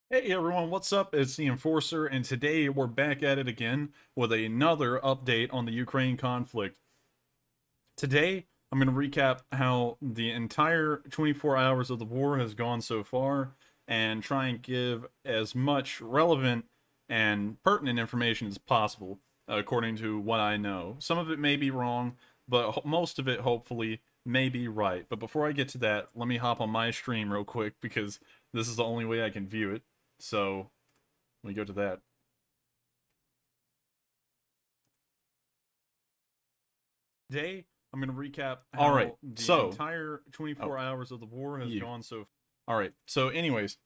Hey everyone, what's up? It's the Enforcer, and today we're back at it again with another update on the Ukraine conflict. Today, I'm going to recap how the entire 24 hours of the war has gone so far and try and give as much relevant and pertinent information as possible, according to what I know. Some of it may be wrong, but most of it, hopefully, may be right. But before I get to that, let me hop on my stream real quick because this is the only way I can view it. So, let me go to that. Today, I'm going to recap how the entire 24 hours of the war has gone so. All right. So, anyways,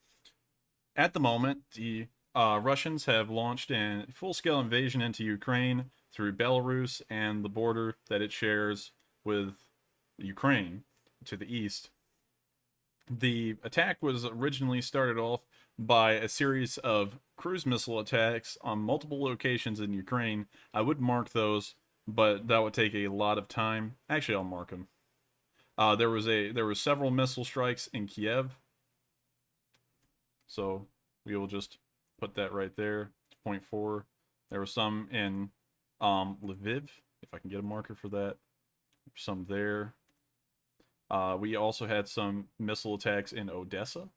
at the moment, the Russians have launched a full-scale invasion into Ukraine through Belarus and the border that it shares with Ukraine to the east. The attack was originally started off by a series of cruise missile attacks on multiple locations in Ukraine. I would mark those, but that would take a lot of time. Actually, I'll mark them. There were several missile strikes in Kiev, so we will just put that right there. Point 4. There were some in Lviv, if I can get a marker for that. Some there. We also had some missile attacks in Odessa.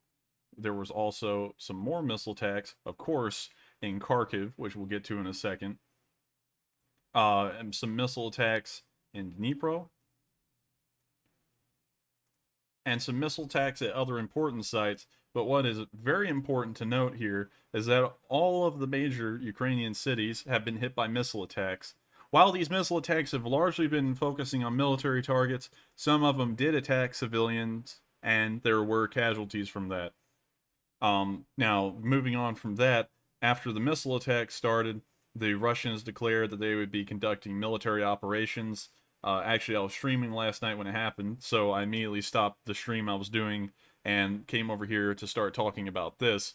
There was also some more missile attacks, of course, in Kharkiv, which we'll get to in a second. And some missile attacks in Dnipro. And some missile attacks at other important sites. But what is very important to note here is that all of the major Ukrainian cities have been hit by missile attacks. While these missile attacks have largely been focusing on military targets, some of them did attack civilians, and there were casualties from that. Now, moving on from that, after the missile attack started, the Russians declared that they would be conducting military operations. Actually, I was streaming last night when it happened, so I immediately stopped the stream I was doing and came over here to start talking about this.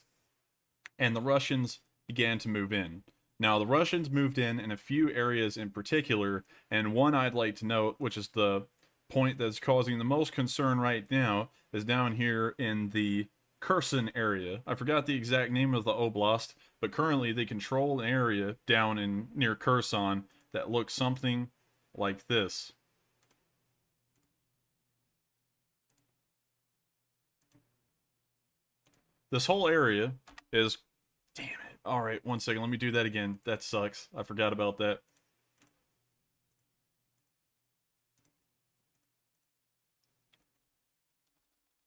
And the Russians began to move in. Now, the Russians moved in a few areas in particular, and one I'd like to note, which is the point that's causing the most concern right now, is down here in the Kherson area. I forgot the exact name of the oblast, but currently they control an area down in near Kherson that looks something like this. This whole area is... Damn it. Alright, one second. Let me do that again. That sucks. I forgot about that.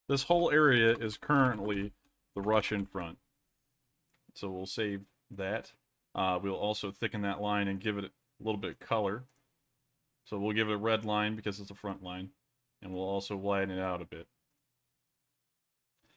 This whole area is currently the Russian front. So we'll save that. We'll also thicken that line and give it a little bit of color. So we'll give it a red line because it's a front line. And we'll also widen it out a bit.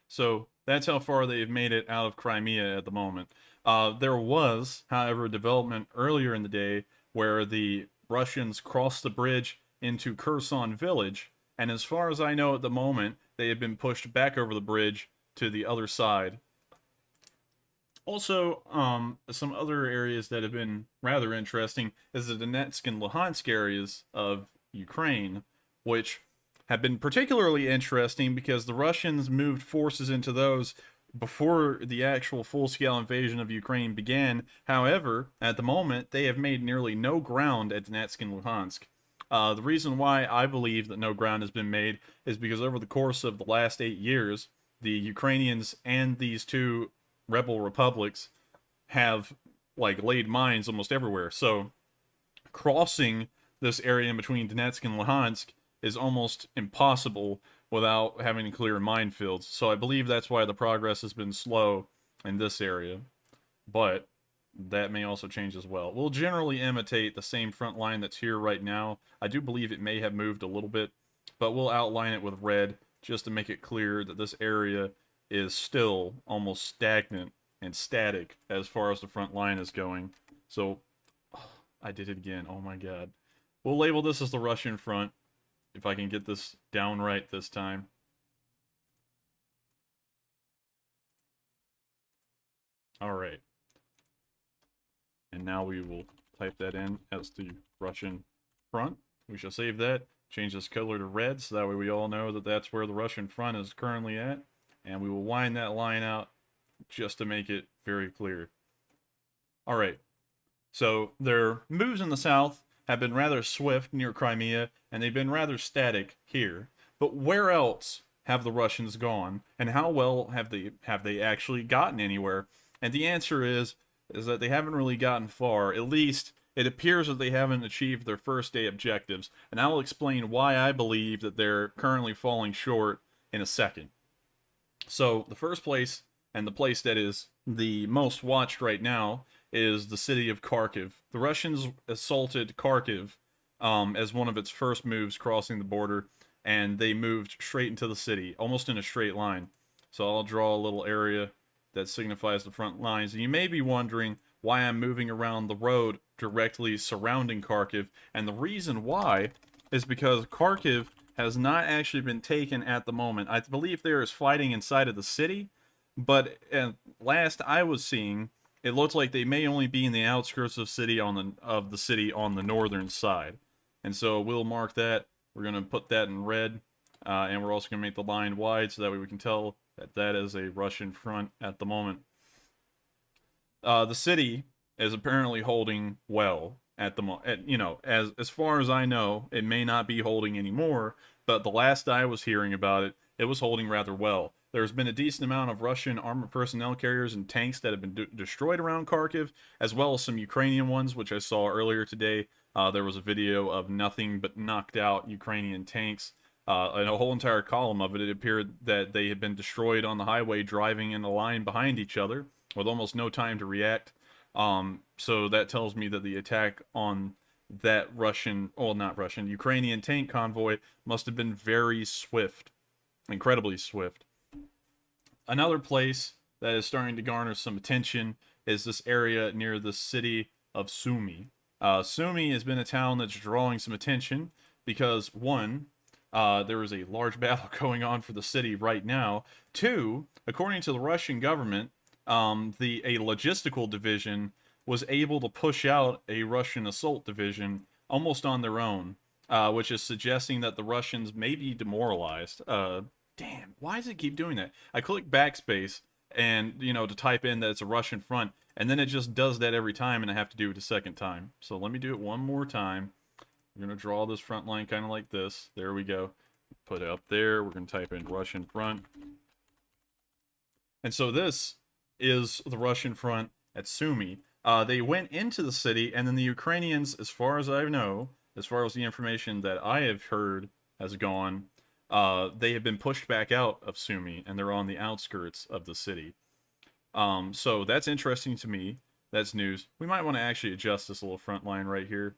So that's how far they've made it out of Crimea at the moment. There was, however, a development earlier in the day where the Russians crossed the bridge into Kherson village, and as far as I know at the moment, they have been pushed back over the bridge to the other side. Also, some other areas that have been rather interesting is the Donetsk and Luhansk areas of Ukraine, which have been particularly interesting because the Russians moved forces into those before the actual full-scale invasion of Ukraine began. However, at the moment, they have made nearly no ground at Donetsk and Luhansk. The reason why I believe that no ground has been made is because over the course of the last 8 years, the Ukrainians and these two rebel republics have laid mines almost everywhere. So crossing this area in between Donetsk and Luhansk is almost impossible without having to clear minefields. So I believe that's why the progress has been slow in this area. But that may also change as well. We'll generally imitate the same front line that's here right now. I do believe it may have moved a little bit, but we'll outline it with red just to make it clear that this area is still almost stagnant and static as far as the front line is going. So, I did it again. Oh my god. We'll label this as the Russian front, if I can get this down right this time. Alright. And now we will type that in as the Russian front. We shall save that. Change this color to red, so that way we all know that that's where the Russian front is currently at. And we will wind that line out just to make it very clear. All right. So their moves in the south have been rather swift near Crimea, and they've been rather static here. But where else have the Russians gone, and how well have they actually gotten anywhere? And the answer is that they haven't really gotten far. At least it appears that they haven't achieved their first day objectives, and I will explain why I believe that they're currently falling short in a second. So the first place, and the place that is the most watched right now, is the city of Kharkiv. The Russians assaulted Kharkiv as one of its first moves crossing the border, and they moved straight into the city, almost in a straight line. So I'll draw a little area that signifies the front lines. And you may be wondering why I'm moving around the road directly surrounding Kharkiv, and the reason why is because Kharkiv has not actually been taken at the moment. I believe there is fighting inside of the city, but last I was seeing, it looks like they may only be in the outskirts of the city on the northern side. And so we'll mark that. We're going to put that in red, and we're also going to make the line wide so that way we can tell that that is a Russian front at the moment. The city is apparently holding well at the moment. You know, as far as I know, it may not be holding anymore, but the last I was hearing about it, it was holding rather well. There's been a decent amount of Russian armored personnel carriers and tanks that have been destroyed around Kharkiv, as well as some Ukrainian ones, which I saw earlier today. There was a video of nothing but knocked out Ukrainian tanks, and a whole entire column of it. It appeared that they had been destroyed on the highway driving in a line behind each other with almost no time to react. So that tells me that the attack on that Ukrainian tank convoy must have been very swift, incredibly swift. Another place that is starting to garner some attention is this area near the city of Sumy. Sumy has been a town that's drawing some attention because, one, there is a large battle going on for the city right now. Two, according to the Russian government, a logistical division was able to push out a Russian assault division almost on their own, which is suggesting that the Russians may be demoralized. Damn, why does it keep doing that? I click backspace and, to type in that it's a Russian front, and then it just does that every time, and I have to do it a second time. So let me do it one more time. We're going to draw this front line kind of like this. There we go. Put it up there. We're going to type in Russian front. And so this is the Russian front at Sumy. They went into the city, and then the Ukrainians, as far as I know, as far as the information that I have heard has gone, they have been pushed back out of Sumy, and they're on the outskirts of the city. So that's interesting to me. That's news. We might want to actually adjust this little front line right here,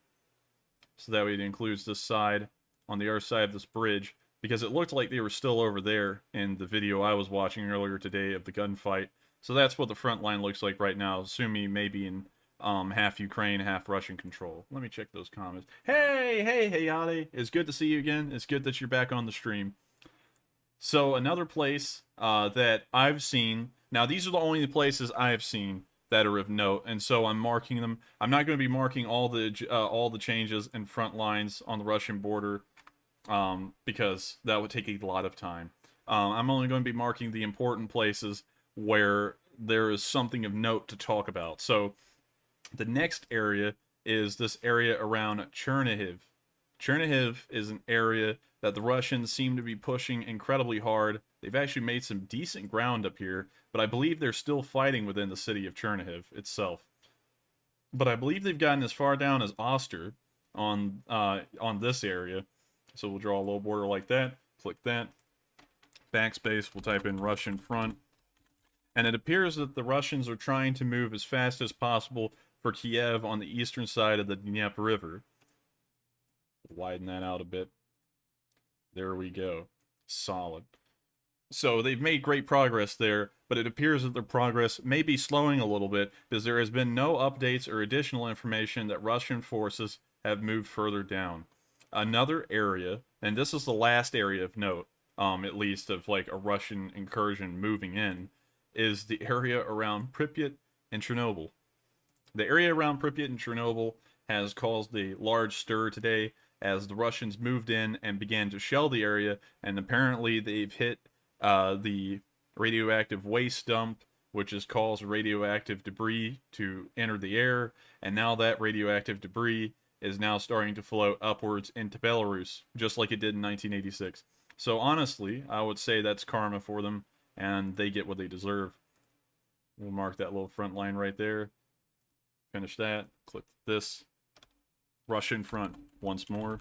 so that way it includes this side on the other side of this bridge, because it looked like they were still over there in the video I was watching earlier today of the gunfight. So that's what the front line looks like right now. Sumy may be in half Ukraine, half Russian control. Let me check those comments. Hey, Hayate. It's good to see you again. It's good that you're back on the stream. So another place that I've seen, now these are the only places I've seen that are of note, and so I'm marking them. I'm not going to be marking all the changes and front lines on the Russian border because that would take a lot of time. I'm only going to be marking the important places where there is something of note to talk about. So the next area is this area around Chernihiv. Chernihiv is an area that the Russians seem to be pushing incredibly hard. They've actually made some decent ground up here, but I believe they're still fighting within the city of Chernihiv itself. But I believe they've gotten as far down as Oster on this area. So we'll draw a little border like that. Click that. Backspace, we'll type in Russian front. And it appears that the Russians are trying to move as fast as possible for Kiev on the eastern side of the Dnieper River. Widen that out a bit. There we go. Solid. So they've made great progress there, but it appears that their progress may be slowing a little bit because there has been no updates or additional information that Russian forces have moved further down. Another area, and this is the last area of note, at least of like a Russian incursion moving in, is the area around Pripyat and Chernobyl. The area around Pripyat and Chernobyl has caused a large stir today as the Russians moved in and began to shell the area, and apparently they've hit the radioactive waste dump which has caused radioactive debris to enter the air, and now that radioactive debris is now starting to float upwards into Belarus, just like it did in 1986. So honestly, I would say that's karma for them, and they get what they deserve. We'll mark that little front line right there. Finish that. Click this. Russian front once more.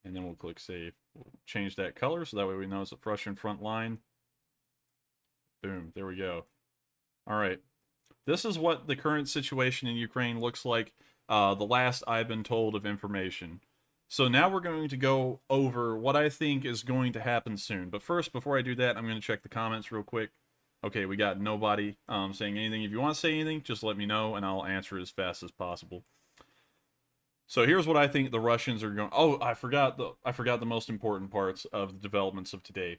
And then we'll click save. We'll change that color so that way we know it's a Russian front line. Boom. There we go. All right. This is what the current situation in Ukraine looks like, the last I've been told of information. So now we're going to go over what I think is going to happen soon. But first, before I do that, I'm going to check the comments real quick. Okay, we got nobody saying anything. If you want to say anything, just let me know, and I'll answer as fast as possible. So here's what I think the Russians are going... Oh, I forgot the most important parts of the developments of today.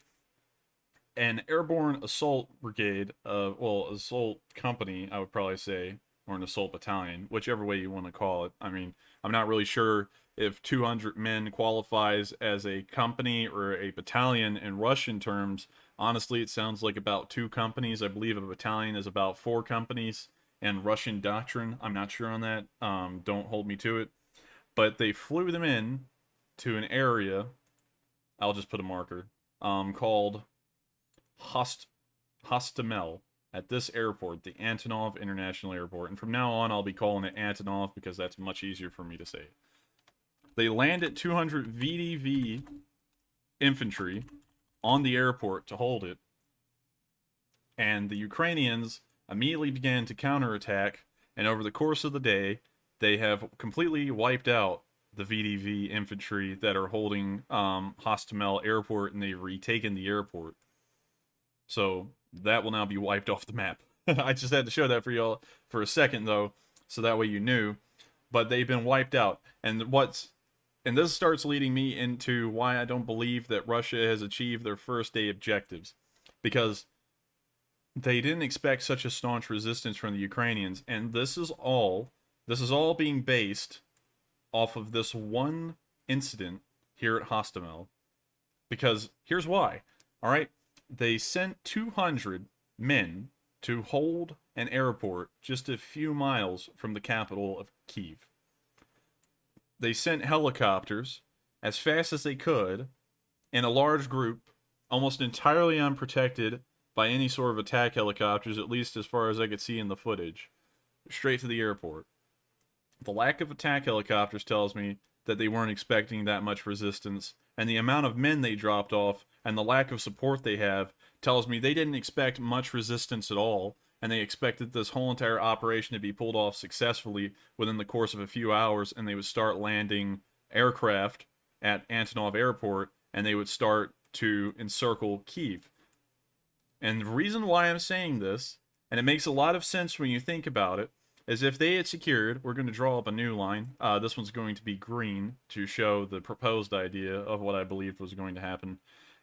An airborne assault brigade, well, assault company, I would probably say, or an assault battalion, whichever way you want to call it. I mean, I'm not really sure if 200 men qualifies as a company or a battalion in Russian terms. Honestly, it sounds like about 2 companies. I believe a battalion is about 4 companies. And Russian doctrine, I'm not sure on that. Don't hold me to it. But they flew them in to an area, I'll just put a marker, called Hostomel at this airport, the Antonov International Airport. And from now on, I'll be calling it Antonov because that's much easier for me to say. They landed 200 VDV infantry on the airport to hold it. And the Ukrainians immediately began to counterattack. And over the course of the day, they have completely wiped out the VDV infantry that are holding Hostomel Airport, and they've retaken the airport. So that will now be wiped off the map. I just had to show that for y'all for a second, though, so that way you knew. But they've been wiped out. And this starts leading me into why I don't believe that Russia has achieved their first day objectives. Because they didn't expect such a staunch resistance from the Ukrainians. And this is all being based off of this one incident here at Hostomel. Because here's why. All right? They sent 200 men to hold an airport just a few miles from the capital of Kyiv. They sent helicopters as fast as they could in a large group, almost entirely unprotected by any sort of attack helicopters, at least as far as I could see in the footage, straight to the airport. The lack of attack helicopters tells me that they weren't expecting that much resistance, and the amount of men they dropped off and the lack of support they have tells me they didn't expect much resistance at all, and they expected this whole entire operation to be pulled off successfully within the course of a few hours, and they would start landing aircraft at Antonov Airport, and they would start to encircle Kyiv. And the reason why I'm saying this, and it makes a lot of sense when you think about it, is if they had secured, we're going to draw up a new line. This one's going to be green to show the proposed idea of what I believed was going to happen,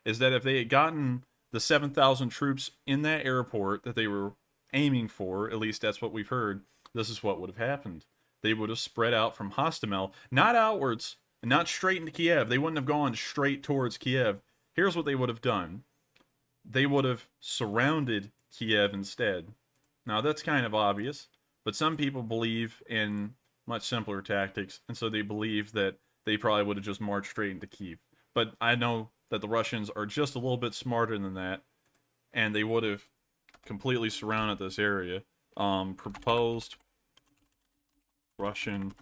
is that if they had gotten the 7,000 troops in that airport that they were aiming for, at least that's what we've heard, this is what would have happened. They would have spread out from Hostomel, not outwards, not straight into Kiev. They wouldn't have gone straight towards Kiev. Here's what they would have done. They would have surrounded Kiev instead. Now, that's kind of obvious, but some people believe in much simpler tactics, and so they believe that they probably would have just marched straight into Kyiv. But I know that the Russians are just a little bit smarter than that, and they would have completely surrounded this area. Proposed Russian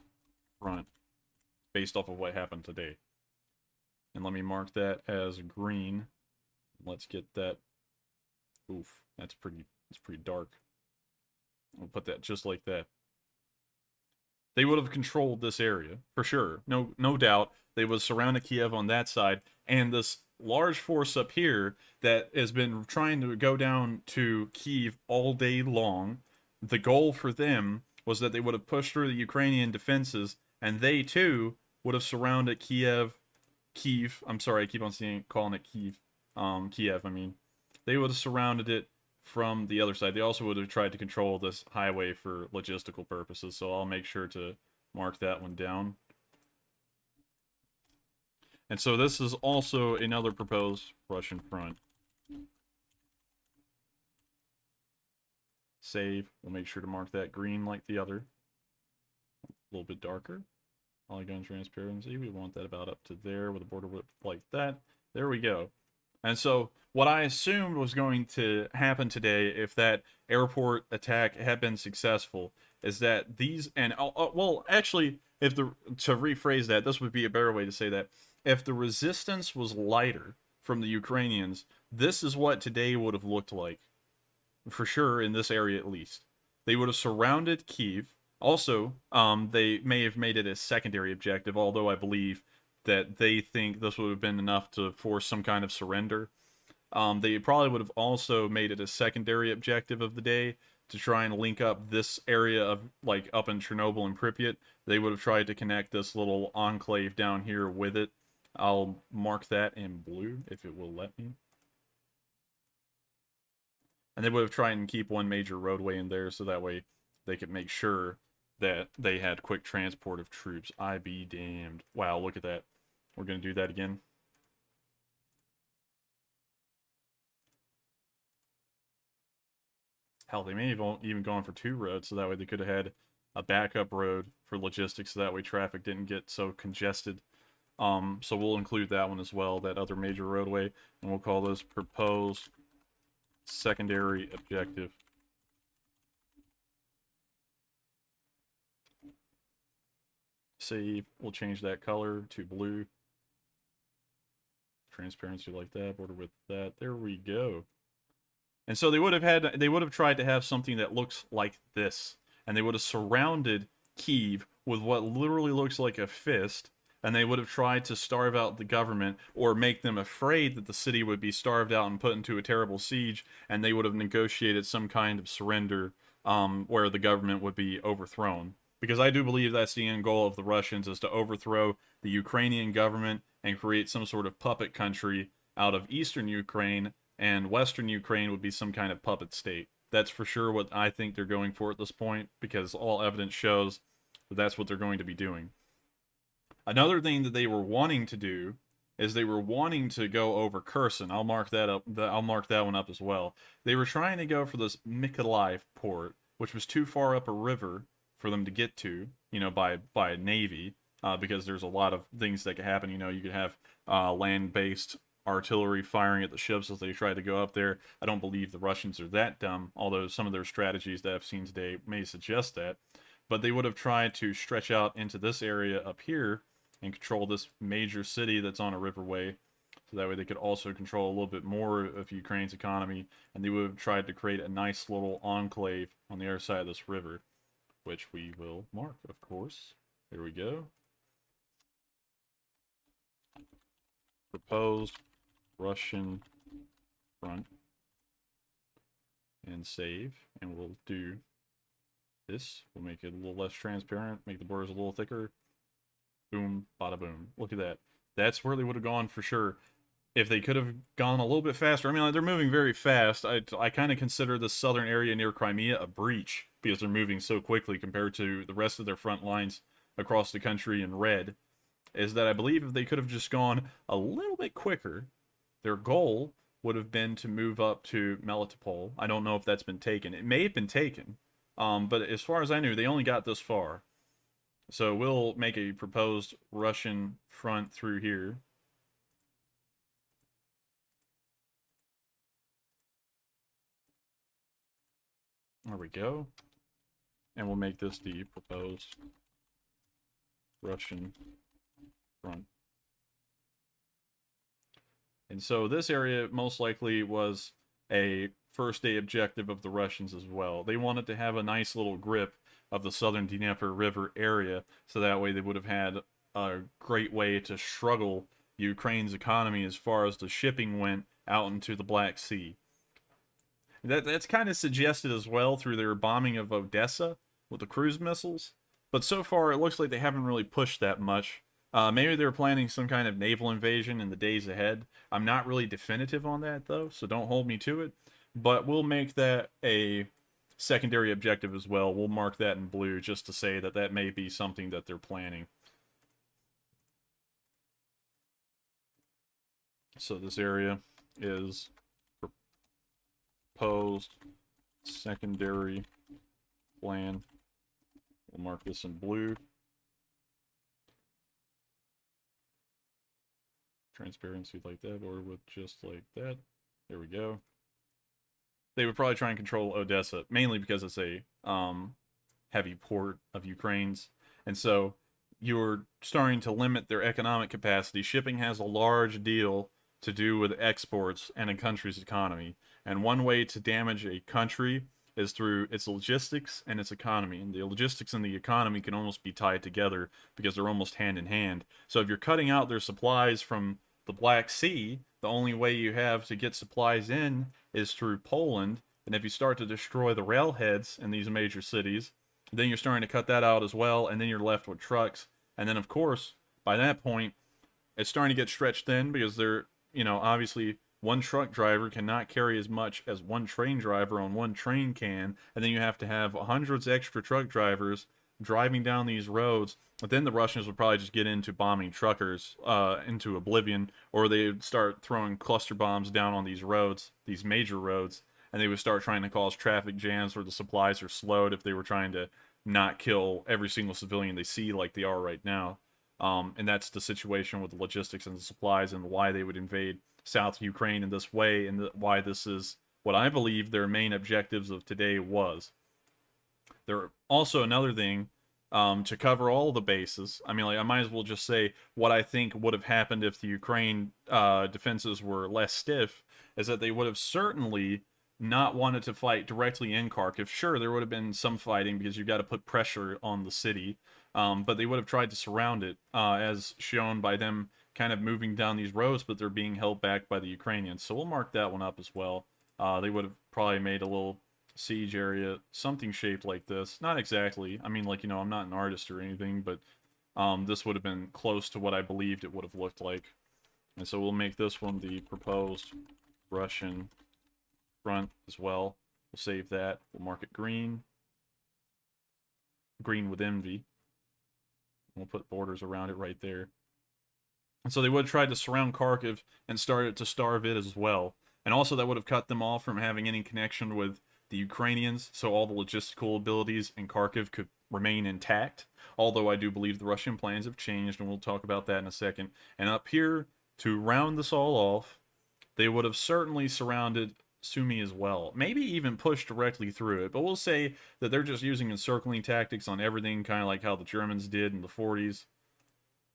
front, based off of what happened today. And let me mark that as green. Let's get that. Oof, that's pretty dark. We'll put that just like that. They would have controlled this area, for sure. No doubt. They would have surrounded Kiev on that side. And this large force up here that has been trying to go down to Kyiv all day long, the goal for them was that they would have pushed through the Ukrainian defenses, and they, too, would have surrounded Kiev. I'm sorry, I keep on calling it Kyiv. Kiev, I mean. They would have surrounded it from the other side. They also would have tried to control this highway for logistical purposes, so I'll make sure to mark that one down. And so this is also another proposed Russian front. Save. We'll make sure to mark that green like the other. A little bit darker. Polygon transparency. We want that about up to there with a border width like that. There we go. And so what I assumed was going to happen today, if that airport attack had been successful, is that these, and well, actually, to rephrase that, this would be a better way to say that. If the resistance was lighter from the Ukrainians, this is what today would have looked like, for sure, in this area at least. They would have surrounded Kyiv. Also, they may have made it a secondary objective, although I believe that they think this would have been enough to force some kind of surrender. They probably would have also made it a secondary objective of the day to try and link up this area of, like, up in Chernobyl and Pripyat. They would have tried to connect this little enclave down here with it. I'll mark that in blue if it will let me. And they would have tried and keep one major roadway in there so that way they could make sure that they had quick transport of troops. I be damned. Wow, look at that. We're going to do that again. Hell, they may have even gone for 2 roads, so that way they could have had a backup road for logistics, so that way traffic didn't get so congested. So we'll include that one as well, that other major roadway, and we'll call this proposed secondary objective. Save. We'll change that color to blue. Transparency like that, border width that. There we go. And so they would have tried to have something that looks like this, and they would have surrounded Kyiv with what literally looks like a fist, and they would have tried to starve out the government or make them afraid that the city would be starved out and put into a terrible siege, and they would have negotiated some kind of surrender where the government would be overthrown. Because I do believe that's the end goal of the Russians, is to overthrow the Ukrainian government and create some sort of puppet country out of eastern Ukraine, and western Ukraine would be some kind of puppet state. That's for sure what I think they're going for at this point, because all evidence shows that that's what they're going to be doing. Another thing that they were wanting to do is they were wanting to go over Kherson. I'll mark that up. I'll mark that one up as well. They were trying to go for this Mykolaiv port, which was too far up a river for them to get to, you know, by navy, because there's a lot of things that could happen. You know, you could have land-based artillery firing at the ships as they try to go up there. I don't believe the Russians are that dumb, although some of their strategies that I've seen today may suggest that. But they would have tried to stretch out into this area up here and control this major city that's on a riverway, so that way they could also control a little bit more of Ukraine's economy, and they would have tried to create a nice little enclave on the other side of this river, which we will mark, of course. There we go. Proposed Russian front. And save. And we'll do this. We'll make it a little less transparent, make the borders a little thicker. Boom, bada boom. Look at that. That's where they would have gone for sure. If they could have gone a little bit faster. I mean, like, they're moving very fast. I kind of consider the southern area near Crimea a breach, because they're moving so quickly compared to the rest of their front lines across the country in red. Is that I believe if they could have just gone a little bit quicker, their goal would have been to move up to Melitopol. I don't know if that's been taken. It may have been taken, but as far as I knew, they only got this far. So we'll make a proposed Russian front through here. There we go. And we'll make this the proposed Russian front. And so this area most likely was a first day objective of the Russians as well. They wanted to have a nice little grip of the southern Dnieper River area, so that way they would have had a great way to struggle Ukraine's economy as far as the shipping went out into the Black Sea. That's kind of suggested as well through their bombing of Odessa with the cruise missiles. But so far, it looks like they haven't really pushed that much. Maybe they're planning some kind of naval invasion in the days ahead. I'm not really definitive on that, though, so don't hold me to it. But we'll make that a secondary objective as well. We'll mark that in blue just to say that that may be something that they're planning. So this area is proposed secondary plan. We'll mark this in blue. Transparency like that, or with just like that. There we go. They would probably try and control Odessa, mainly because it's a heavy port of Ukraine's. And so you're starting to limit their economic capacity. Shipping has a large deal to do with exports and a country's economy. And one way to damage a country is through its logistics and its economy. And the logistics and the economy can almost be tied together because they're almost hand in hand. So if you're cutting out their supplies from the Black Sea, the only way you have to get supplies in is through Poland. And if you start to destroy the railheads in these major cities, then you're starting to cut that out as well, and then you're left with trucks. And then, of course, by that point, it's starting to get stretched thin because they're, obviously one truck driver cannot carry as much as one train driver on one train can, and then you have to have hundreds of extra truck drivers driving down these roads. But then the Russians would probably just get into bombing truckers into oblivion, or they would start throwing cluster bombs down on these roads, these major roads, and they would start trying to cause traffic jams where the supplies are slowed if they were trying to not kill every single civilian they see like they are right now. And that's the situation with the logistics and the supplies and why they would invade South Ukraine in this way, and why this is what I believe their main objectives of today was. There also another thing, to cover all the bases. I mean, like, I might as well just say what I think would have happened if the Ukraine defenses were less stiff, is that they would have certainly not wanted to fight directly in Kharkiv. Sure, there would have been some fighting because you've got to put pressure on the city, but they would have tried to surround it, as shown by them kind of moving down these roads, but they're being held back by the Ukrainians. So we'll mark that one up as well. They would have probably made a little siege area, something shaped like this. Not exactly. I mean, like, I'm not an artist or anything, but this would have been close to what I believed it would have looked like. And so we'll make this one the proposed Russian front as well. We'll save that. We'll mark it green. Green with envy. We'll put borders around it right there. And so they would have tried to surround Kharkiv and started to starve it as well. And also that would have cut them off from having any connection with the Ukrainians, so all the logistical abilities in Kharkiv could remain intact. Although I do believe the Russian plans have changed, and we'll talk about that in a second. And up here, to round this all off, they would have certainly surrounded Sumy as well. Maybe even pushed directly through it, but we'll say that they're just using encircling tactics on everything, kind of like how the Germans did in the 40s.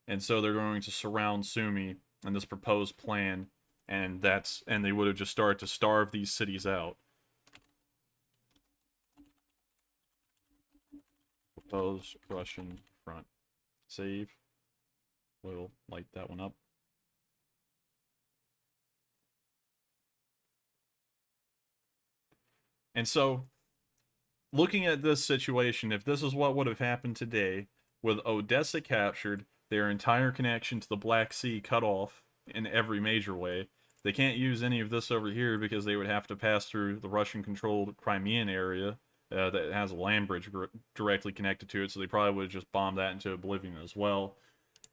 And so they're going to surround Sumy in this proposed plan, and they would have just started to starve these cities out. Proposed Russian front. Save. We'll light that one up. And so, looking at this situation, if this is what would have happened today, with Odessa captured, their entire connection to the Black Sea cut off in every major way, they can't use any of this over here because they would have to pass through the Russian-controlled Crimean area that has a land bridge directly connected to it, so they probably would have just bombed that into oblivion as well.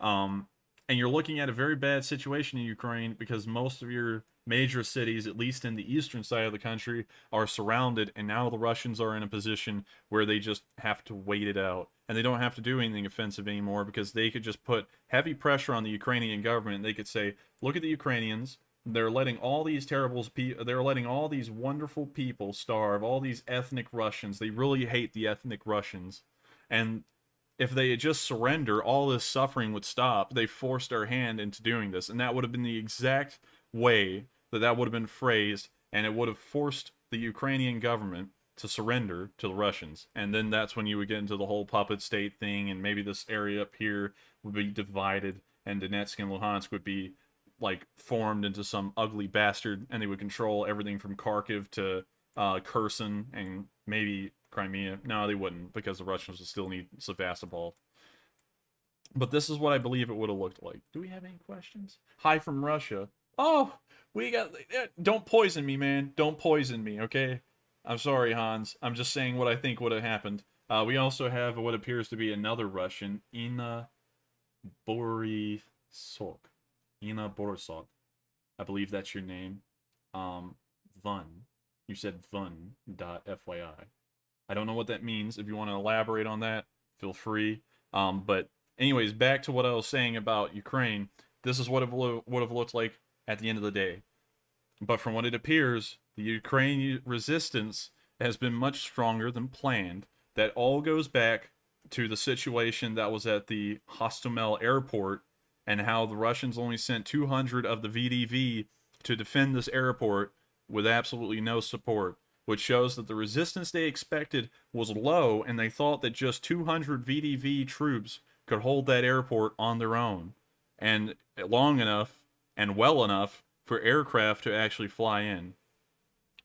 And you're looking at a very bad situation in Ukraine because most of your major cities, at least in the eastern side of the country, are surrounded, and now the Russians are in a position where they just have to wait it out. And they don't have to do anything offensive anymore because they could just put heavy pressure on the Ukrainian government. They could say, look at the Ukrainians. They're letting all these they're letting all these wonderful people starve, all these ethnic Russians. They really hate the ethnic Russians. And if they had just surrender, all this suffering would stop. They forced our hand into doing this. And that would have been the exact way that would have been phrased, and it would have forced the Ukrainian government to surrender to the Russians. And then that's when you would get into the whole puppet state thing, and maybe this area up here would be divided, and Donetsk and Luhansk would be like formed into some ugly bastard, and they would control everything from Kharkiv to Kherson and maybe Crimea. No, they wouldn't, because the Russians would still need Sevastopol. But this is what I believe it would have looked like. Do we have any questions? Hi from Russia. Oh, we got... Don't poison me, man. Don't poison me, okay? I'm sorry, Hans. I'm just saying what I think would have happened. We also have what appears to be another Russian, Inna Borisov. Inna Borisov. I believe that's your name. Vun. You said fun. .fyi. I don't know what that means. If you want to elaborate on that, feel free. But anyways, back to what I was saying about Ukraine. This is what it would have looked like at the end of the day. But from what it appears, the Ukrainian resistance has been much stronger than planned. That all goes back to the situation that was at the Hostomel airport and how the Russians only sent 200 of the VDV to defend this airport with absolutely no support, which shows that the resistance they expected was low and they thought that just 200 VDV troops could hold that airport on their own and long enough and well enough for aircraft to actually fly in.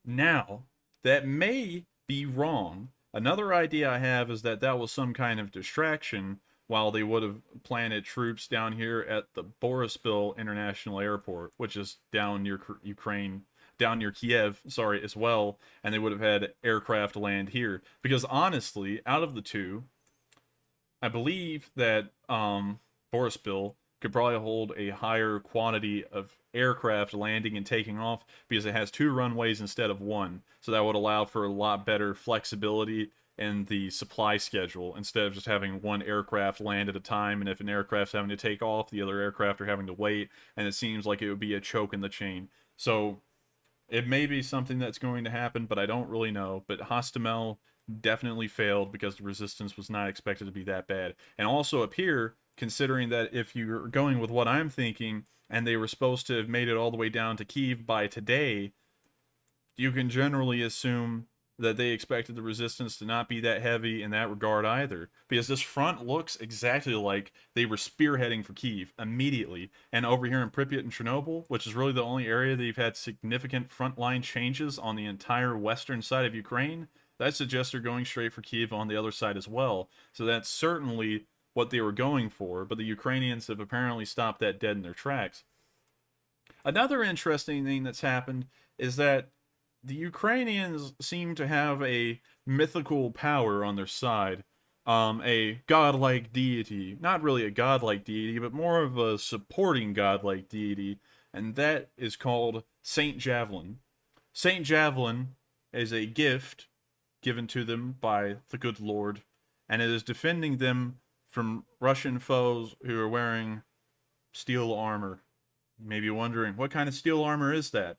Now, that may be wrong. Another idea I have is that that was some kind of distraction while they would have planted troops down here at the Boryspil International Airport, which is down near Ukraine, down near Kiev, sorry, as well, and they would have had aircraft land here. Because honestly, out of the two, I believe that Boryspil could probably hold a higher quantity of aircraft landing and taking off because it has 2 runways instead of 1. So that would allow for a lot better flexibility in the supply schedule instead of just having 1 aircraft land at a time, and if an aircraft's having to take off, the other aircraft are having to wait, and it seems like it would be a choke in the chain. So it may be something that's going to happen, but I don't really know. But Hostomel definitely failed because the resistance was not expected to be that bad. And also up here, considering that if you're going with what I'm thinking, and they were supposed to have made it all the way down to Kyiv by today, you can generally assume that they expected the resistance to not be that heavy in that regard either. Because this front looks exactly like they were spearheading for Kyiv immediately. And over here in Pripyat and Chernobyl, which is really the only area that you've had significant frontline changes on the entire western side of Ukraine, that suggests they're going straight for Kyiv on the other side as well. So that's certainly what they were going for, but the Ukrainians have apparently stopped that dead in their tracks. Another interesting thing that's happened is that the Ukrainians seem to have a mythical power on their side, a godlike deity. Not really a godlike deity, but more of a supporting godlike deity, and that is called Saint Javelin. Saint Javelin is a gift given to them by the good Lord, and it is defending them from Russian foes who are wearing steel armor. You may be wondering, what kind of steel armor is that?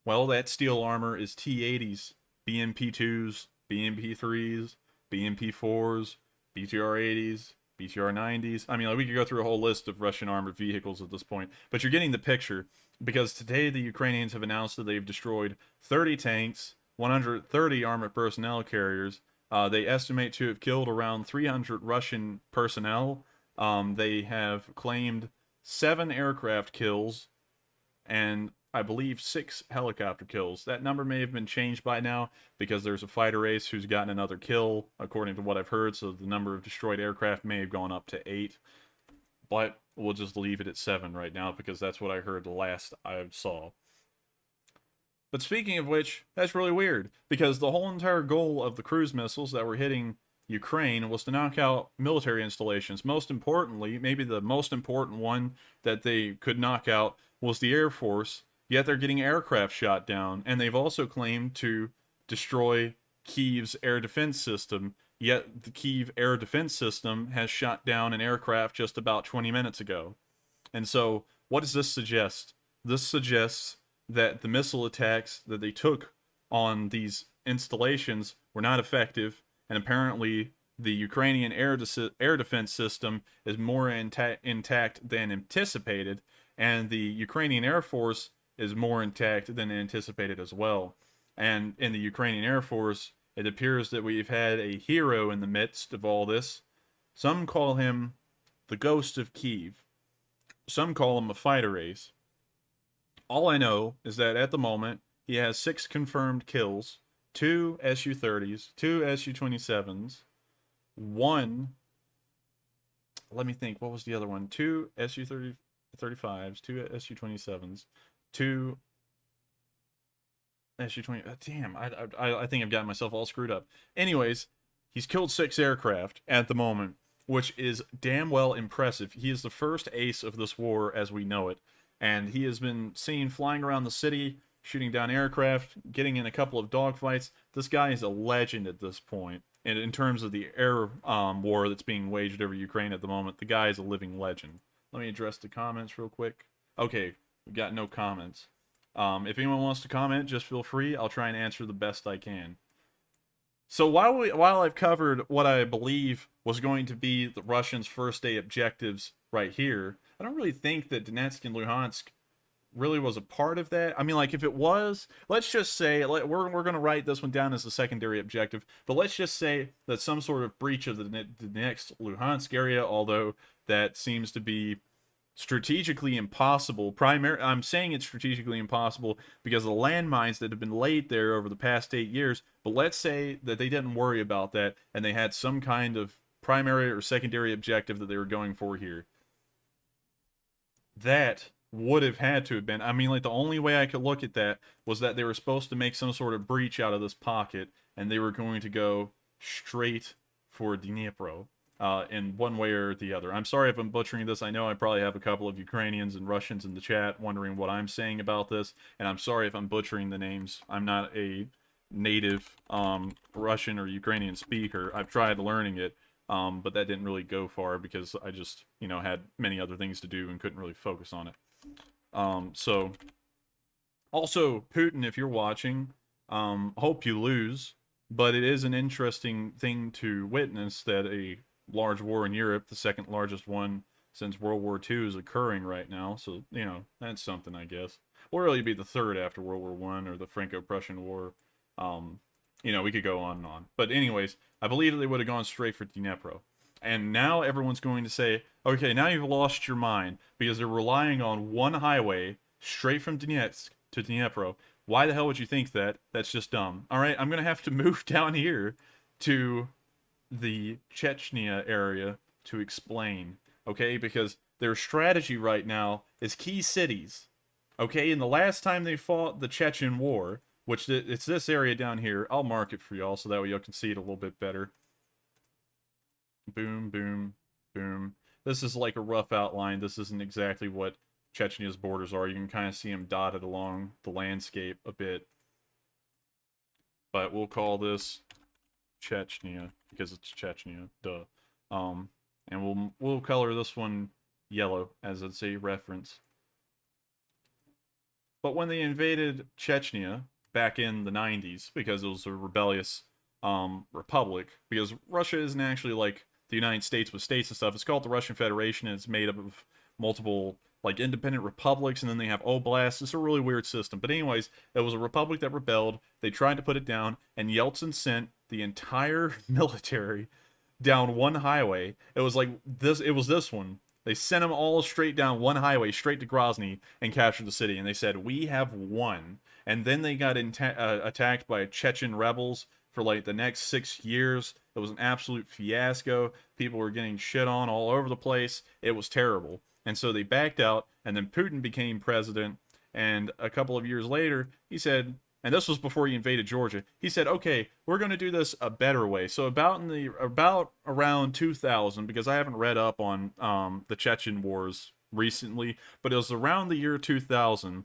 Well, that steel armor is T-80s, BMP-2s, BMP-3s, BMP-4s, BTR-80s, BTR-90s. I mean, like, we could go through a whole list of Russian armored vehicles at this point, but you're getting the picture, because today the Ukrainians have announced that they've destroyed 30 tanks, 130 armored personnel carriers. They estimate to have killed around 300 Russian personnel. They have claimed 7 aircraft kills and I believe 6 helicopter kills. That number may have been changed by now because there's a fighter ace who's gotten another kill, according to what I've heard, so the number of destroyed aircraft may have gone up to 8. But we'll just leave it at 7 right now because that's what I heard the last I saw. But speaking of which, that's really weird, because the whole entire goal of the cruise missiles that were hitting Ukraine was to knock out military installations. Most importantly, maybe the most important one that they could knock out was the Air Force, yet they're getting aircraft shot down, and they've also claimed to destroy Kyiv's air defense system, yet the Kyiv air defense system has shot down an aircraft just about 20 minutes ago. And so, what does this suggest? This suggests that the missile attacks that they took on these installations were not effective, and apparently the Ukrainian air defense system is more intact than anticipated, and the Ukrainian Air Force is more intact than anticipated as well. And in the Ukrainian Air Force, it appears that we've had a hero in the midst of all this. Some call him the Ghost of Kyiv. Some call him a fighter ace. All I know is that at the moment, he has 6 confirmed kills, 2 Su-30s, 2 Su-27s, 1, let me think, what was the other one? 2 Su-35s, 2 Su-27s, 2 Su-20, damn, I think I've gotten myself all screwed up. Anyways, he's killed 6 aircraft at the moment, which is damn well impressive. He is the first ace of this war as we know it. And he has been seen flying around the city shooting down aircraft, getting in a couple of dogfights. This guy is a legend at this point. And in terms of the air war that's being waged over Ukraine at the moment, the guy is a living legend. Let me address the comments real quick. Okay, we got no comments. If anyone wants to comment, just feel free. I'll try and answer the best I can. So while I've covered what I believe was going to be the Russians' first day objectives right here, I don't really think that Donetsk and Luhansk really was a part of that. I mean, like, if it was, let's just say, we're going to write this one down as a secondary objective, but let's just say that some sort of breach of the next Luhansk area, although that seems to be strategically impossible. I'm saying it's strategically impossible because of the landmines that have been laid there over the past 8 years, but let's say that they didn't worry about that and they had some kind of primary or secondary objective that they were going for here. That would have had to have been, I mean, like, the only way I could look at that was that they were supposed to make some sort of breach out of this pocket and they were going to go straight for Dnipro. In one way or the other. I'm sorry if I'm butchering this. I know I probably have a couple of Ukrainians and Russians in the chat wondering what I'm saying about this, and I'm sorry if I'm butchering the names. I'm not a native Russian or Ukrainian speaker. I've tried learning it, but that didn't really go far because I just, had many other things to do and couldn't really focus on it. So, also, Putin, if you're watching, hope you lose, but it is an interesting thing to witness that a large war in Europe, the second largest one since World War II, is occurring right now. So, that's something, I guess. Or really be the third after World War I or the Franco-Prussian War. We could go on and on. But anyways, I believe that they would have gone straight for Dnipro. And now everyone's going to say, okay, now you've lost your mind because they're relying on one highway straight from Donetsk to Dnipro. Why the hell would you think that? That's just dumb. All right, I'm going to have to move down here to the Chechnya area to explain, okay? Because their strategy right now is key cities, okay? And the last time they fought the Chechen War, which it's this area down here, I'll mark it for y'all so that way y'all can see it a little bit better. Boom, boom, boom. This is like a rough outline. This isn't exactly what Chechnya's borders are. You can kind of see them dotted along the landscape a bit. But we'll call this Chechnya because it's Chechnya, duh. And we'll color this one yellow as it's a reference. But when they invaded Chechnya back in the 90s, because it was a rebellious republic, because Russia isn't actually like the United States with states and stuff. It's called the Russian Federation, and it's made up of multiple like independent republics, and then they have oblasts. It's a really weird system. But anyways, it was a republic that rebelled. They tried to put it down, and Yeltsin sent the entire military down one highway. It was like this. It was this one. They sent them all straight down one highway, straight to Grozny, and captured the city. And they said, "We have won." And then they got attacked by Chechen rebels for like the next 6 years. It was an absolute fiasco. People were getting shit on all over the place. It was terrible. And so they backed out, and then Putin became president. And a couple of years later, he said, and this was before he invaded Georgia, he said, okay, we're going to do this a better way. So about around 2000, because I haven't read up on the Chechen Wars recently, but it was around the year 2000,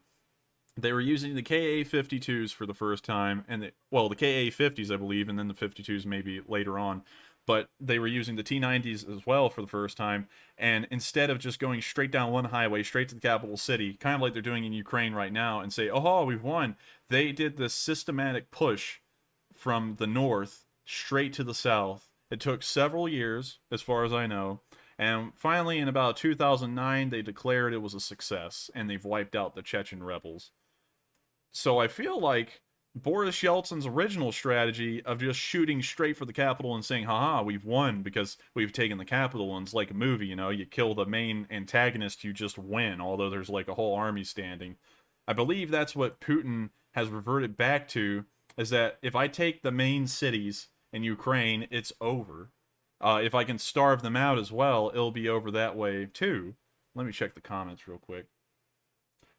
they were using the Ka-52s for the first time, and the Ka-50s, I believe, and then the 52s maybe later on. But they were using the T-90s as well for the first time, and instead of just going straight down one highway, straight to the capital city, kind of like they're doing in Ukraine right now, and say, oh, we've won, they did this systematic push from the north straight to the south. It took several years, as far as I know, and finally in about 2009, they declared it was a success, and they've wiped out the Chechen rebels. So I feel like Boris Yeltsin's original strategy of just shooting straight for the capital and saying, haha, we've won because we've taken the capital, and it's like a movie, you kill the main antagonist, you just win, although there's like a whole army standing. I believe that's what Putin has reverted back to, is that if I take the main cities in Ukraine, it's over. If I can starve them out as well, it'll be over that way too. Let me check the comments real quick.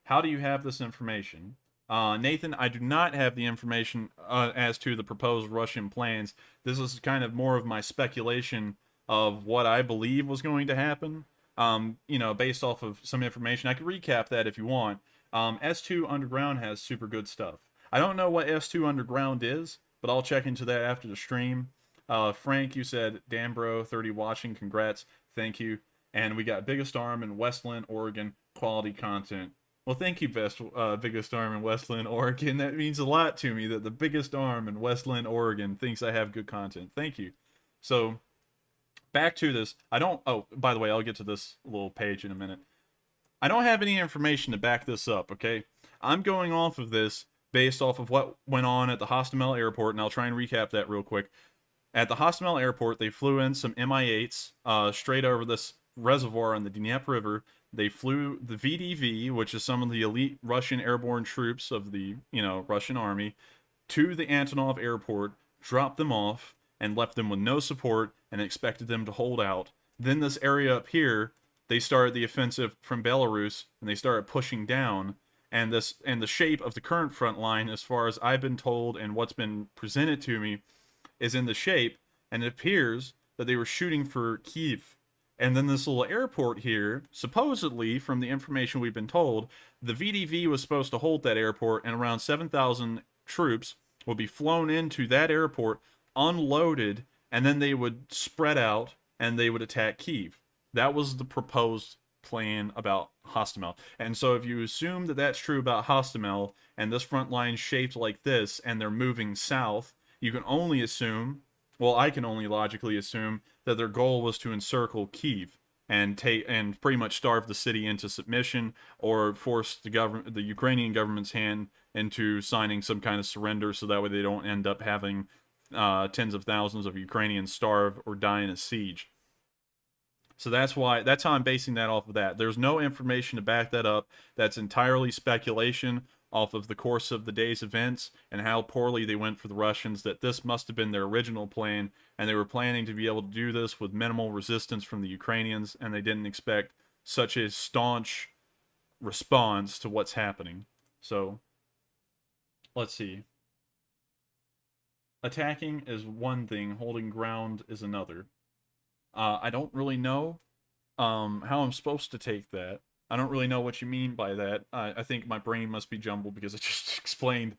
How do you have this information? Nathan, I do not have the information as to the proposed Russian plans. This is kind of more of my speculation of what I believe was going to happen, based off of some information. I could recap that if you want, S2 Underground has super good stuff. I don't know what S2 Underground is, but I'll check into that after the stream. Frank, you said, damn bro, 30 watching, congrats, thank you. And we got Biggest Arm in Westland, Oregon, quality content. Well, thank you, Biggest Arm in Westland, Oregon. That means a lot to me that the Biggest Arm in Westland, Oregon thinks I have good content. Thank you. So, back to this. Oh, by the way, I'll get to this little page in a minute. I don't have any information to back this up, okay? I'm going off of this based off of what went on at the Hostomel Airport, and I'll try and recap that real quick. At the Hostomel Airport, they flew in some Mi-8s straight over this reservoir on the Dnieper River. They flew the VDV, which is some of the elite Russian airborne troops of the, Russian army, to the Antonov Airport, dropped them off, and left them with no support and expected them to hold out. Then this area up here, they started the offensive from Belarus, and they started pushing down. And the shape of the current front line, as far as I've been told and what's been presented to me, is in the shape, and it appears that they were shooting for Kyiv. And then this little airport here, supposedly, from the information we've been told, the VDV was supposed to hold that airport, and around 7,000 troops would be flown into that airport, unloaded, and then they would spread out, and they would attack Kyiv. That was the proposed plan about Hostomel. And so if you assume that that's true about Hostomel, and this front line shaped like this, and they're moving south, you can only assume, well, I can only logically assume, that their goal was to encircle Kyiv and pretty much starve the city into submission, or force the Ukrainian government's hand into signing some kind of surrender, so that way they don't end up having tens of thousands of Ukrainians starve or die in a siege. So that's how I'm basing that off of that. There's no information to back that up. That's entirely speculation off of the course of the day's events and how poorly they went for the Russians, that this must have been their original plan, and they were planning to be able to do this with minimal resistance from the Ukrainians, and they didn't expect such a staunch response to what's happening. So, let's see. Attacking is one thing, holding ground is another. I don't really know how I'm supposed to take that. I don't really know what you mean by that. I think my brain must be jumbled because I just explained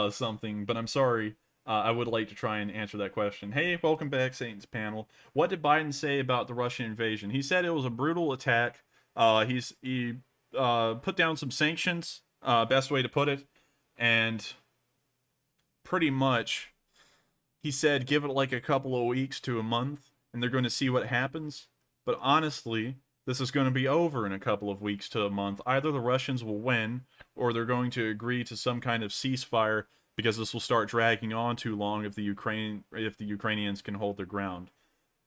something, but I'm sorry. I would like to try and answer that question. Hey, welcome back, Satan's panel. What did Biden say about the Russian invasion? He said it was a brutal attack. He put down some sanctions, best way to put it, and pretty much he said give it like a couple of weeks to a month, and they're going to see what happens. But honestly, this is going to be over in a couple of weeks to a month. Either the Russians will win, or they're going to agree to some kind of ceasefire, because this will start dragging on too long if the Ukrainians can hold their ground.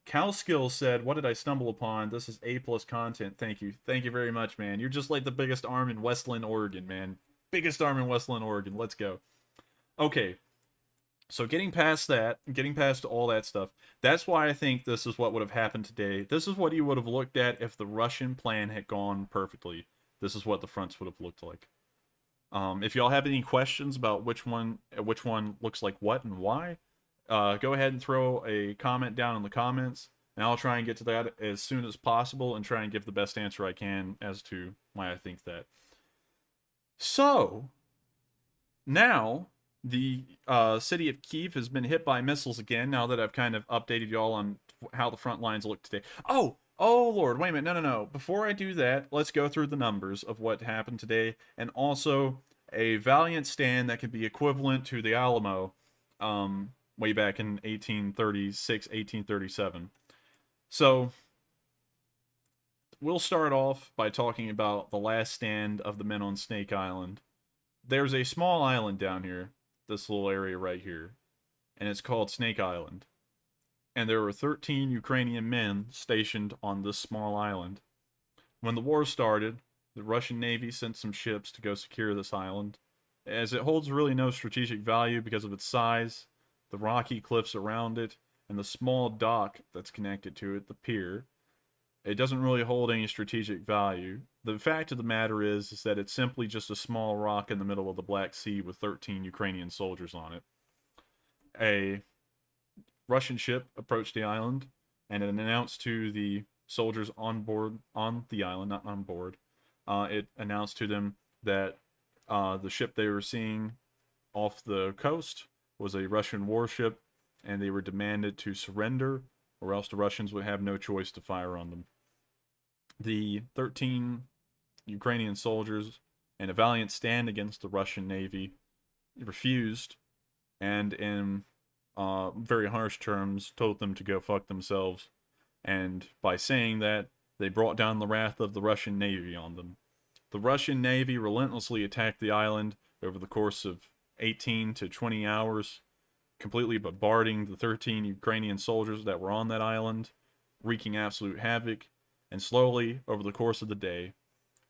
Cowskill said, "What did I stumble upon? This is A+ content. Thank you. Thank you very much, man. You're just like the biggest arm in Westland, Oregon, man. Biggest arm in Westland, Oregon. Let's go." Okay. So getting past that, getting past all that stuff, that's why I think this is what would have happened today. This is what you would have looked at if the Russian plan had gone perfectly. This is what the fronts would have looked like. If y'all have any questions about which one looks like what and why, go ahead and throw a comment down in the comments, and I'll try and get to that as soon as possible and try and give the best answer I can as to why I think that. So, now the city of Kyiv has been hit by missiles again, now that I've kind of updated y'all on how the front lines look today. Oh Lord, wait a minute, no. Before I do that, let's go through the numbers of what happened today, and also a valiant stand that could be equivalent to the Alamo way back in 1836, 1837. So, we'll start off by talking about the last stand of the men on Snake Island. There's a small island down here, this little area right here, and it's called Snake Island. And there were 13 Ukrainian men stationed on this small island. When the war started, the Russian Navy sent some ships to go secure this island, as it holds really no strategic value because of its size, the rocky cliffs around it, and the small dock that's connected to it, the pier. It doesn't really hold any strategic value. The fact of the matter is that it's simply just a small rock in the middle of the Black Sea with 13 Ukrainian soldiers on it. A Russian ship approached the island, and it announced to the soldiers on board, on the island, not on board, it announced to them, that the ship they were seeing off the coast was a Russian warship, and they were demanded to surrender, or else the Russians would have no choice to fire on them. The 13 Ukrainian soldiers, in a valiant stand against the Russian Navy, refused, and in very harsh terms told them to go fuck themselves. And by saying that, they brought down the wrath of the Russian Navy on them. The Russian Navy relentlessly attacked the island over the course of 18 to 20 hours, completely bombarding the 13 Ukrainian soldiers that were on that island, wreaking absolute havoc. And slowly, over the course of the day,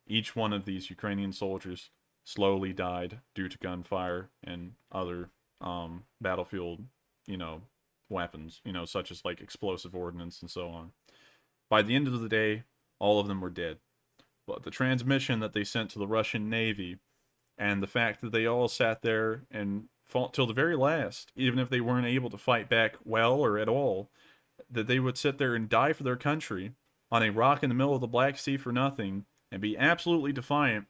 each one of these Ukrainian soldiers slowly died due to gunfire and other battlefield, weapons, such as like explosive ordnance and so on. By the end of the day, all of them were dead. But the transmission that they sent to the Russian Navy, and the fact that they all sat there and fought till the very last, even if they weren't able to fight back well or at all, that they would sit there and die for their country on a rock in the middle of the Black Sea for nothing, and be absolutely defiant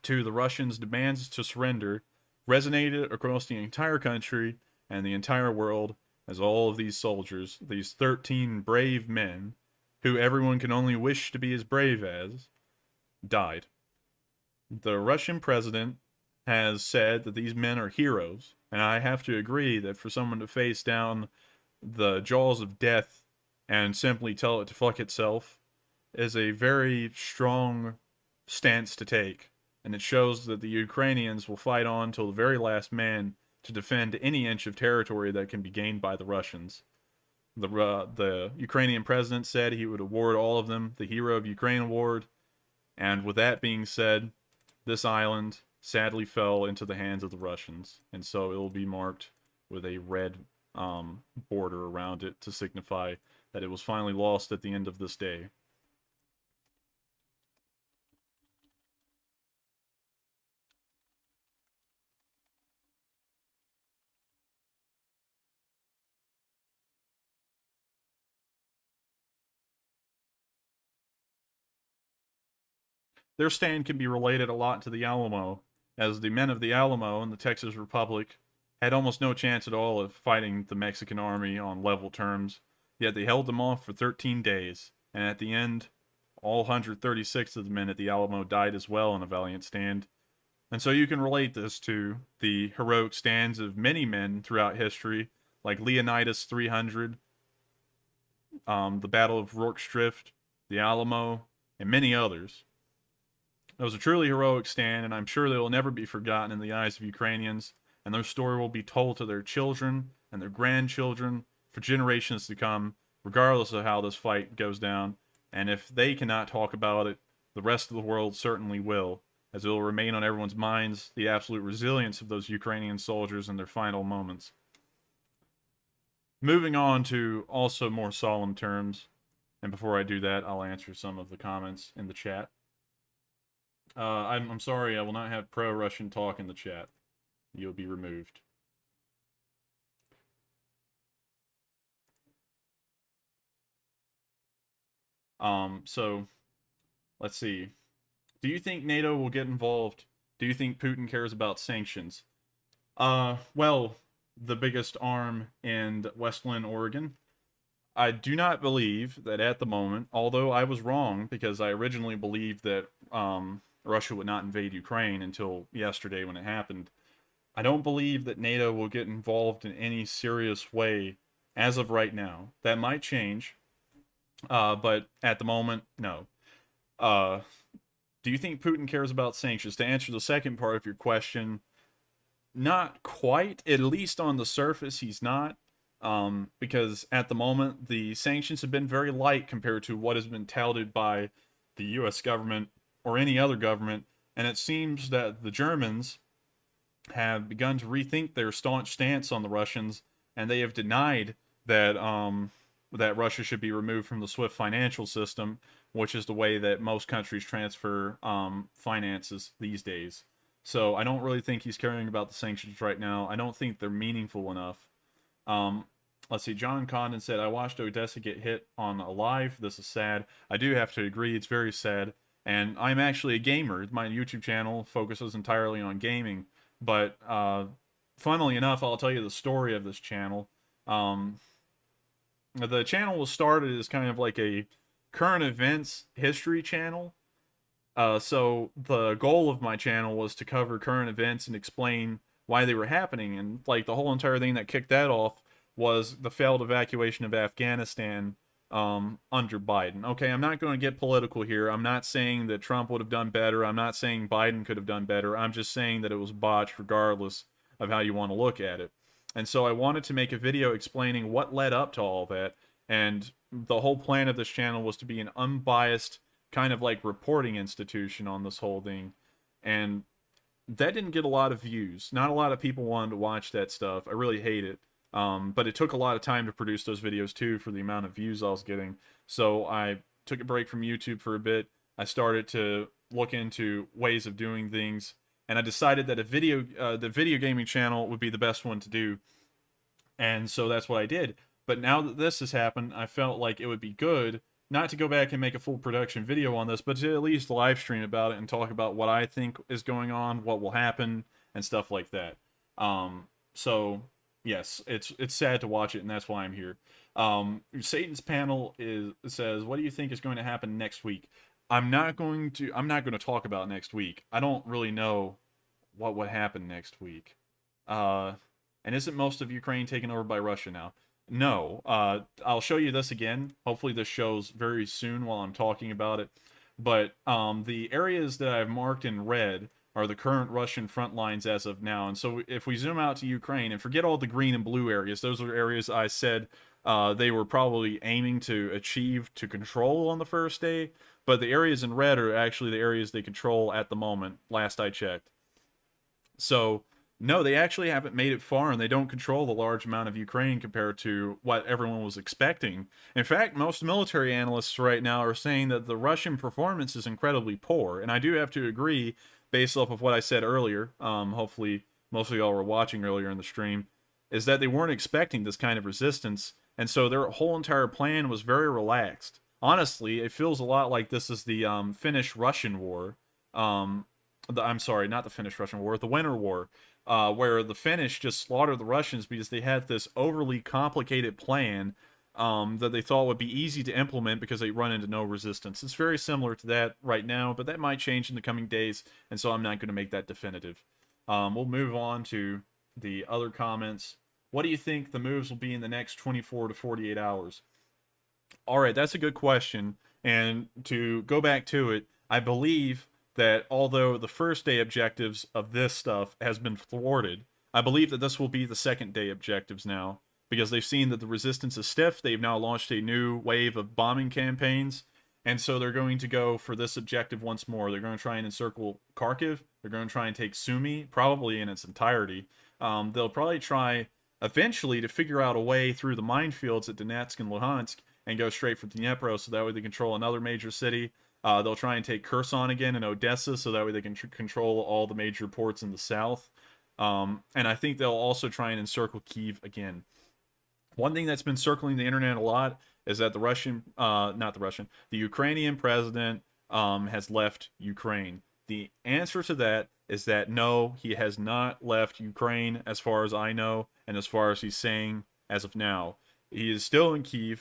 to the Russians' demands to surrender, resonated across the entire country and the entire world, as all of these soldiers, these 13 brave men, who everyone can only wish to be as brave as, died. The Russian president has said that these men are heroes, and I have to agree that for someone to face down the jaws of death and simply tell it to fuck itself is a very strong stance to take, and it shows that the Ukrainians will fight on till the very last man to defend any inch of territory that can be gained by the Russians. The Ukrainian president said he would award all of them the Hero of Ukraine award, and with that being said, this island sadly fell into the hands of the Russians, and so it will be marked with a red border around it to signify that it was finally lost at the end of this day. Their stand can be related a lot to the Alamo, as the men of the Alamo in the Texas Republic had almost no chance at all of fighting the Mexican army on level terms, yet they held them off for 13 days, and at the end, all 136 of the men at the Alamo died as well in a valiant stand. And so you can relate this to the heroic stands of many men throughout history, like Leonidas 300, the Battle of Rorke's Drift, the Alamo, and many others. It was a truly heroic stand, and I'm sure they will never be forgotten in the eyes of Ukrainians, and their story will be told to their children and their grandchildren for generations to come, regardless of how this fight goes down. And if they cannot talk about it, the rest of the world certainly will, as it will remain on everyone's minds the absolute resilience of those Ukrainian soldiers in their final moments. Moving on to also more solemn terms, and before I do that, I'll answer some of the comments in the chat. I'm sorry, I will not have pro-Russian talk in the chat. You'll be removed. So, let's see. Do you think NATO will get involved? Do you think Putin cares about sanctions? Well, the biggest arm in Westland, Oregon. I do not believe that at the moment, although I was wrong because I originally believed that Russia would not invade Ukraine until yesterday when it happened. I don't believe that NATO will get involved in any serious way as of right now. That might change, but at the moment, no. Do you think Putin cares about sanctions? To answer the second part of your question, not quite. At least on the surface, he's not. Because at the moment, the sanctions have been very light compared to what has been touted by the U.S. government or any other government, and it seems that the Germans have begun to rethink their staunch stance on the Russians, and they have denied that that Russia should be removed from the SWIFT financial system, which is the way that most countries transfer finances these days. So I don't really think he's caring about the sanctions right now. I don't think they're meaningful enough. Let's see, John Condon said, I watched Odessa get hit on a live. This is sad. I do have to agree, it's very sad. And I'm actually a gamer. My YouTube channel focuses entirely on gaming. But funnily enough, I'll tell you the story of this channel. Um, the channel was started as kind of like a current events history channel. So the goal of my channel was to cover current events and explain why they were happening. And like the whole entire thing that kicked that off was the failed evacuation of Afghanistan under Biden. Okay, I'm not going to get political here. I'm not saying that Trump would have done better. I'm not saying Biden could have done better. I'm just saying that it was botched regardless of how you want to look at it. And so I wanted to make a video explaining what led up to all that. And the whole plan of this channel was to be an unbiased kind of like reporting institution on this whole thing. And that didn't get a lot of views. Not a lot of people wanted to watch that stuff. I really hate it. But it took a lot of time to produce those videos too for the amount of views I was getting. So I took a break from YouTube for a bit. I started to look into ways of doing things, and I decided that the video gaming channel would be the best one to do. And so that's what I did. But now that this has happened, I felt like it would be good not to go back and make a full production video on this, but to at least live stream about it and talk about what I think is going on, what will happen, and stuff like that. So yes, it's sad to watch it, and that's why I'm here. Satan's panel says, "What do you think is going to happen next week?" I'm not going to talk about next week. I don't really know what would happen next week. And isn't most of Ukraine taken over by Russia now? No. I'll show you this again. Hopefully this shows very soon while I'm talking about it. But the areas that I've marked in red are the current Russian front lines as of now. And so if we zoom out to Ukraine and forget all the green and blue areas, those are areas I said they were probably aiming to achieve to control on the first day. But the areas in red are actually the areas they control at the moment, last I checked. So no, they actually haven't made it far, and they don't control the large amount of Ukraine compared to what everyone was expecting. In fact, most military analysts right now are saying that the Russian performance is incredibly poor, and I do have to agree based off of what I said earlier. Hopefully, most of y'all were watching earlier in the stream, is that they weren't expecting this kind of resistance, and so their whole entire plan was very relaxed. Honestly, it feels a lot like this is the Finnish-Russian War. I'm sorry, not the Finnish-Russian War, the Winter War. Where the Finnish just slaughtered the Russians because they had this overly complicated plan that they thought would be easy to implement because they run into no resistance. It's very similar to that right now, but that might change in the coming days, and so I'm not going to make that definitive. We'll move on to the other comments. What do you think the moves will be in the next 24 to 48 hours? All right, that's a good question. And to go back to it, I believe that although the first day objectives of this stuff has been thwarted, I believe that this will be the second day objectives now, because they've seen that the resistance is stiff. They've now launched a new wave of bombing campaigns, and so they're going to go for this objective once more. They're going to try and encircle Kharkiv. They're going to try and take Sumy, probably in its entirety. They'll probably try eventually to figure out a way through the minefields at Donetsk and Luhansk and go straight for Dnipro, so that way they control another major city. They'll try and take Kherson again in Odessa, so that way they can control all the major ports in the south. And I think they'll also try and encircle Kyiv again. One thing that's been circling the internet a lot is that the Ukrainian president has left Ukraine. The answer to that is that no, he has not left Ukraine as far as I know, and as far as he's saying as of now. He is still in Kyiv.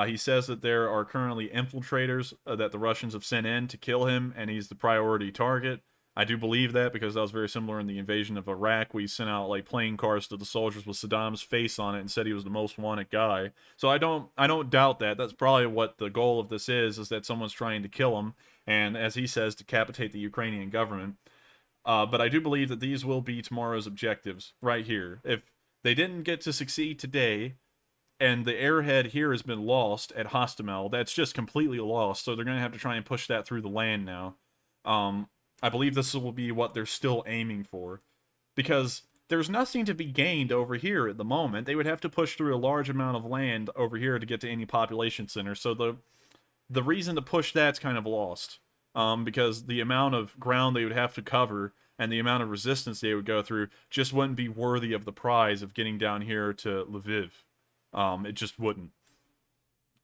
He says that there are currently infiltrators that the Russians have sent in to kill him, and he's the priority target. I do believe that because that was very similar in the invasion of Iraq. We sent out like playing cars to the soldiers with Saddam's face on it and said he was the most wanted guy. So I don't doubt that. That's probably what the goal of this is that someone's trying to kill him, and as he says, decapitate the Ukrainian government. But I do believe that these will be tomorrow's objectives right here. If they didn't get to succeed today, and the airhead here has been lost at Hostomel, that's just completely lost, so they're going to have to try and push that through the land now. I believe this will be what they're still aiming for, because there's nothing to be gained over here at the moment. They would have to push through a large amount of land over here to get to any population center, so the reason to push that's kind of lost, because the amount of ground they would have to cover and the amount of resistance they would go through just wouldn't be worthy of the prize of getting down here to Lviv. It just wouldn't.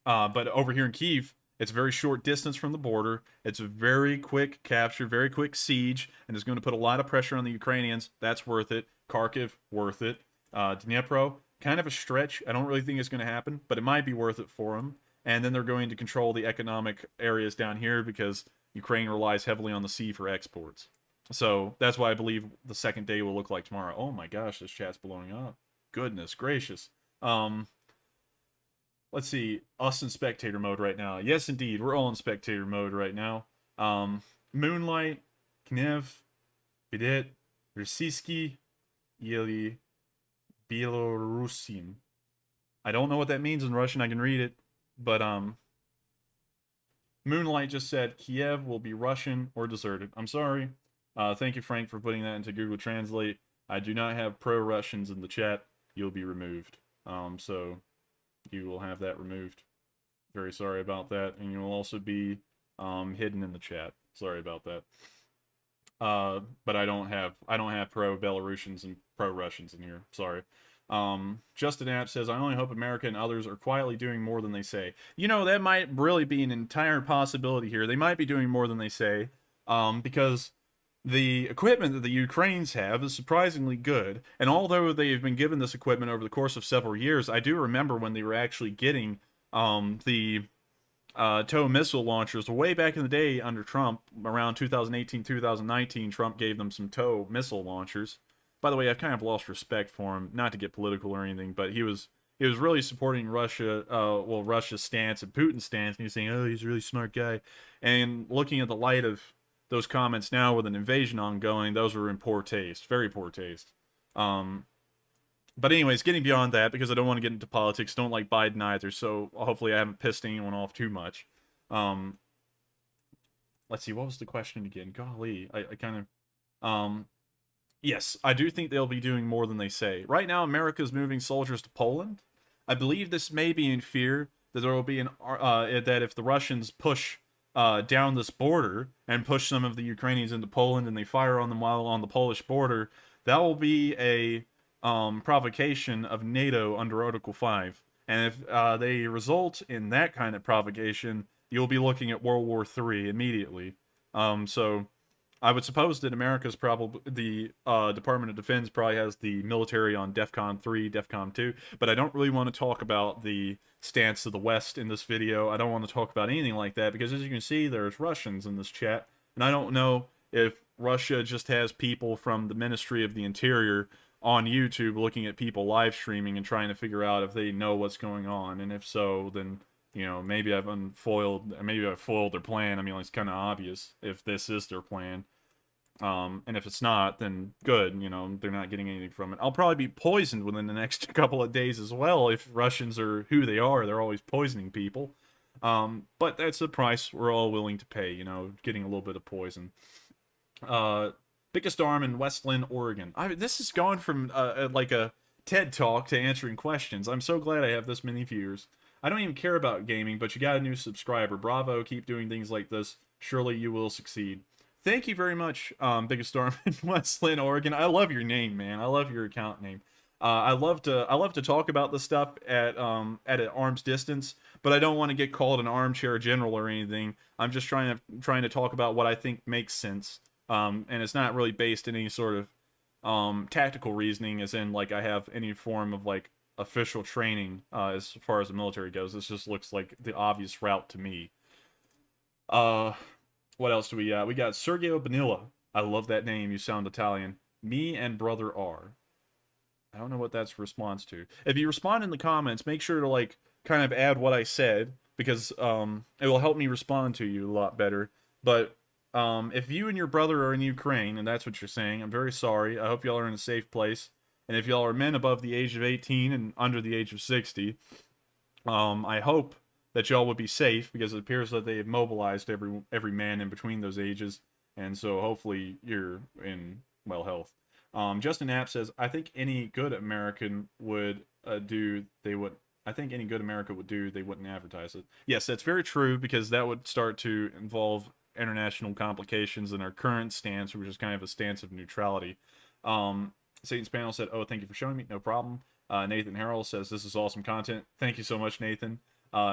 But over here in Kyiv, It's a very short distance from the border. It's a very quick capture, very quick siege, and it's going to put a lot of pressure on the Ukrainians. That's worth it. Kharkiv, worth it. Dnipro, kind of a stretch. I don't really think it's going to happen, but it might be worth it for them. And then they're going to control the economic areas down here because Ukraine relies heavily on the sea for exports. So that's why I believe the second day will look like tomorrow. Oh my gosh, this chat's blowing up. Goodness gracious. Let's see, us in spectator mode right now. Yes, indeed, we're all in spectator mode right now. Moonlight, Knev, Bidet, Rossiyski, Yeli, Belarusin. I don't know what that means in Russian. I can read it, but Moonlight just said Kiev will be Russian or deserted. I'm sorry. Thank you, Frank, for putting that into Google Translate. I do not have pro-Russians in the chat. You'll be removed. So you will have that removed. Very sorry about that, and you will also be hidden in the chat. Sorry about that. But I don't have pro-Belarusians and pro-Russians in here. Sorry. Justin App says, I only hope America and others are quietly doing more than they say. You know, that might really be an entire possibility here. They might be doing more than they say, because the equipment that the Ukrainians have is surprisingly good. And although they've been given this equipment over the course of several years, I do remember when they were actually getting the TOW missile launchers way back in the day under Trump, around 2018, 2019, Trump gave them some TOW missile launchers. By the way, I've kind of lost respect for him, not to get political or anything, but he was really supporting Russia, Russia's stance and Putin's stance, and he was saying, oh, he's a really smart guy. And looking at the light of those comments now with an invasion ongoing, those were in poor taste, very poor taste. But anyways, getting beyond that, because I don't want to get into politics, don't like Biden either, so hopefully I haven't pissed anyone off too much. Let's see, what was the question again? Golly, I kind of... Yes, I do think they'll be doing more than they say. Right now, America's moving soldiers to Poland. I believe this may be in fear that there will be that if the Russians push down this border and push some of the Ukrainians into Poland and they fire on them while on the Polish border, that will be a provocation of NATO under Article 5. And if they result in that kind of provocation, you'll be looking at World War III immediately. So I would suppose that America's probably, the Department of Defense probably has the military on DEFCON 3, DEFCON 2, but I don't really want to talk about the stance of the West in this video. I don't want to talk about anything like that, because as you can see, there's Russians in this chat, and I don't know if Russia just has people from the Ministry of the Interior on YouTube looking at people live streaming and trying to figure out if they know what's going on, and if so, then, you know, maybe I've foiled their plan. I mean, it's kind of obvious if this is their plan. And if it's not, then good, you know, they're not getting anything from it. I'll probably be poisoned within the next couple of days as well. If Russians are who they are, they're always poisoning people. But that's the price we're all willing to pay, you know, getting a little bit of poison. Biggest arm in West Linn, Oregon. This has gone from like a TED Talk to answering questions. I'm so glad I have this many viewers. I don't even care about gaming, but you got a new subscriber. Bravo, keep doing things like this. Surely you will succeed. Thank you very much, Biggest Arm in West Linn, Oregon. I love your name, man. I love your account name. I love to talk about this stuff at an arm's distance, but I don't want to get called an armchair general or anything. I'm just trying to talk about what I think makes sense. And it's not really based in any sort of tactical reasoning, as in like I have any form of like official training as far as the military goes. This just looks like the obvious route to me. What else do we got? We got Sergio Bonilla. I love that name. You sound Italian. Me and Brother R. I don't know what that's a response to. If you respond in the comments, make sure to like kind of add what I said, because it will help me respond to you a lot better. But if you and your brother are in Ukraine, and that's what you're saying, I'm very sorry. I hope y'all are in a safe place. And if y'all are men above the age of 18 and under the age of 60, I hope that y'all would be safe, because it appears that they have mobilized every man in between those ages, and so hopefully you're in well health. Justin App says, I think any good American would do, they wouldn't advertise it. Yes, that's very true, because that would start to involve international complications in our current stance, which is kind of a stance of neutrality. Satan's Panel said, oh, thank you for showing me, no problem. Nathan Harrell says, this is awesome content. Thank you so much, Nathan.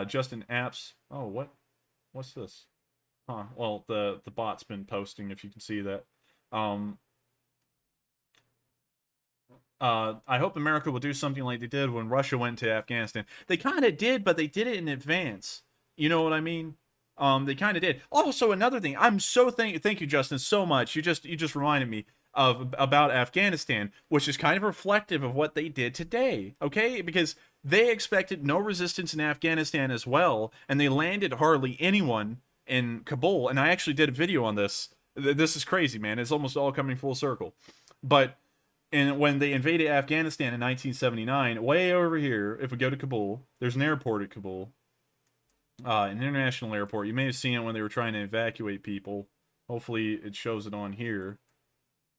Justin Apps. Oh, what? What's this? Huh. Well, the bot's been posting, if you can see that. Um, I hope America will do something like they did when Russia went to Afghanistan. They kind of did, but they did it in advance. You know what I mean? They kind of did. Also, another thing, I'm so thank you, Justin, so much. You just reminded me of about Afghanistan, which is kind of reflective of what they did today. Okay, because they expected no resistance in Afghanistan as well, and they landed hardly anyone in Kabul. And I actually did a video on this. This is crazy, man. It's almost all coming full circle, but and when they invaded Afghanistan in 1979, way over here, if we go to Kabul, there's an airport at Kabul, an international airport. You may have seen it when they were trying to evacuate people. Hopefully, it shows it on here.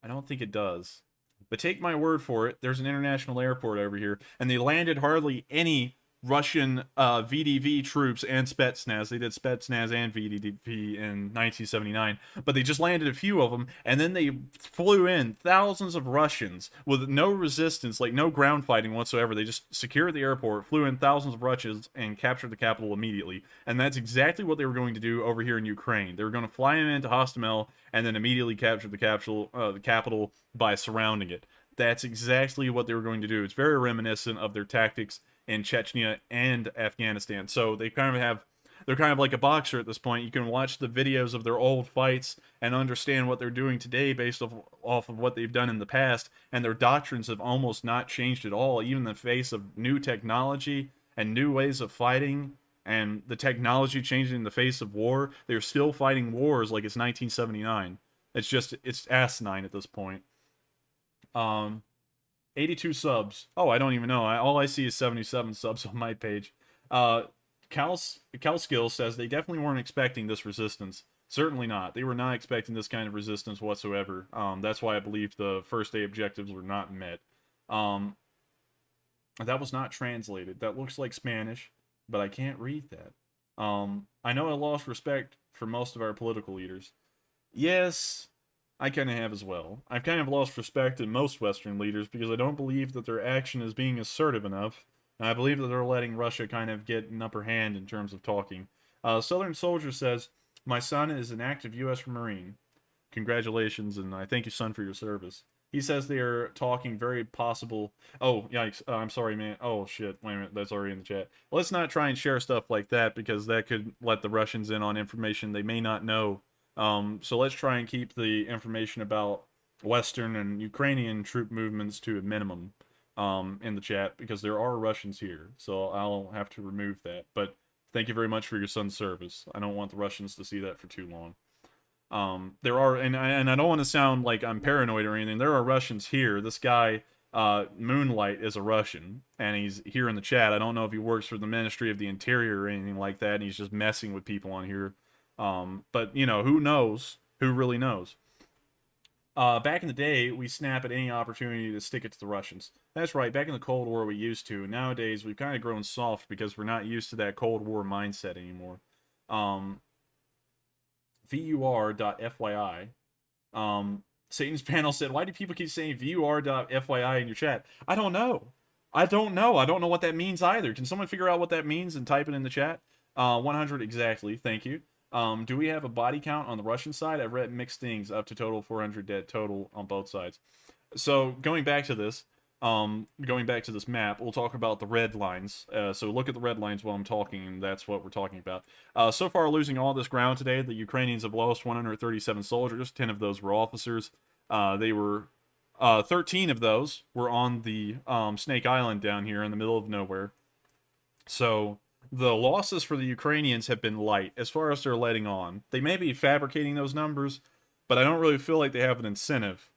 I don't think it does. But take my word for it, there's an international airport over here, and they landed hardly any Russian VDV troops and Spetsnaz. They did Spetsnaz and VDV in 1979, but they just landed a few of them, and then they flew in thousands of Russians with no resistance, like no ground fighting whatsoever. They just secured the airport, flew in thousands of Russians, and captured the capital immediately. And that's exactly what they were going to do over here in Ukraine. They were going to fly in into Hostomel and then immediately capture the capital by surrounding it. That's exactly what they were going to do. It's very reminiscent of their tactics in Chechnya and Afghanistan. So they're kind of like a boxer at this point. You can watch the videos of their old fights and understand what they're doing today based off of what they've done in the past, and their doctrines have almost not changed at all, even in the face of new technology and new ways of fighting, and the technology changing in the face of war. They're still fighting wars like it's 1979. It's asinine at this point. 82 subs. Oh, I don't even know. All I see is 77 subs on my page. Calskill says they definitely weren't expecting this resistance. Certainly not. They were not expecting this kind of resistance whatsoever. That's why I believe the first day objectives were not met. That was not translated. That looks like Spanish, but I can't read that. I know I lost respect for most of our political leaders. Yes, I kind of have as well. I've kind of lost respect in most Western leaders because I don't believe that their action is being assertive enough. And I believe that they're letting Russia kind of get an upper hand in terms of talking. Southern Soldier says, my son is an active U.S. Marine. Congratulations, and I thank you, son, for your service. He says they are talking very possible... Oh, yikes. I'm sorry, man. Oh, shit. Wait a minute. That's already in the chat. Let's not try and share stuff like that because that could let the Russians in on information they may not know. So let's try and keep the information about Western and Ukrainian troop movements to a minimum in the chat because there are Russians here. So I'll have to remove that. But thank you very much for your son's service. I don't want the Russians to see that for too long. There are, and I don't want to sound like I'm paranoid or anything. There are Russians here. This guy, Moonlight, is a Russian, and he's here in the chat. I don't know if he works for the Ministry of the Interior or anything like that, and he's just messing with people on here. But, you know, who knows? Who really knows? Back in the day, we snap at any opportunity to stick it to the Russians. That's right, back in the Cold War we used to. Nowadays, we've kind of grown soft because we're not used to that Cold War mindset anymore. VUR.FYI. Satan's panel said, why do people keep saying VUR.FYI in your chat? I don't know. I don't know what that means either. Can someone figure out what that means and type it in the chat? 100 exactly, thank you. Do we have a body count on the Russian side? I've read mixed things, up to total 400 dead total on both sides. So going back to this map, we'll talk about the red lines. So look at the red lines while I'm talking, and that's what we're talking about. So far, losing all this ground today, the Ukrainians have lost 137 soldiers. 10 of those were officers. 13 of those were on the Snake Island down here in the middle of nowhere. So the losses for the Ukrainians have been light as far as they're letting on. They may be fabricating those numbers, but I don't really feel like they have an incentive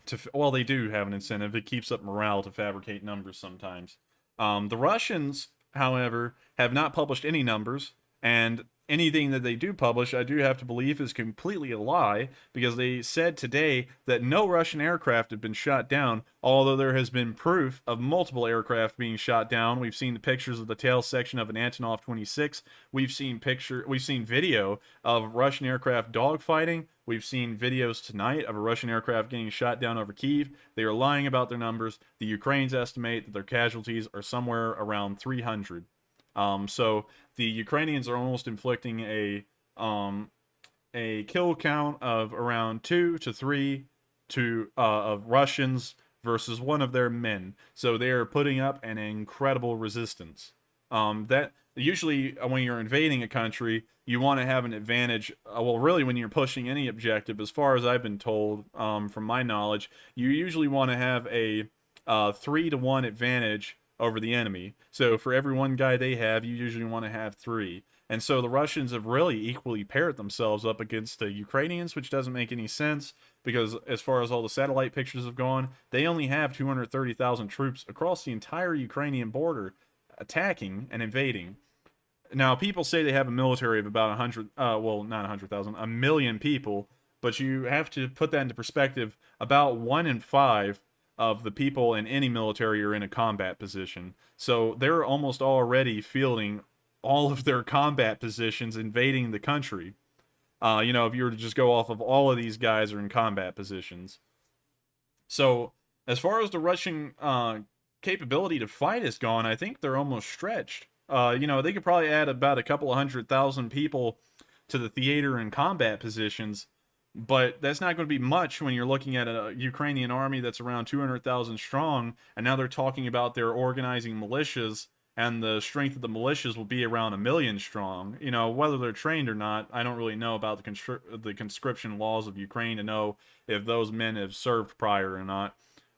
to... Well, they do have an incentive. It keeps up morale to fabricate numbers sometimes. The Russians, however, have not published any numbers, and anything that they do publish, I do have to believe, is completely a lie, because they said today that no Russian aircraft have been shot down, although there has been proof of multiple aircraft being shot down. We've seen the pictures of the tail section of an Antonov 26. We've seen video of Russian aircraft dogfighting. We've seen videos tonight of a Russian aircraft getting shot down over Kyiv. They are lying about their numbers. The Ukrainians estimate that their casualties are somewhere around 300. So the Ukrainians are almost inflicting a kill count of around 2 to 3 of Russians versus one of their men. So they are putting up an incredible resistance. That usually when you're invading a country, you want to have an advantage. Well, really, when you're pushing any objective, as far as I've been told, from my knowledge, you usually want to have a 3-to-1 advantage over the enemy. So for every one guy they have, you usually want to have 3. And so the Russians have really equally paired themselves up against the Ukrainians, which doesn't make any sense because as far as all the satellite pictures have gone, they only have 230,000 troops across the entire Ukrainian border attacking and invading. Now, people say they have a military of about 100, well, not 100,000, a million people, but you have to put that into perspective. About 1 in 5 of the people in any military are in a combat position. So they're almost already fielding all of their combat positions invading the country. If you were to just go off of all of these guys are in combat positions. So as far as the Russian capability to fight is gone, I think they're almost stretched. They could probably add about a couple of 100,000 people to the theater and combat positions, but that's not going to be much when you're looking at a Ukrainian army that's around 200,000 strong, and now they're talking about their organizing militias, and the strength of the militias will be around 1 million strong. Whether they're trained or not, I don't really know about the conscription laws of Ukraine to know if those men have served prior or not.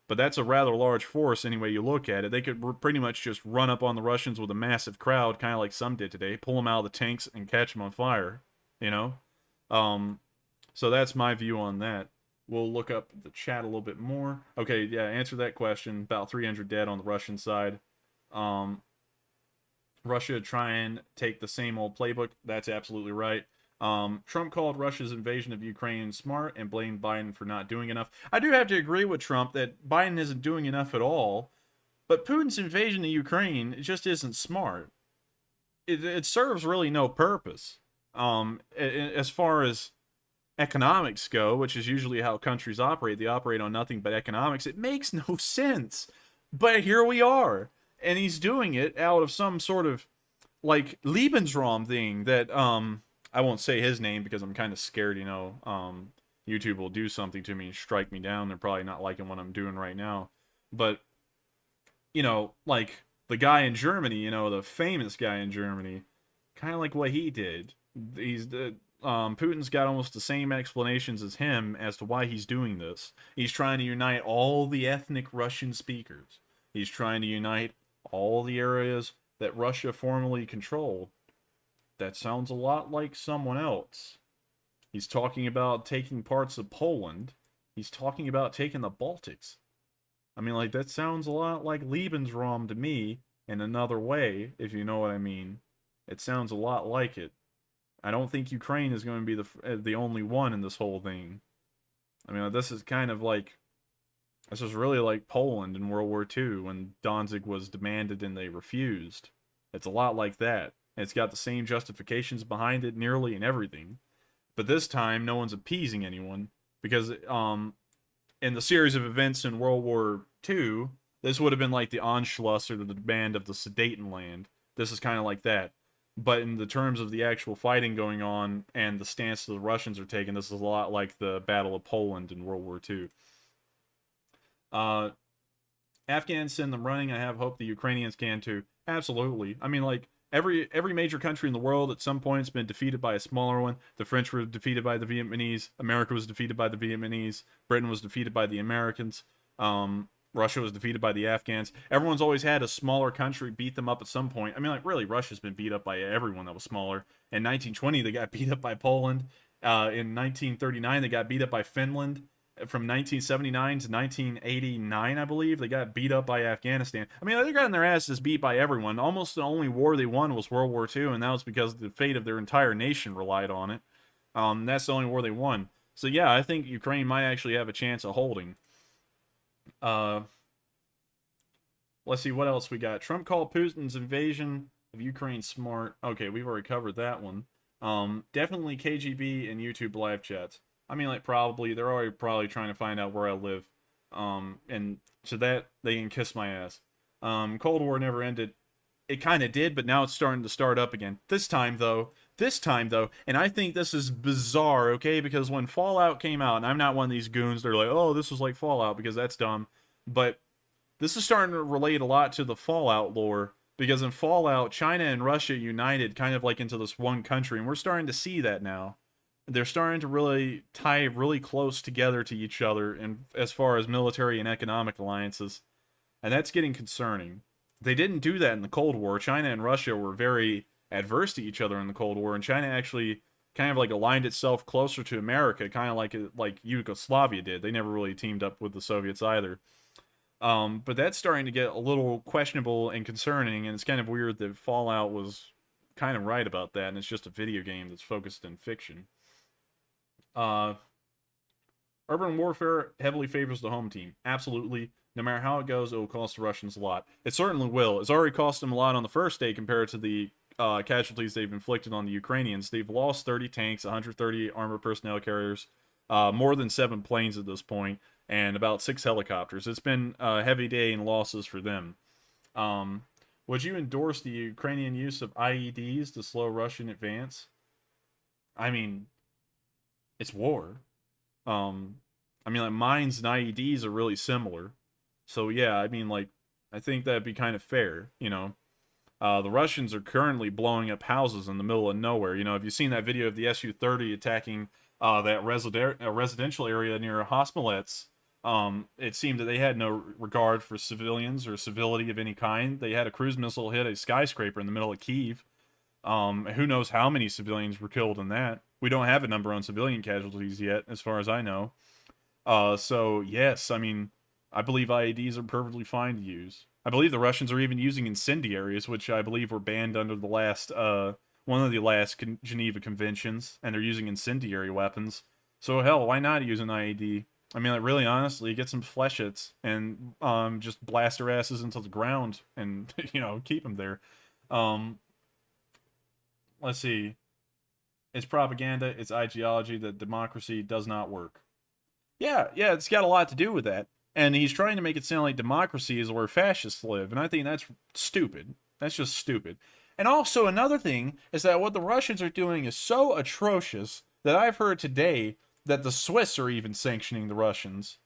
But that's a rather large force any way you look at it. They could pretty much just run up on the Russians with a massive crowd, kind of like some did today, pull them out of the tanks and catch them on fire, So that's my view on that. We'll look up the chat a little bit more. Okay, yeah, answer that question. About 300 dead on the Russian side. Russia try and take the same old playbook. That's absolutely right. Trump called Russia's invasion of Ukraine smart and blamed Biden for not doing enough. I do have to agree with Trump that Biden isn't doing enough at all, but Putin's invasion of Ukraine just isn't smart. It serves really no purpose. As far as economics go, which is usually how countries operate, they operate on nothing but economics. It makes no sense. But here we are. And he's doing it out of some sort of like Lebensraum thing that I won't say his name because I'm kind of scared, YouTube will do something to me and strike me down. They're probably not liking what I'm doing right now. But, like the guy in Germany, the famous guy in Germany, kind of like what he did. Putin's got almost the same explanations as him as to why he's doing this. He's trying to unite all the ethnic Russian speakers. He's trying to unite all the areas that Russia formerly controlled. That sounds a lot like someone else. He's talking about taking parts of Poland. He's talking about taking the Baltics. I mean, that sounds a lot like Lebensraum to me in another way, if you know what I mean. It sounds a lot like it. I don't think Ukraine is going to be the only one in this whole thing. I mean, this is really like Poland in World War II when Danzig was demanded and they refused. It's a lot like that. It's got the same justifications behind it nearly in everything. But this time, no one's appeasing anyone. Because in the series of events in World War II, this would have been like the Anschluss or the demand of the Sudetenland. This is kind of like that. But in the terms of the actual fighting going on and the stance the Russians are taking, this is a lot like the Battle of Poland in World War II. Afghans send them running. I have hope the Ukrainians can too. Absolutely. I mean, every major country in the world at some point has been defeated by a smaller one. The French were defeated by the Vietnamese. America was defeated by the Vietnamese. Britain was defeated by the Americans. Russia was defeated by the Afghans. Everyone's always had a smaller country beat them up at some point. I mean, really, Russia's been beat up by everyone that was smaller. In 1920, they got beat up by Poland. In 1939, they got beat up by Finland. From 1979 to 1989, I believe, they got beat up by Afghanistan. I mean, they got their asses beat by everyone. Almost the only war they won was World War II, and that was because the fate of their entire nation relied on it. That's the only war they won. So yeah, I think Ukraine might actually have a chance of holding. Let's see what else we got. Trump called Putin's invasion of Ukraine smart. Okay, we've already covered that one. Definitely KGB and YouTube live chats. I mean, they're already probably trying to find out where I live. And so that, they can kiss my ass. Cold War never ended. it kind of did, but now it's starting to start up again. This time though, and I think this is bizarre, okay? Because when Fallout came out, and I'm not one of these goons, they're like, oh, this was like Fallout, because that's dumb. But this is starting to relate a lot to the Fallout lore, because in Fallout, China and Russia united kind of like into this one country, and we're starting to see that now. They're starting to really tie really close together to each other, and as far as military and economic alliances, and that's getting concerning. They didn't do that in the Cold War. China and Russia were very adverse to each other in the Cold War, and China actually kind of like aligned itself closer to America, kind of like Yugoslavia did. They never really teamed up with the Soviets either. But that's starting to get a little questionable and concerning, and it's kind of weird that Fallout was kind of right about that, and it's just a video game that's focused in fiction. Uh, Urban warfare heavily favors the home team. Absolutely. No matter how it goes, it will cost the Russians a lot. It certainly will. It's already cost them a lot on the first day compared to the casualties they've inflicted on the Ukrainians. They've lost 30 tanks, 130 armored personnel carriers, more than 7 planes at this point, and about 6 helicopters. It's been a heavy day in losses for them. Would you endorse the Ukrainian use of IEDs to slow Russian advance? I mean, it's war. I mean, like, mines and IEDs are really similar. So, yeah, I mean, like, I think that'd be kind of fair, you know? The Russians are currently blowing up houses in the middle of nowhere. You know, have you seen that video of the Su-30 attacking that residential area near Hospitalettes? It seemed that they had no regard for civilians or civility of any kind. They had a cruise missile hit a skyscraper in the middle of Kyiv. Who knows how many civilians were killed in that? We don't have a number on civilian casualties yet, as far as I know. So, yes, I mean, I believe IEDs are perfectly fine to use. I believe the Russians are even using incendiaries, which I believe were banned under the last, one of the last Geneva Conventions, and they're using incendiary weapons. So, hell, why not use an IED? I mean, like, really, honestly, get some flechets and just blast their asses into the ground and, you know, keep them there. Let's see. It's propaganda, it's ideology that democracy does not work. Yeah, it's got a lot to do with that. And he's trying to make it sound like democracy is where fascists live, and I think that's stupid. That's just stupid. And also, another thing is that what the Russians are doing is so atrocious that I've heard today that the Swiss are even sanctioning the Russians.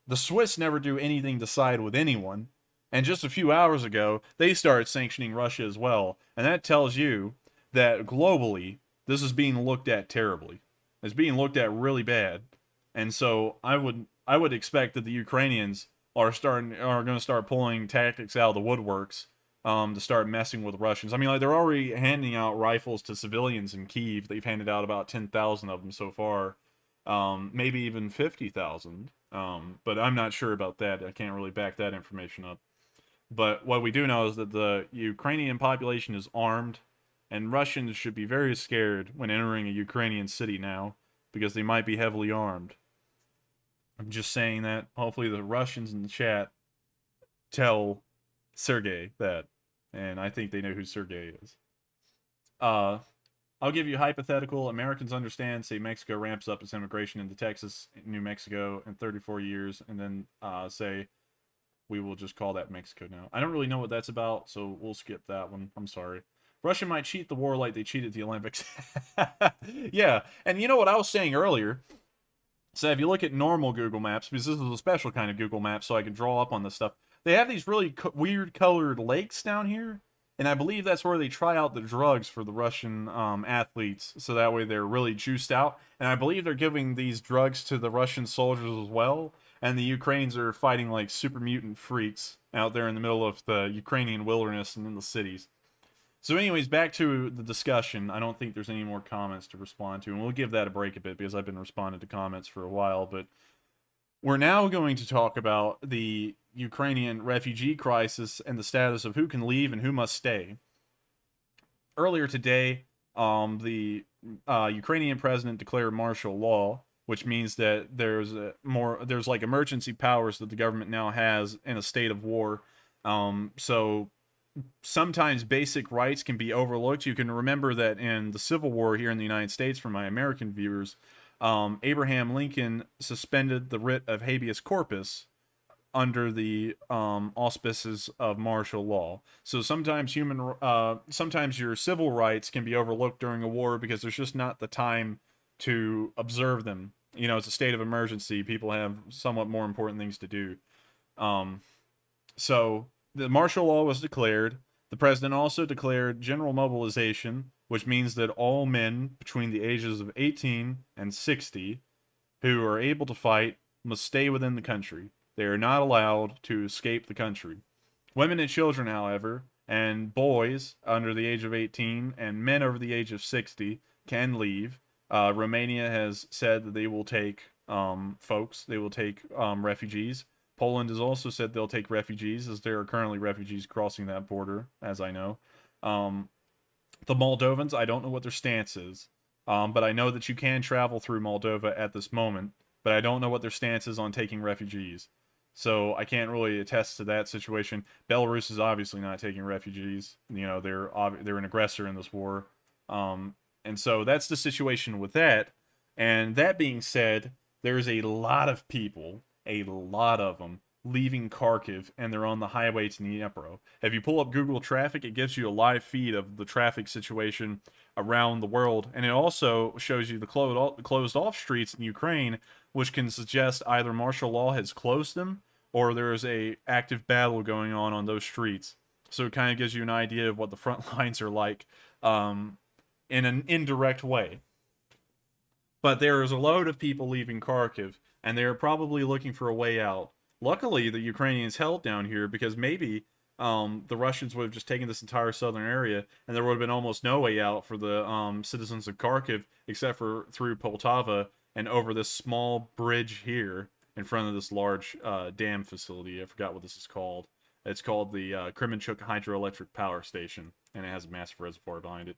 The Swiss never do anything to side with anyone. And just a few hours ago, they started sanctioning Russia as well. And that tells you that globally, this is being looked at terribly. It's being looked at really bad. And so I would expect that the Ukrainians are going to start pulling tactics out of the woodworks to start messing with Russians. I mean, like, they're already handing out rifles to civilians in Kyiv. They've handed out about 10,000 of them so far, maybe even 50,000. But I'm not sure about that. I can't really back that information up. But what we do know is that the Ukrainian population is armed, and Russians should be very scared when entering a Ukrainian city now, because they might be heavily armed. I'm just saying that. Hopefully the Russians in the chat tell Sergey that. And I think they know who Sergey is. I'll give you a hypothetical. Americans understand, say Mexico ramps up its immigration into Texas, New Mexico in 34 years, and then say we will just call that Mexico now. I don't really know what that's about, so we'll skip that one. I'm sorry. Russia might cheat the war like they cheated the Olympics. Yeah, and you know what I was saying earlier? So if you look at normal Google Maps, because this is a special kind of Google Map, so I can draw up on this stuff, they have these really weird colored lakes down here, and I believe that's where they try out the drugs for the Russian athletes, so that way they're really juiced out. And I believe they're giving these drugs to the Russian soldiers as well, and the Ukrainians are fighting like super mutant freaks out there in the middle of the Ukrainian wilderness and in the cities. So anyways, back to the discussion. I don't think there's any more comments to respond to, and we'll give that a break a bit because I've been responding to comments for a while, but we're now going to talk about the Ukrainian refugee crisis and the status of who can leave and who must stay. Earlier today, the Ukrainian president declared martial law, which means that there's like emergency powers that the government now has in a state of war. So sometimes basic rights can be overlooked. You can remember that in the Civil War here in the United States, for my American viewers, Abraham Lincoln suspended the writ of habeas corpus, under the auspices of martial law. So sometimes sometimes your civil rights can be overlooked during a war because there's just not the time to observe them. You know, it's a state of emergency. People have somewhat more important things to do. Um, so the martial law was declared. The president also declared general mobilization, which means that all men between the ages of 18 and 60 who are able to fight must stay within the country. They are not allowed to escape the country. Women and children, however, and boys under the age of 18 and men over the age of 60 can leave. Romania has said that they will take they will take refugees. Poland has also said they'll take refugees, as there are currently refugees crossing that border, as I know. Um, the Moldovans, I don't know what their stance is, but I know that you can travel through Moldova at this moment, but I don't know what their stance is on taking refugees. So I can't really attest to that situation. Belarus is obviously not taking refugees. You know, they're an aggressor in this war. And so that's the situation with that. And that being said, there's a lot of people, a lot of them, leaving Kharkiv, and they're on the highway to Dnipro. If you pull up Google Traffic, it gives you a live feed of the traffic situation around the world, and it also shows you the closed off streets in Ukraine, which can suggest either martial law has closed them or there is a active battle going on those streets. So it kind of gives you an idea of what the front lines are like in an indirect way. But there is a load of people leaving Kharkiv, and they are probably looking for a way out. Luckily, the Ukrainians held down here because maybe the Russians would have just taken this entire southern area, and there would have been almost no way out for the citizens of Kharkiv except for through Poltava and over this small bridge here in front of this large dam facility. I forgot what this is called. It's called the Kremenchuk Hydroelectric Power Station, and it has a massive reservoir behind it.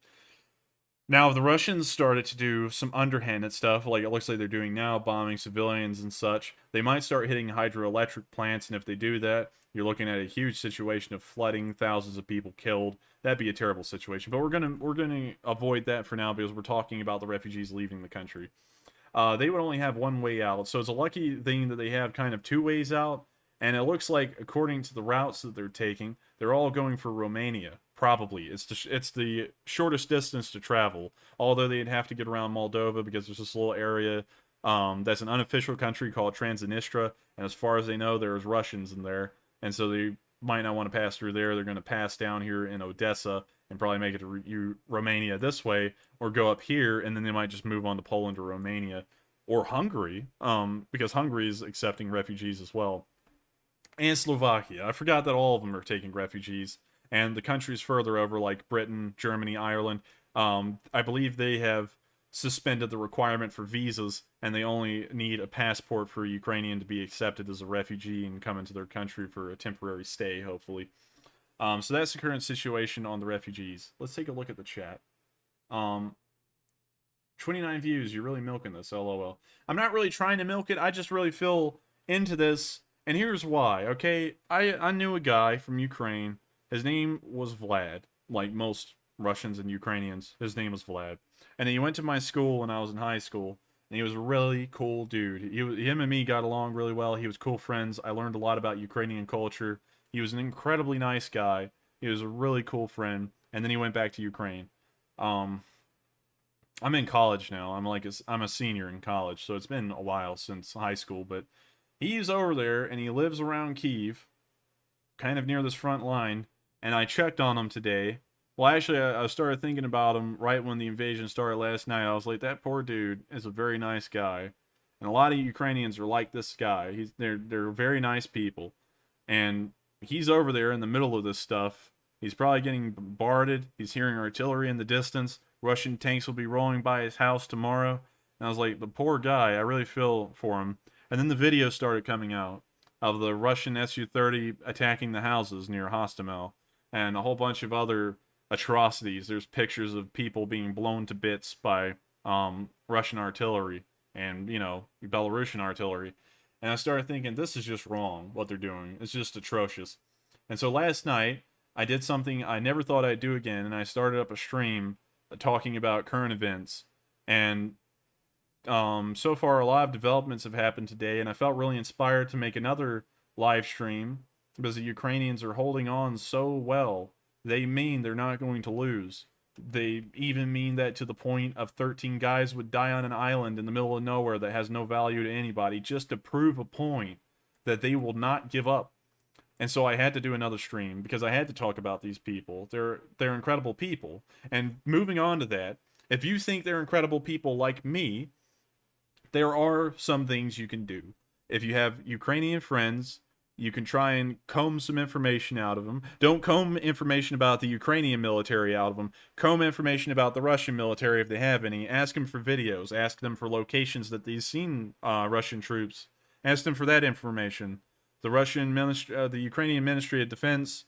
Now, if the Russians started to do some underhanded stuff, like it looks like they're doing now, bombing civilians and such, they might start hitting hydroelectric plants, and if they do that, you're looking at a huge situation of flooding, thousands of people killed. That'd be a terrible situation. But we're gonna avoid that for now because we're talking about the refugees leaving the country. They would only have one way out, so it's a lucky thing that they have kind of two ways out. And it looks like, according to the routes that they're taking, they're all going for Romania. Probably. It's the shortest distance to travel. Although they'd have to get around Moldova because there's this little area that's an unofficial country called Transnistria. And as far as they know, there's Russians in there. And so they might not want to pass through there. They're going to pass down here in Odessa and probably make it to Romania this way. Or go up here, and then they might just move on to Poland or Romania. Or Hungary, because Hungary is accepting refugees as well. And Slovakia. I forgot that all of them are taking refugees. And the countries further over, like Britain, Germany, Ireland, I believe they have suspended the requirement for visas, and they only need a passport for a Ukrainian to be accepted as a refugee and come into their country for a temporary stay, hopefully. So that's the current situation on the refugees. Let's take a look at the chat. 29 views. You're really milking this, lol. I'm not really trying to milk it. I just really feel into this, and here's why, okay? I knew a guy from Ukraine. His name was Vlad, like most Russians and Ukrainians. His name was Vlad. And he went to my school when I was in high school, and he was a really cool dude. Him and me got along really well. He was cool friends. I learned a lot about Ukrainian culture. He was an incredibly nice guy. He was a really cool friend. And then he went back to Ukraine. I'm in college now. I'm a senior in college, so it's been a while since high school. But he's over there, and he lives around Kyiv, kind of near this front line. And I checked on him today. Well, actually, I started thinking about him right when the invasion started last night. I was like, that poor dude is a very nice guy. And a lot of Ukrainians are like this guy. They're very nice people. And he's over there in the middle of this stuff. He's probably getting bombarded. He's hearing artillery in the distance. Russian tanks will be rolling by his house tomorrow. And I was like, the poor guy, I really feel for him. And then the video started coming out of the Russian Su-30 attacking the houses near Hostomel. And a whole bunch of other atrocities. There's pictures of people being blown to bits by Russian artillery and, Belarusian artillery. And I started thinking, this is just wrong, what they're doing. It's just atrocious. And so last night, I did something I never thought I'd do again, and I started up a stream talking about current events. And so far, a lot of developments have happened today, and I felt really inspired to make another live stream because the Ukrainians are holding on so well. They mean they're not going to lose. They even mean that to the point of 13 guys would die on an island in the middle of nowhere that has no value to anybody just to prove a point that they will not give up. And so I had to do another stream because I had to talk about these people. They're incredible people. And moving on to that, if you think they're incredible people like me, there are some things you can do. If you have Ukrainian friends, you can try and comb some information out of them. Don't comb information about the Ukrainian military out of them. Comb information about the Russian military if they have any. Ask them for videos. Ask them for locations that they've seen Russian troops. Ask them for that information. The Ukrainian Ministry of Defense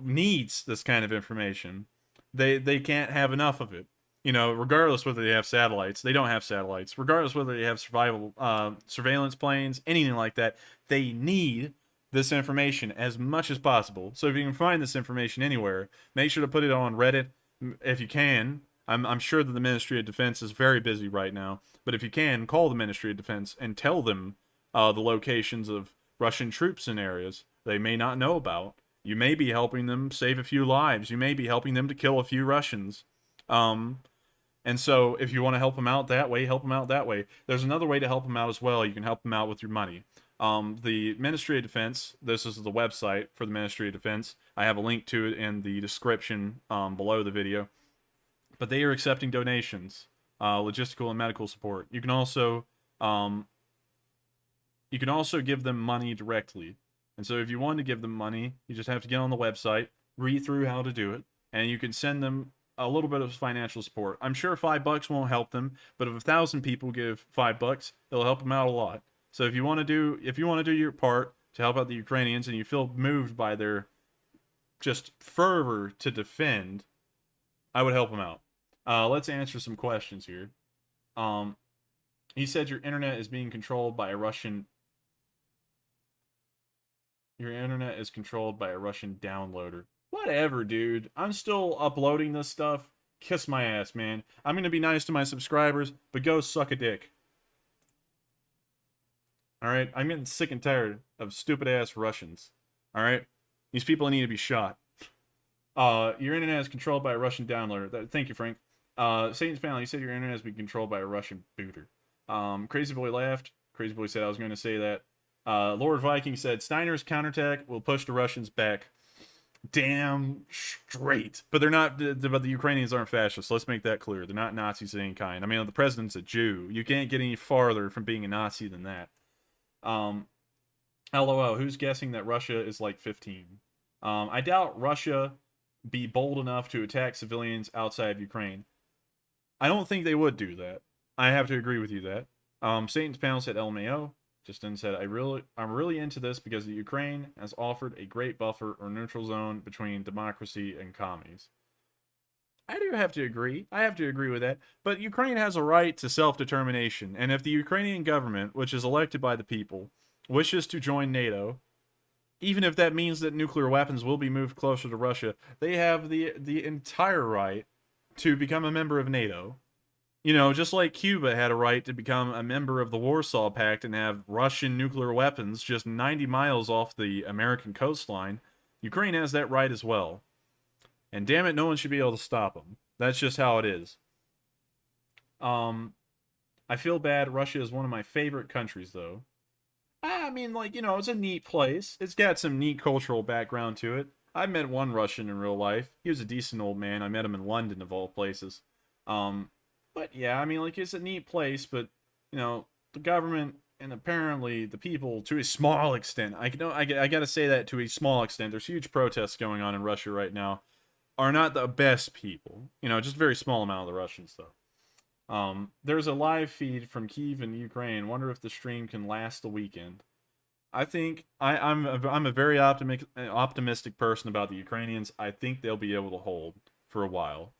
needs this kind of information. They can't have enough of it. You know, regardless whether they have satellites, they don't have satellites. Regardless whether they have surveillance planes, anything like that, they need this information as much as possible. So if you can find this information anywhere, make sure to put it on Reddit if you can. I'm sure that the Ministry of Defense is very busy right now, but if you can, call the Ministry of Defense and tell them the locations of Russian troops in areas they may not know about. You may be helping them save a few lives. You may be helping them to kill a few Russians. And so if you want to help them out that way, help them out that way. There's another way to help them out as well. You can help them out with your money. The Ministry of Defense, this is the website for the Ministry of Defense. I have a link to it in the description below the video. But they are accepting donations, logistical and medical support. You can also give them money directly. And so if you want to give them money, you just have to get on the website, read through how to do it, and you can send them a little bit of financial support. I'm sure $5 won't help them, but if 1,000 people give $5, it'll help them out a lot. So if you want to do your part to help out the Ukrainians, and you feel moved by their just fervor to defend, I would help them out. Let's answer some questions here. He said your internet is being controlled by a Russian. Your internet is controlled by a Russian downloader. Whatever, dude. I'm still uploading this stuff. Kiss my ass, man. I'm going to be nice to my subscribers, but go suck a dick. Alright? I'm getting sick and tired of stupid-ass Russians. Alright? These people need to be shot. Your internet is controlled by a Russian downloader. Thank you, Frank. Satan's Panel, you said your internet has been controlled by a Russian booter. Crazy Boy laughed. Crazy Boy said I was going to say that. Lord Viking said Steiner's counterattack will push the Russians back. Damn straight. But they're not. But the Ukrainians aren't fascists. Let's make that clear. They're not Nazis of any kind. I mean, the president's a Jew. You can't get any farther from being a Nazi than that. LOL. Who's guessing that Russia is like 15? I doubt Russia be bold enough to attack civilians outside of Ukraine. I don't think they would do that. I have to agree with you that. Satan's Panel said LMAO. Justin said, I'm really into this because the Ukraine has offered a great buffer or neutral zone between democracy and commies. I do have to agree. I have to agree with that. But Ukraine has a right to self-determination. And if the Ukrainian government, which is elected by the people, wishes to join NATO, even if that means that nuclear weapons will be moved closer to Russia, they have the entire right to become a member of NATO. You know, just like Cuba had a right to become a member of the Warsaw Pact and have Russian nuclear weapons just 90 miles off the American coastline, Ukraine has that right as well. And damn it, no one should be able to stop them. That's just how it is. I feel bad. Russia is one of my favorite countries, though. I mean, like, you know, it's a neat place. It's got some neat cultural background to it. I met one Russian in real life. He was a decent old man. I met him in London, of all places. But yeah, I mean, like, it's a neat place, but, you know, the government and apparently the people, to a small extent, I gotta say that to a small extent, there's huge protests going on in Russia right now, are not the best people. You know, just a very small amount of the Russians, though. There's a live feed from Kyiv in Ukraine. Wonder if the stream can last the weekend. I think I'm a very optimistic person about the Ukrainians. I think they'll be able to hold for a while.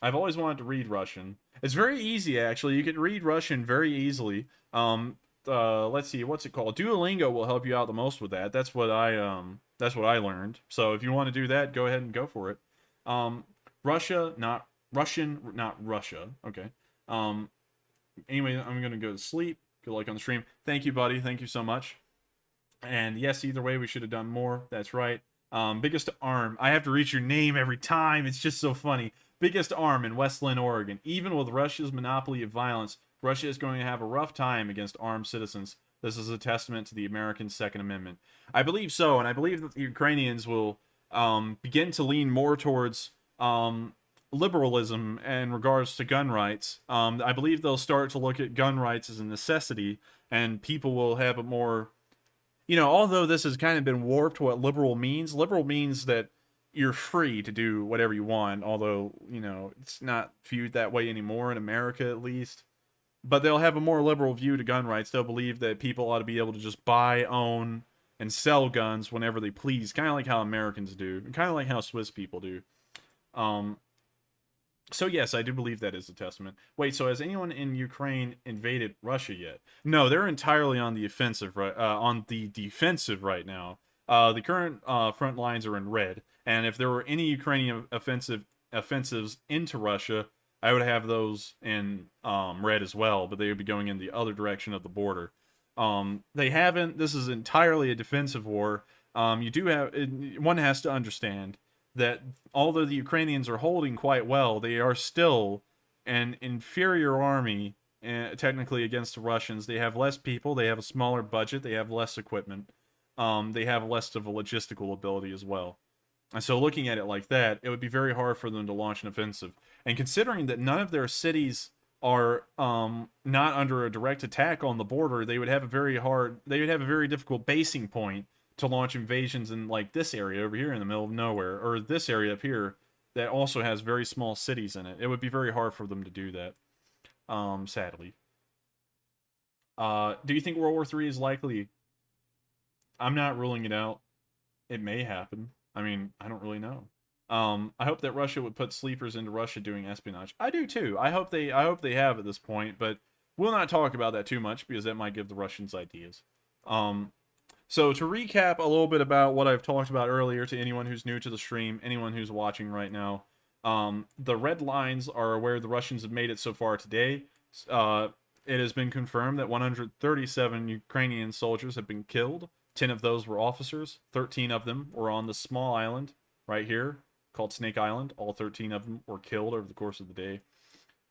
I've always wanted to read Russian. It's very easy, actually. You can read Russian very easily. Let's see, what's it called? Duolingo will help you out the most with that. That's what I learned. So if you want to do that, go ahead and go for it. Russia, not Russian, not Russia. Okay. Anyway, I'm gonna go to sleep. Good luck on the stream. Thank you, buddy. Thank you so much. And yes, either way, we should have done more. That's right. Biggest arm. I have to reach your name every time. It's just so funny. Biggest arm in Westland, Oregon. Even with Russia's monopoly of violence, Russia is going to have a rough time against armed citizens. This is a testament to the American Second Amendment. I believe so, and I believe that the Ukrainians will begin to lean more towards liberalism in regards to gun rights. I believe they'll start to look at gun rights as a necessity, and people will have a more, although this has kind of been warped what liberal means that you're free to do whatever you want, although, it's not viewed that way anymore in America, at least. But they'll have a more liberal view to gun rights. They'll believe that people ought to be able to just buy, own, and sell guns whenever they please, kind of like how Americans do, kind of like how Swiss people do. So yes, I do believe that is a testament. Wait, so has anyone in Ukraine invaded Russia yet? No, they're entirely on the offensive, on the defensive right now. The current front lines are in red, and if there were any Ukrainian offensives into Russia, I would have those in red as well, but they would be going in the other direction of the border. They haven't. This is entirely a defensive war. You do have. One has to understand that although the Ukrainians are holding quite well, they are still an inferior army, technically, against the Russians. They have less people, they have a smaller budget, they have less equipment, they have less of a logistical ability as well. And so looking at it like that, it would be very hard for them to launch an offensive. And considering that none of their cities are not under a direct attack on the border, they would have a very difficult basing point to launch invasions in like this area over here in the middle of nowhere, or this area up here that also has very small cities in it. It would be very hard for them to do that, sadly. Do you think World War III is likely? I'm not ruling it out. It may happen. I mean, I don't really know. I hope that Russia would put sleepers into Russia doing espionage. I do too. I hope they have at this point, but we'll not talk about that too much because that might give the Russians ideas. So to recap a little bit about what I've talked about earlier to anyone who's new to the stream, anyone who's watching right now, the red lines are where the Russians have made it so far today. It has been confirmed that 137 Ukrainian soldiers have been killed. 10 of those were officers. 13 of them were on the small island right here called Snake Island. All 13 of them were killed over the course of the day.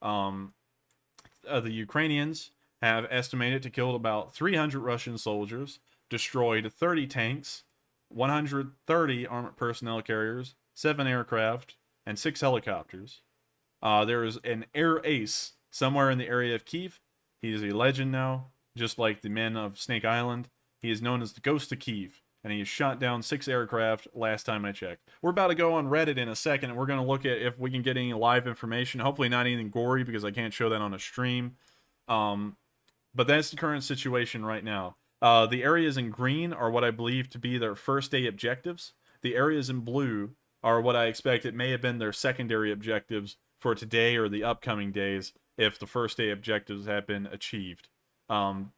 The Ukrainians have estimated to kill about 300 Russian soldiers, destroyed 30 tanks, 130 armored personnel carriers, 7 aircraft, and 6 helicopters. There is an air ace somewhere in the area of Kiev. He is a legend now, just like the men of Snake Island. He is known as the Ghost of Kiev, and he has shot down 6 aircraft last time I checked. We're about to go on Reddit in a second, and we're going to look at if we can get any live information. Hopefully not anything gory, because I can't show that on a stream. But that's the current situation right now. The areas in green are what I believe to be their first day objectives. The areas in blue are what I expect it may have been their secondary objectives for today or the upcoming days if the first day objectives have been achieved.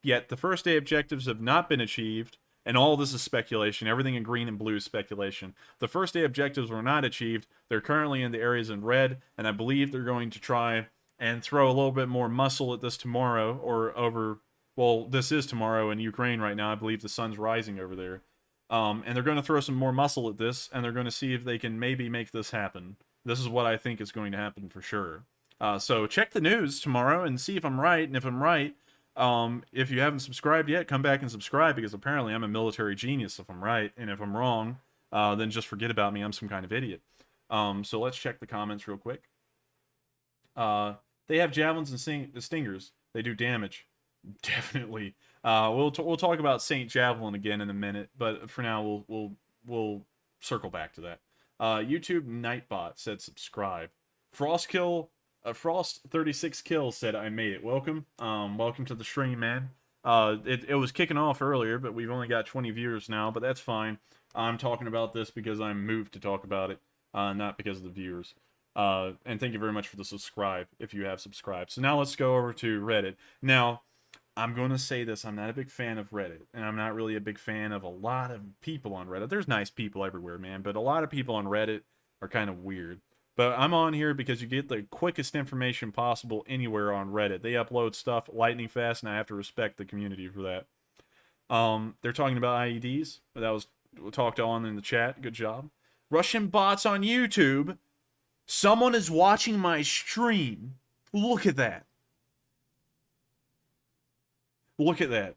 Yet the first day objectives have not been achieved, and all this is speculation. Everything in green and blue is speculation. The first day objectives were not achieved. They're currently in the areas in red, and I believe they're going to try and throw a little bit more muscle at this tomorrow, or over, well, this is tomorrow in Ukraine right now. I believe the sun's rising over there. And they're going to throw some more muscle at this, and they're going to see if they can maybe make this happen. This is what I think is going to happen for sure. So check the news tomorrow and see if I'm right, and if I'm right, if you haven't subscribed yet, come back and subscribe, because apparently I'm a military genius if I'm right, and if I'm wrong, then just forget about me. I'm some kind of idiot. So let's check the comments real quick. They have javelins and stingers. They do damage. Definitely. We'll talk about Saint Javelin again in a minute, but for now we'll circle back to that. YouTube Nightbot said subscribe. Frost 36 kills said I made it. Welcome. Welcome to the stream, man. It was kicking off earlier, but we've only got 20 viewers now, but that's fine. I'm talking about this because I'm moved to talk about it, not because of the viewers. And thank you very much for the subscribe, if you have subscribed. So now let's go over to Reddit. Now, I'm going to say this, I'm not a big fan of Reddit, and I'm not really a big fan of a lot of people on Reddit. There's nice people everywhere, man, but a lot of people on Reddit are kind of weird. But I'm on here because you get the quickest information possible anywhere on Reddit. They upload stuff lightning fast, and I have to respect the community for that. They're talking about IEDs. That was talked on in the chat. Good job. Russian bots on YouTube. Someone is watching my stream. Look at that. Look at that.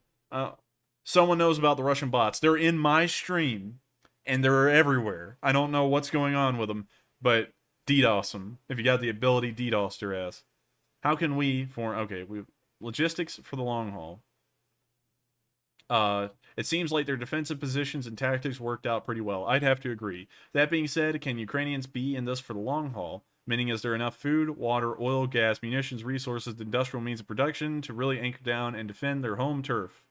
Someone knows about the Russian bots. They're in my stream, and they're everywhere. I don't know what's going on with them, but DDoS them. If you got the ability, DDoS their ass. How can we logistics for the long haul. It seems like their defensive positions and tactics worked out pretty well. I'd have to agree. That being said, can Ukrainians be in this for the long haul? Meaning, is there enough food, water, oil, gas, munitions, resources, industrial means of production to really anchor down and defend their home turf?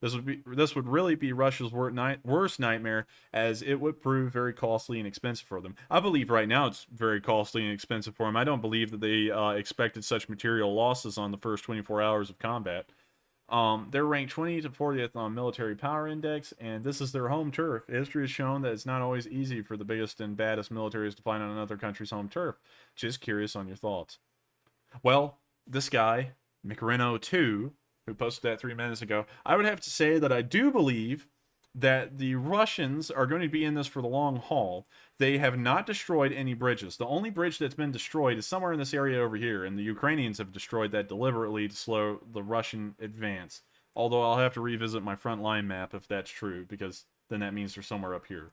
This would really be Russia's worst nightmare, as it would prove very costly and expensive for them. I believe right now it's very costly and expensive for them. I don't believe that they expected such material losses on the first 24 hours of combat. They're ranked 20th to 40th on military power index, and this is their home turf. History has shown that it's not always easy for the biggest and baddest militaries to find on another country's home turf. Just curious on your thoughts. Well, this guy, Micarino2, who posted that 3 minutes ago, I would have to say that I do believe that the Russians are going to be in this for the long haul. They have not destroyed any bridges. The only bridge that's been destroyed is somewhere in this area over here, and the Ukrainians have destroyed that deliberately to slow the Russian advance. Although I'll have to revisit my front line map if that's true, because then that means they're somewhere up here.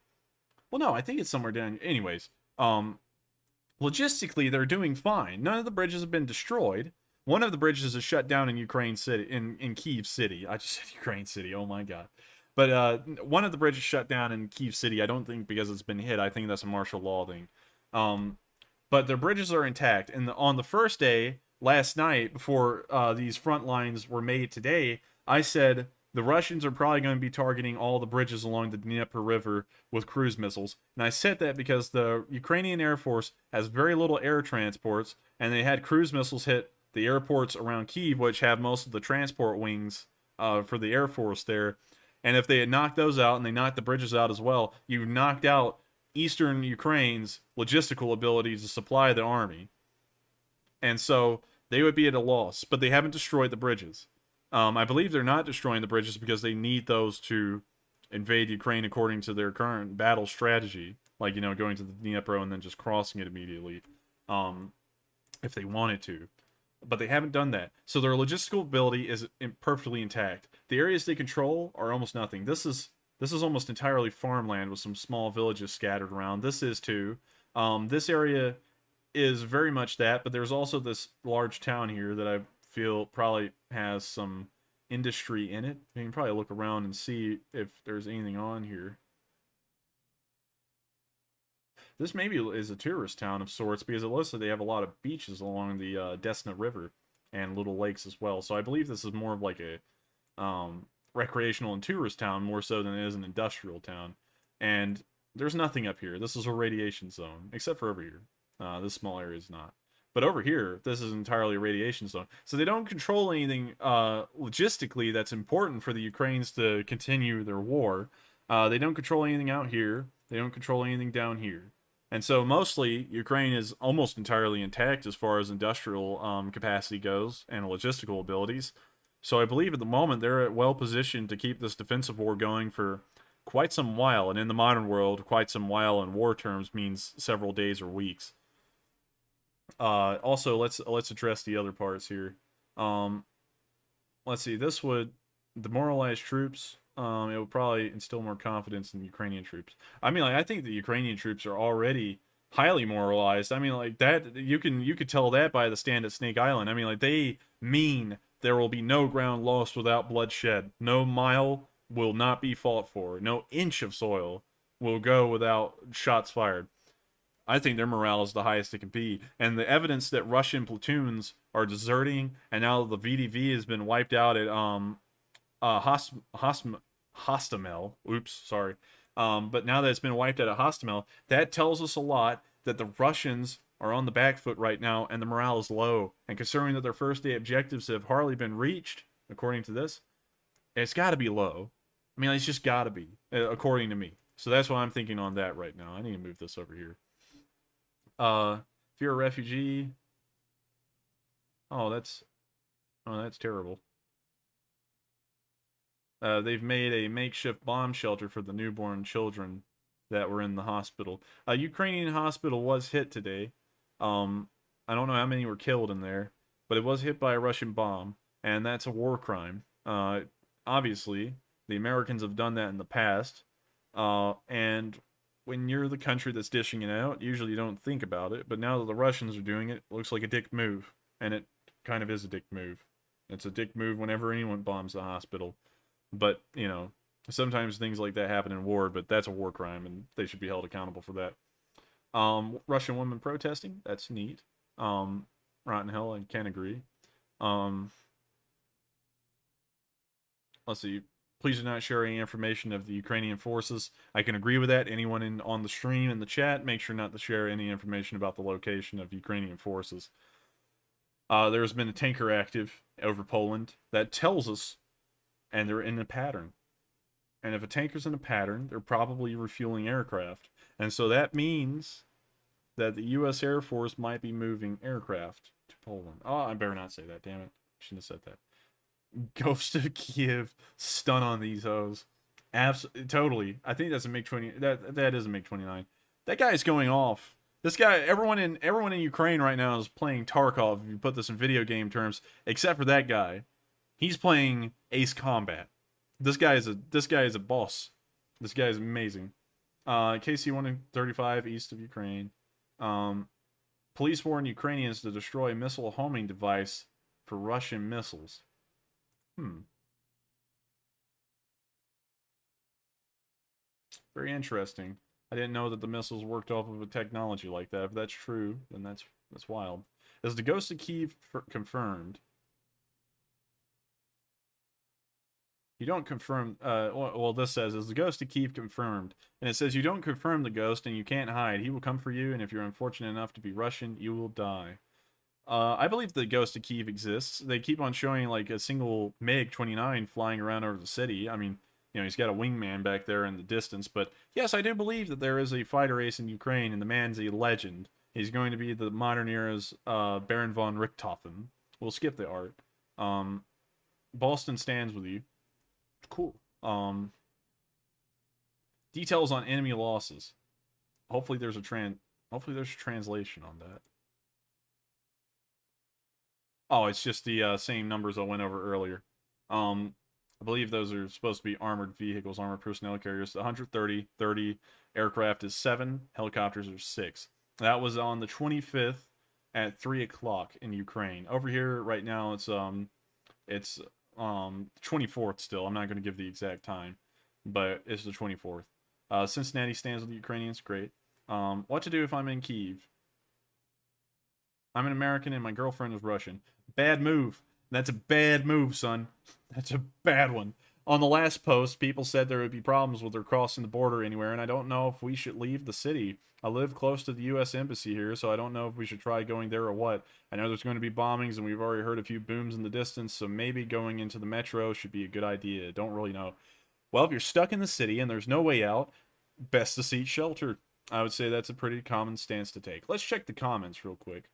Well, no, I think it's somewhere down. Anyways, logistically, they're doing fine. None of the bridges have been destroyed. One of the bridges is shut down in Ukraine City, in Kyiv City. I just said Ukraine City. Oh my god. But one of the bridges shut down in Kyiv City. I don't think because it's been hit. I think that's a martial law thing. But their bridges are intact. And on the first day, last night, before these front lines were made today, I said the Russians are probably going to be targeting all the bridges along the Dnieper River with cruise missiles. And I said that because the Ukrainian Air Force has very little air transports, and they had cruise missiles hit the airports around Kyiv, which have most of the transport wings for the Air Force there. And if they had knocked those out, and they knocked the bridges out as well, you've knocked out eastern Ukraine's logistical ability to supply the army. And so they would be at a loss, but they haven't destroyed the bridges. I believe they're not destroying the bridges because they need those to invade Ukraine according to their current battle strategy. Like, you know, going to the Dnieper and then just crossing it immediately. If they wanted to. But they haven't done that. So their logistical ability is perfectly intact. The areas they control are almost nothing. This is almost entirely farmland with some small villages scattered around. This is too. This area is very much that, but there's also this large town here that I feel probably has some industry in it. You can probably look around and see if there's anything on here. This maybe is a tourist town of sorts, because it looks like they have a lot of beaches along the Desna River and little lakes as well. So I believe this is more of like a recreational and tourist town, more so than it is an industrial town. And there's nothing up here. This is a radiation zone, except for over here. This small area is not. But over here, this is entirely a radiation zone. So they don't control anything logistically that's important for the Ukrainians to continue their war. They don't control anything out here. They don't control anything down here. And so mostly, Ukraine is almost entirely intact as far as industrial capacity goes and logistical abilities. So I believe at the moment they're well positioned to keep this defensive war going for quite some while. And in the modern world, quite some while in war terms means several days or weeks. Also, let's address the other parts here. Let's see. This would demoralize troops. It would probably instill more confidence in the Ukrainian troops. I mean, like, I think the Ukrainian troops are already highly moralized. I mean, like, that you could tell that by the stand at Snake Island. I mean, like, they mean there will be no ground lost without bloodshed. No mile will not be fought for. No inch of soil will go without shots fired. I think their morale is the highest it can be. And the evidence that Russian platoons are deserting, and now the VDV has been wiped out at Hostomel. Oops, sorry. But now that it's been wiped out at Hostomel, that tells us a lot that the Russians are on the back foot right now, and the morale is low. And considering that their first day objectives have hardly been reached, according to this, it's got to be low. I mean, it's just got to be, according to me. So that's what I'm thinking on that right now. I need to move this over here. If you're a refugee, oh, that's terrible. They've made a makeshift bomb shelter for the newborn children that were in the hospital. A Ukrainian hospital was hit today. I don't know how many were killed in there, but it was hit by a Russian bomb, and that's a war crime. Obviously, the Americans have done that in the past, and when you're the country that's dishing it out, usually you don't think about it. But now that the Russians are doing it, it looks like a dick move, and it kind of is a dick move. It's a dick move whenever anyone bombs the hospital. But, you know, sometimes things like that happen in war, but that's a war crime, and they should be held accountable for that. Russian women protesting, that's neat. Rotten hell, I can agree. Let's see. Please do not share any information of the Ukrainian forces. I can agree with that. Anyone on the stream in the chat, make sure not to share any information about the location of Ukrainian forces. There's been a tanker active over Poland that tells us, and they're in a pattern. And if a tanker's in a pattern, they're probably refueling aircraft. And so that means that the U.S. Air Force might be moving aircraft to Poland. Oh, I better not say that, damn it. Shouldn't have said that. Ghost of Kiev, stun on these hoes. Absolutely, totally. I think that's a MiG-20. That is a MiG-29. That guy is going off. This guy, everyone in Ukraine right now is playing Tarkov. If you put this in video game terms, except for that guy, he's playing Ace Combat. This guy is a boss. This guy is amazing. KC-135 east of Ukraine. Police warn Ukrainians to destroy missile homing device for Russian missiles. Very interesting. I didn't know that the missiles worked off of a technology like that. If that's true, then that's wild. Is the Ghost of Kiev confirmed? You don't confirm. Well, this says, is the Ghost of Kiev confirmed? And it says you don't confirm the ghost and you can't hide. He will come for you, and if you're unfortunate enough to be Russian, you will die. I believe the Ghost of Kiev exists. They keep on showing like a single MiG-29 flying around over the city. I mean, you know, he's got a wingman back there in the distance. But yes, I do believe that there is a fighter ace in Ukraine, and the man's a legend. He's going to be the modern era's Baron von Richthofen. We'll skip the art. Boston stands with you. Cool. Details on enemy losses. Hopefully there's a translation on that. Oh, it's just the same numbers I went over earlier. I believe those are supposed to be armored vehicles, armored personnel carriers. 130 aircraft is 7, helicopters are 6. That was on the 25th at 3 o'clock in Ukraine. Over here right now it's 24th still. I'm not going to give the exact time, but it's the 24th. Cincinnati stands with the Ukrainians. Great. What to do if I'm in Kyiv? I'm an American and my girlfriend is Russian. Bad move. That's a bad move, son. That's a bad one. On the last post, people said there would be problems with her crossing the border anywhere, and I don't know if we should leave the city. I live close to the U.S. Embassy here, so I don't know if we should try going there or what. I know there's going to be bombings, and we've already heard a few booms in the distance, so maybe going into the metro should be a good idea. Don't really know. Well, if you're stuck in the city and there's no way out, best to seek shelter. I would say that's a pretty common stance to take. Let's check the comments real quick.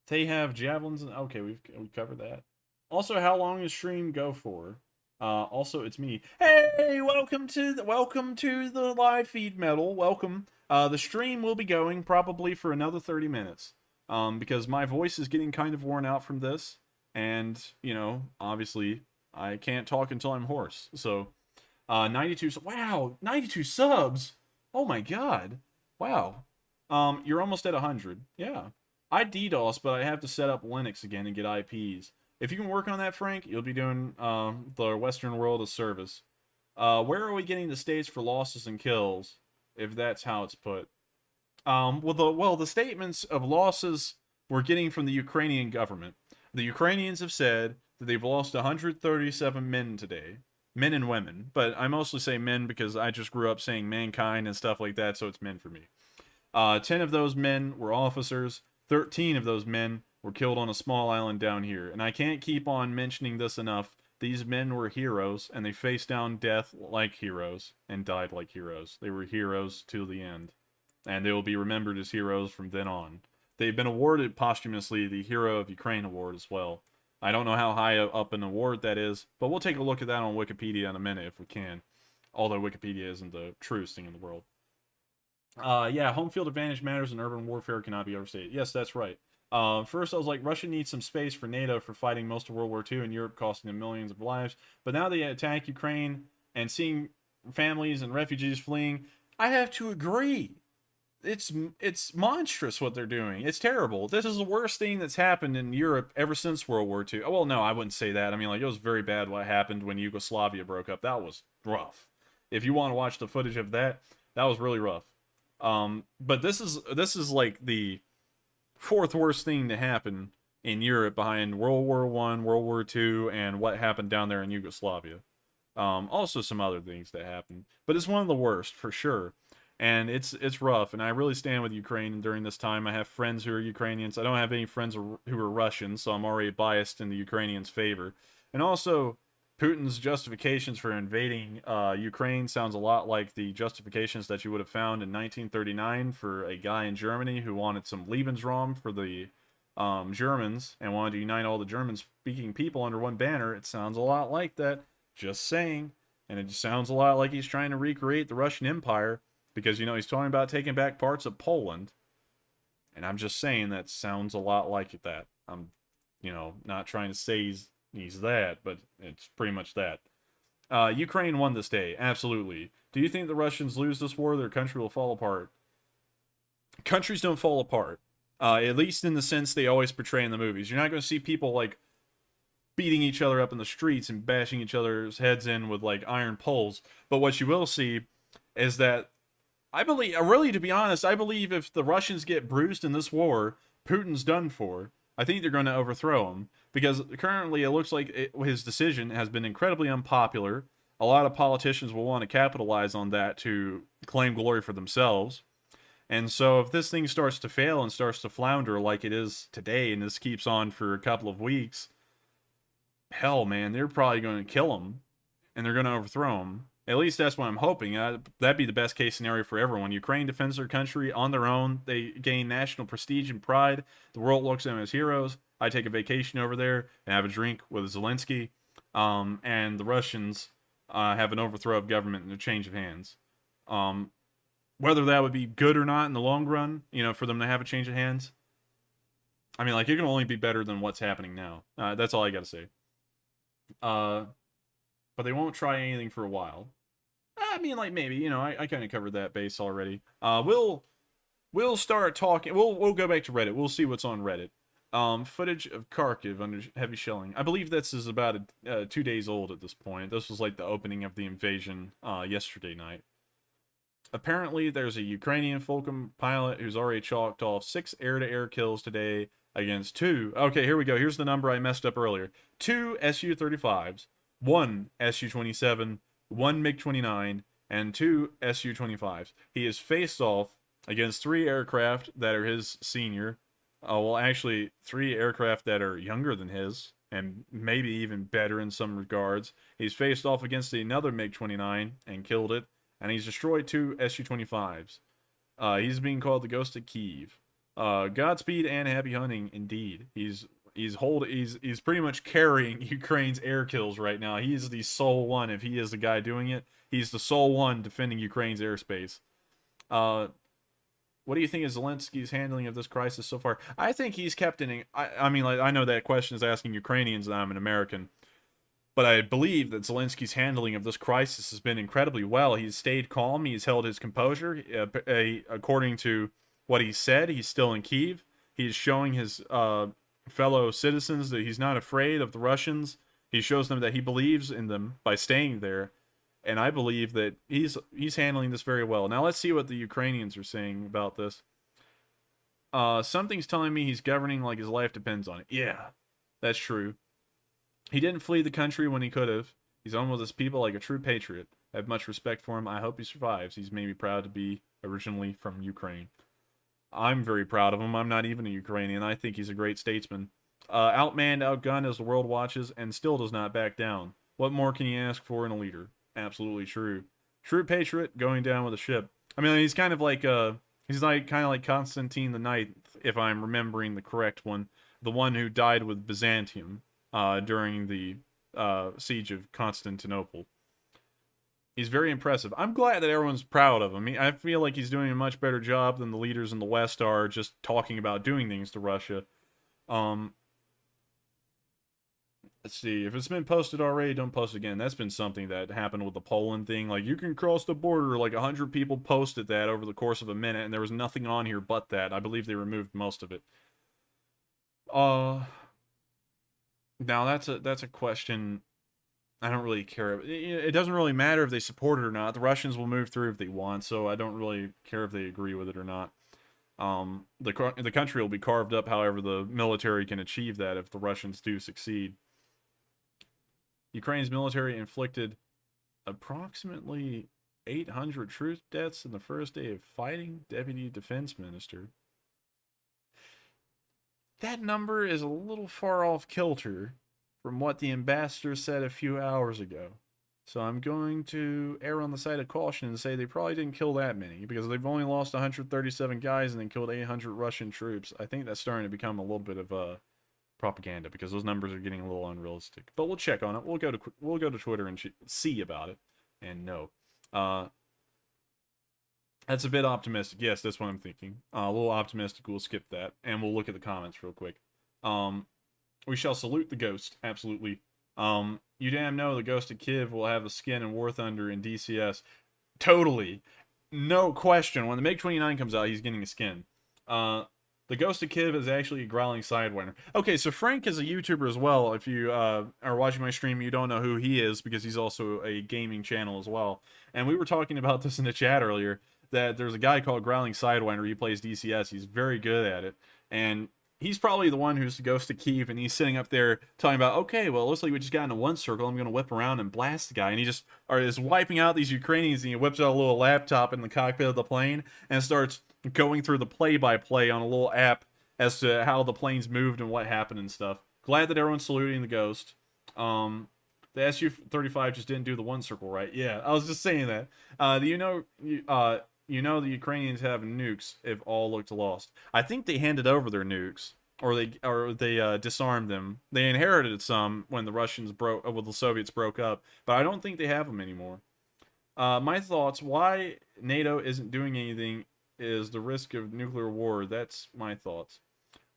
They have javelins. Okay, we covered that. Also, how long does stream go for? Also, it's me. Hey, welcome to the live feed, Metal. Welcome. The stream will be going probably for another 30 minutes. Because my voice is getting kind of worn out from this, and you know, obviously, I can't talk until I'm hoarse. So, 92. Wow, 92 subs. Oh my god. Wow. You're almost at 100. Yeah. I DDoS, but I have to set up Linux again and get IPs. If you can work on that, Frank, you'll be doing the Western world a service. Where are we getting the states for losses and kills, if that's how it's put? The statements of losses we're getting from the Ukrainian government. The Ukrainians have said that they've lost 137 men today. Men and women. But I mostly say men because I just grew up saying mankind and stuff like that, so it's men for me. 10 of those men were officers. 13 of those men were killed on a small island down here. And I can't keep on mentioning this enough. These men were heroes, and they faced down death like heroes, and died like heroes. They were heroes till the end. And they will be remembered as heroes from then on. They've been awarded posthumously the Hero of Ukraine Award as well. I don't know how high up in the award that is, but we'll take a look at that on Wikipedia in a minute if we can. Although Wikipedia isn't the truest thing in the world. Yeah, home field advantage matters in urban warfare cannot be overstated. Yes, that's right. First, I was like, Russia needs some space for NATO for fighting most of World War II in Europe, costing them millions of lives. But now they attack Ukraine and seeing families and refugees fleeing, I have to agree. It's monstrous what they're doing. It's terrible. This is the worst thing that's happened in Europe ever since World War II. Well, no, I wouldn't say that. I mean, like, it was very bad what happened when Yugoslavia broke up. That was rough. If you want to watch the footage of that, that was really rough. But this is like the fourth worst thing to happen in Europe behind World War One, World War Two, and what happened down there in Yugoslavia. Also some other things that happened, but it's one of the worst for sure. And it's rough, and I really stand with Ukraine during this time. I have friends who are Ukrainians. I don't have any friends who are Russians, so I'm already biased in the Ukrainians' favor. And also, Putin's justifications for invading Ukraine sounds a lot like the justifications that you would have found in 1939 for a guy in Germany who wanted some Lebensraum for the Germans and wanted to unite all the German-speaking people under one banner. It sounds a lot like that. Just saying. And it just sounds a lot like he's trying to recreate the Russian Empire. Because, you know, he's talking about taking back parts of Poland. And I'm just saying that sounds a lot like that. I'm, you know, not trying to say he's that, but it's pretty much that. Ukraine won this day. Absolutely. Do you think the Russians lose this war, their country will fall apart? Countries don't fall apart. At least in the sense they always portray in the movies. You're not going to see people, like, beating each other up in the streets and bashing each other's heads in with, like, iron poles. But what you will see is that I believe, really, to be honest, I believe if the Russians get bruised in this war, Putin's done for. I think they're going to overthrow him. Because currently it looks like his decision has been incredibly unpopular. A lot of politicians will want to capitalize on that to claim glory for themselves. And so if this thing starts to fail and starts to flounder like it is today, and this keeps on for a couple of weeks, hell, man, they're probably going to kill him. And they're going to overthrow him. At least that's what I'm hoping. That'd be the best case scenario for everyone. Ukraine defends their country on their own. They gain national prestige and pride. The world looks at them as heroes. I take a vacation over there and have a drink with Zelensky. And the Russians have an overthrow of government and a change of hands. Whether that would be good or not in the long run, you know, for them to have a change of hands. I mean, like, it can only be better than what's happening now. That's all I got to say. But they won't try anything for a while. I mean, like, maybe, you know, I kind of covered that base already. We'll start talking. We'll go back to Reddit. We'll see what's on Reddit. Footage of Kharkiv under heavy shelling. I believe this is about 2 days old at this point. This was like the opening of the invasion yesterday night. Apparently, there's a Ukrainian Fulcrum pilot who's already chalked off 6 air-to-air kills today against 2. Okay, here we go. Here's the number I messed up earlier. 2 Su-35s. 1 Su-27, 1 MiG-29, and 2 Su-25s. He has faced off against 3 aircraft that are his senior. Well, actually, 3 aircraft that are younger than his, and maybe even better in some regards. He's faced off against another MiG-29 and killed it, and he's destroyed 2 Su-25s. He's being called the Ghost of Kyiv. Godspeed and happy hunting, indeed. He's pretty much carrying Ukraine's air kills right now. He's the sole one. If he is the guy doing it, he's the sole one defending Ukraine's airspace. What do you think is Zelensky's handling of this crisis so far? I think he's kept in. I mean, like, I know that question is asking Ukrainians, and I'm an American, but I believe that Zelensky's handling of this crisis has been incredibly well. He's stayed calm. He's held his composure. According to what he said, he's still in Kyiv. He's showing his fellow citizens that he's not afraid of the Russians. He shows them that he believes in them by staying there, and I believe that he's handling this very well. Now let's see what the Ukrainians are saying about this. Something's telling me he's governing like his life depends on it. Yeah, that's true. He didn't flee the country when he could have. He's on with his people like a true patriot. I have much respect for him. I hope he survives. He's made me proud to be originally from Ukraine. I'm very proud of him. I'm not even a Ukrainian. I think he's a great statesman. Outmanned, outgunned as the world watches, and still does not back down. What more can you ask for in a leader? Absolutely true. True patriot going down with a ship. I mean, he's kind of like kind of like Constantine the Ninth, if I'm remembering the correct one. The one who died with Byzantium. during the siege of Constantinople. He's very impressive. I'm glad that everyone's proud of him. I feel like he's doing a much better job than the leaders in the West are just talking about doing things to Russia. Um, let's see. If it's been posted already, don't post again. That's been something that happened with the Poland thing. Like, you can cross the border. Like, 100 people posted that over the course of a minute, and there was nothing on here but that. I believe they removed most of it. Now that's a question I don't really care. It doesn't really matter if they support it or not. The Russians will move through if they want, so I don't really care if they agree with it or not. The country will be carved up however the military can achieve that if the Russians do succeed. Ukraine's military inflicted approximately 800 troop deaths in the first day of fighting, Deputy Defense Minister. That number is a little far off kilter from what the ambassador said a few hours ago. So I'm going to err on the side of caution and say they probably didn't kill that many, because they've only lost 137 guys and then killed 800 Russian troops. I think that's starting to become a little bit of propaganda, because those numbers are getting a little unrealistic. But we'll check on it. We'll go to Twitter and see about it and know. That's a bit optimistic. Yes, that's what I'm thinking. A little optimistic. We'll skip that, and we'll look at the comments real quick. We shall salute the ghost. Absolutely. You damn know the Ghost of Kiev will have a skin in War Thunder and DCS. Totally. No question. When the MiG-29 comes out, he's getting a skin. The Ghost of Kiev is actually a growling sidewinder. Okay, so Frank is a YouTuber as well. If you are watching my stream, you don't know who he is, because he's also a gaming channel as well. And we were talking about this in the chat earlier, that there's a guy called Growling Sidewinder. He plays DCS. He's very good at it. And he's probably the one who's the Ghost of Kiev, and he's sitting up there talking about, okay, well, it looks like we just got into one circle. I'm going to whip around and blast the guy. And he just is wiping out these Ukrainians, and he whips out a little laptop in the cockpit of the plane and starts going through the play-by-play on a little app as to how the planes moved and what happened and stuff. Glad that everyone's saluting the Ghost. The Su-35 just didn't do the one circle right. Yeah, I was just saying that. You know the Ukrainians have nukes if all looked lost. I think they handed over their nukes, or they disarmed them. They inherited some when the Soviets broke up, but I don't think they have them anymore. My thoughts: why NATO isn't doing anything is the risk of nuclear war. That's my thoughts.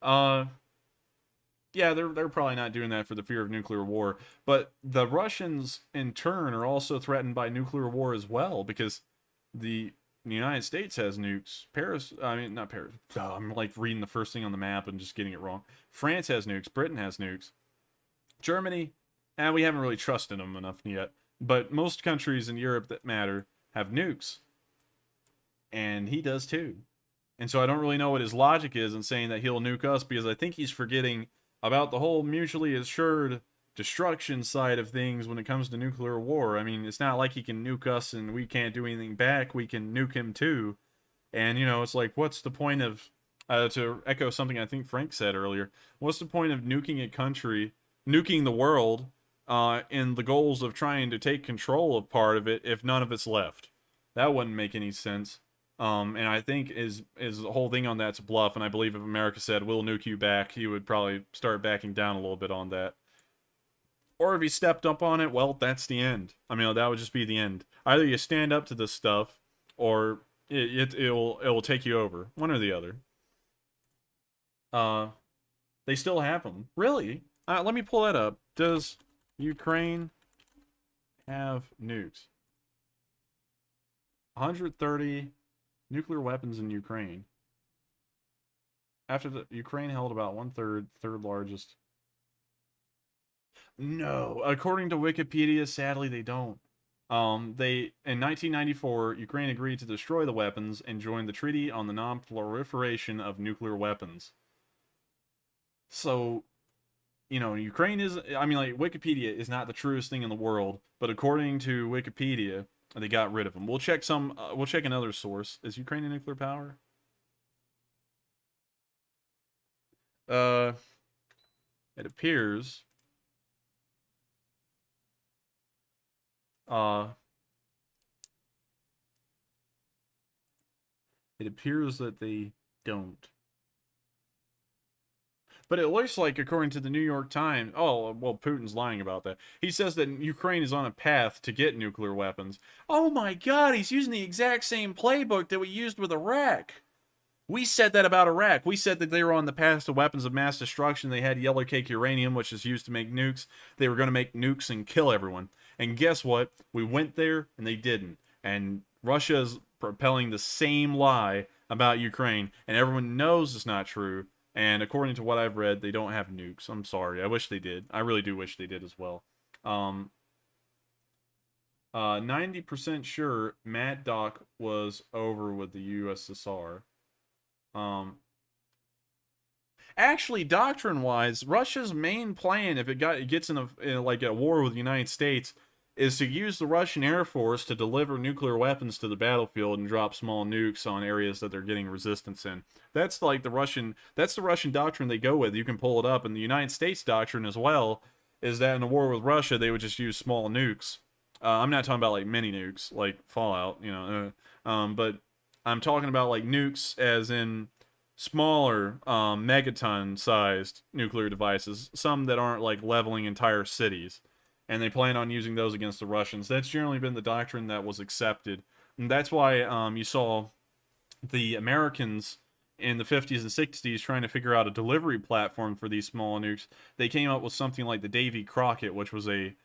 Yeah, they're probably not doing that for the fear of nuclear war, but the Russians in turn are also threatened by nuclear war as well, because the United States has nukes. Not Paris. I'm like reading the first thing on the map and just getting it wrong. France has nukes. Britain has nukes. Germany, we haven't really trusted them enough yet. But most countries in Europe that matter have nukes. And he does too. And so I don't really know what his logic is in saying that he'll nuke us, because I think he's forgetting about the whole mutually assured destruction side of things when it comes to nuclear war. I mean, it's not like he can nuke us and we can't do anything back. We can nuke him too. And, it's like, what's the point of, to echo something I think Frank said earlier, what's the point of nuking a country, nuking the world, in the goals of trying to take control of part of it if none of it's left? That wouldn't make any sense. And I think is the whole thing on that's bluff, and I believe if America said, we'll nuke you back, he would probably start backing down a little bit on that. Or if he stepped up on it, well, that's the end. I mean, that would just be the end. Either you stand up to this stuff, or it will take you over. One or the other. They still have them. Really? Let me pull that up. Does Ukraine have nukes? 130 nuclear weapons in Ukraine. After the Ukraine held about 1/3, third largest. No, according to Wikipedia, sadly they don't. In 1994, Ukraine agreed to destroy the weapons and joined the Treaty on the Non-Proliferation of Nuclear Weapons. So, Ukraine is, Wikipedia is not the truest thing in the world, but according to Wikipedia, they got rid of them. We'll check another source. Is Ukraine a nuclear power? It appears that they don't. But it looks like, according to the New York Times, oh, well, Putin's lying about that. He says that Ukraine is on a path to get nuclear weapons. Oh my God, he's using the exact same playbook that we used with Iraq. We said that about Iraq. We said that they were on the path to weapons of mass destruction. They had yellow cake uranium, which is used to make nukes. They were going to make nukes and kill everyone. And guess what? We went there and they didn't. And Russia is propelling the same lie about Ukraine. And everyone knows it's not true. And according to what I've read, they don't have nukes. I'm sorry. I wish they did. I really do wish they did as well. 90% sure Mad Doc was over with the USSR. Actually, doctrine-wise, Russia's main plan, if it gets in a war with the United States, is to use the Russian Air Force to deliver nuclear weapons to the battlefield and drop small nukes on areas that they're getting resistance in. That's like the Russian doctrine they go with. You can pull it up, and the United States doctrine as well is that in a war with Russia, they would just use small nukes. I'm not talking about like mini nukes, like Fallout, but I'm talking about like nukes as in smaller megaton-sized nuclear devices, some that aren't like leveling entire cities. And they plan on using those against the Russians. That's generally been the doctrine that was accepted. And that's why you saw the Americans in the 50s and 60s trying to figure out a delivery platform for these small nukes. They came up with something like the Davy Crockett, which was a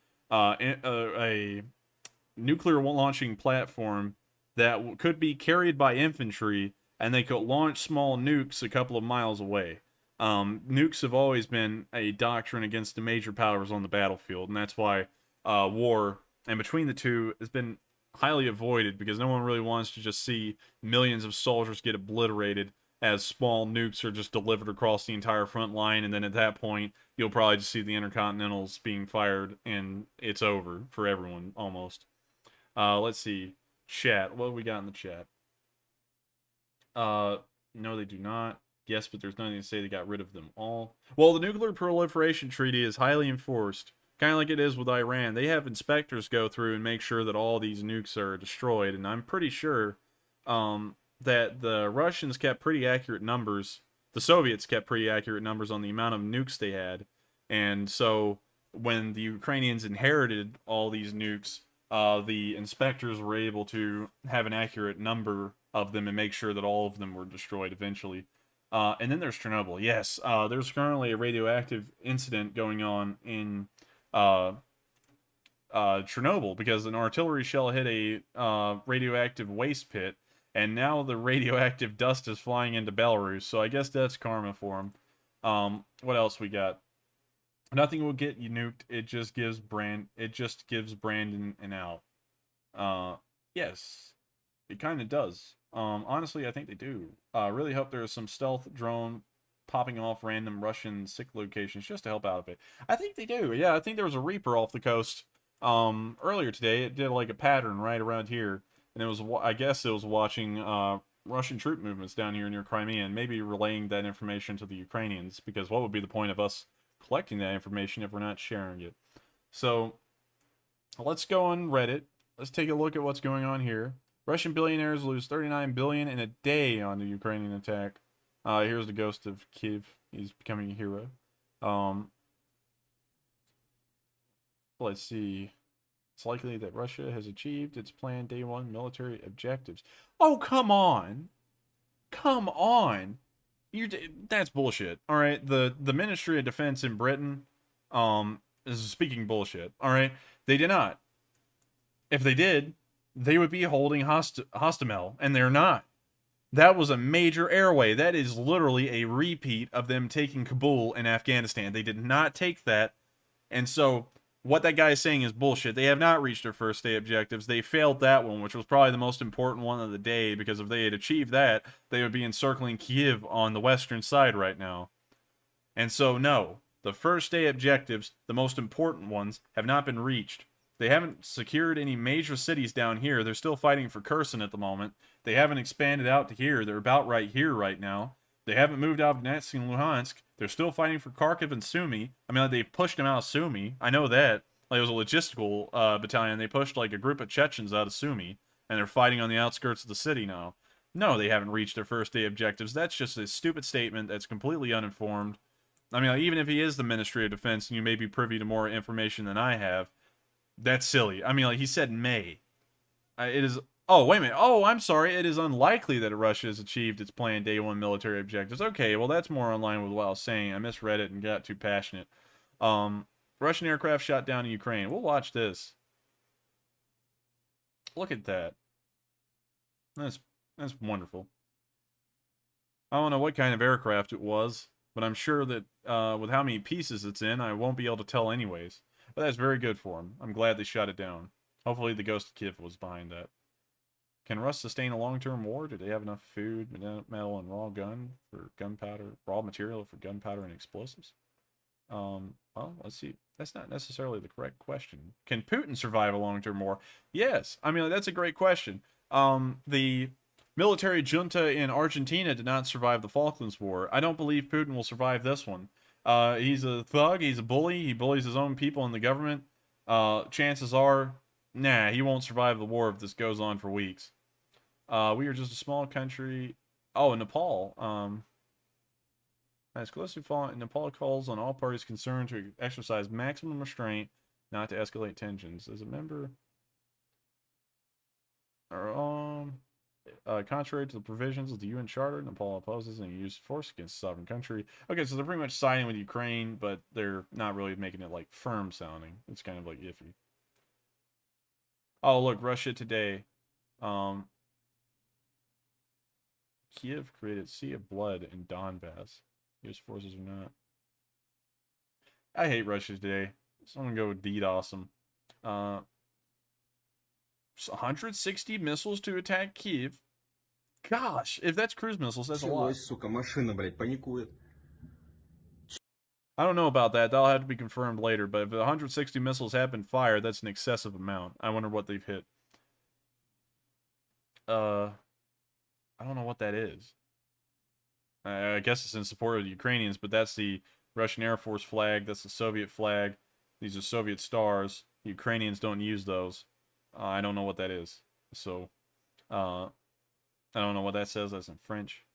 nuclear launching platform that could be carried by infantry, and they could launch small nukes a couple of miles away. Nukes have always been a doctrine against the major powers on the battlefield, and that's why war, and between the two, has been highly avoided, because no one really wants to just see millions of soldiers get obliterated as small nukes are just delivered across the entire front line, and then at that point, you'll probably just see the Intercontinentals being fired, and it's over for everyone, almost. Let's see. Chat. What have we got in the chat? No, they do not. Yes, but there's nothing to say they got rid of them all. Well, the Nuclear Proliferation Treaty is highly enforced, kind of like it is with Iran. They have inspectors go through and make sure that all these nukes are destroyed, and I'm pretty sure that the Russians kept pretty accurate numbers. The Soviets kept pretty accurate numbers on the amount of nukes they had, and so when the Ukrainians inherited all these nukes, the inspectors were able to have an accurate number of them and make sure that all of them were destroyed eventually. And then there's Chernobyl. Yes, there's currently a radioactive incident going on in Chernobyl because an artillery shell hit a radioactive waste pit, and now the radioactive dust is flying into Belarus. So I guess that's karma for them. What else we got? Nothing will get you nuked. It just gives Brandon an out. Yes, it kind of does. Honestly, I think they do. Really hope there's some stealth drone popping off random Russian sick locations just to help out a bit. I think they do. Yeah, I think there was a Reaper off the coast earlier today. It did like a pattern right around here, and it was, I guess it was watching Russian troop movements down here near Crimea and maybe relaying that information to the Ukrainians, because what would be the point of us collecting that information if we're not sharing it? So let's go on Reddit. Let's take a look at what's going on here. Russian billionaires lose $39 billion in a day on the Ukrainian attack. Here's the ghost of Kiev. He's becoming a hero. Let's see. It's likely that Russia has achieved its planned day one military objectives. Oh, come on. Come on. That's bullshit. All right. The Ministry of Defense in Britain is speaking bullshit. All right. They did not. If they did, they would be holding Hostomel, and they're not. That was a major airway. That is literally a repeat of them taking Kabul in Afghanistan. They did not take that. And so what that guy is saying is bullshit. They have not reached their first day objectives. They failed that one, which was probably the most important one of the day, because if they had achieved that, they would be encircling Kiev on the western side right now. And so, no, the first day objectives, the most important ones, have not been reached. They haven't secured any major cities down here. They're still fighting for Kherson at the moment. They haven't expanded out to here. They're about right here right now. They haven't moved out of Donetsk and Luhansk. They're still fighting for Kharkiv and Sumy. I mean, they pushed them out of Sumy. I know that. Like, it was a logistical battalion. They pushed like a group of Chechens out of Sumy, and they're fighting on the outskirts of the city now. No, they haven't reached their first day objectives. That's just a stupid statement that's completely uninformed. I mean, like, even if he is the Ministry of Defense and you may be privy to more information than I have, that's silly. I mean, like, he said May. It is... Oh, wait a minute. Oh, I'm sorry. It is unlikely that Russia has achieved its planned day one military objectives. Okay, well, that's more in line with what I was saying. I misread it and got too passionate. Russian aircraft shot down in Ukraine. We'll watch this. Look at that. That's wonderful. I don't know what kind of aircraft it was, but I'm sure that with how many pieces it's in, I won't be able to tell anyways. But that's very good for him. I'm glad they shot it down. Hopefully the Ghost of Kiev was behind that. Can Rus sustain a long-term war? Do they have enough food, metal, and raw material for gunpowder and explosives? Well, let's see. That's not necessarily the correct question. Can Putin survive a long-term war? Yes. I mean, that's a great question. The military junta in Argentina did not survive the Falklands War. I don't believe Putin will survive this one. He's a thug. He's a bully. He bullies his own people in the government. Chances are, nah, he won't survive the war if this goes on for weeks. We are just a small country. Oh, Nepal. As closely following, Nepal calls on all parties concerned to exercise maximum restraint, not to escalate tensions. As a member, contrary to the provisions of the UN Charter, Nepal opposes any use of force against a sovereign country. Okay, so they're pretty much siding with Ukraine, but they're not really making it like firm sounding. It's kind of like iffy. Oh, look, Russia Today. Kiev created Sea of Blood in Donbass. U.S. forces or not. I hate Russia Today. So I'm going to go with DDoS them. 160 missiles to attack Kiev. Gosh, if that's cruise missiles, that's a lot. I don't know about that. That'll have to be confirmed later. But if 160 missiles have been fired, that's an excessive amount. I wonder what they've hit. I don't know what that is. I guess it's in support of the Ukrainians, but that's the Russian Air Force flag. That's the Soviet flag. These are Soviet stars. The Ukrainians don't use those. I don't know what that is. So, I don't know what that says. That's in French.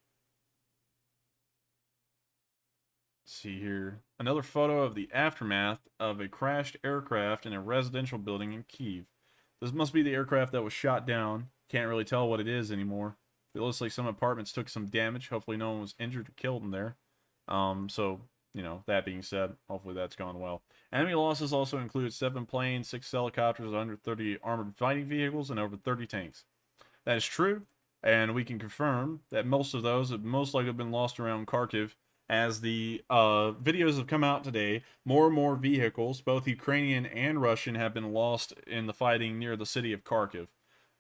Let's see here. Another photo of the aftermath of a crashed aircraft in a residential building in Kyiv. This must be the aircraft that was shot down. Can't really tell what it is anymore. It looks like some apartments took some damage. Hopefully no one was injured or killed in there. So, you know, that being said, hopefully that's gone well. Enemy losses also include 7 planes, 6 helicopters, under 30 armored fighting vehicles, and over 30 tanks. That is true, and we can confirm that most of those have most likely been lost around Kharkiv. As the videos have come out today, more and more vehicles, both Ukrainian and Russian, have been lost in the fighting near the city of Kharkiv.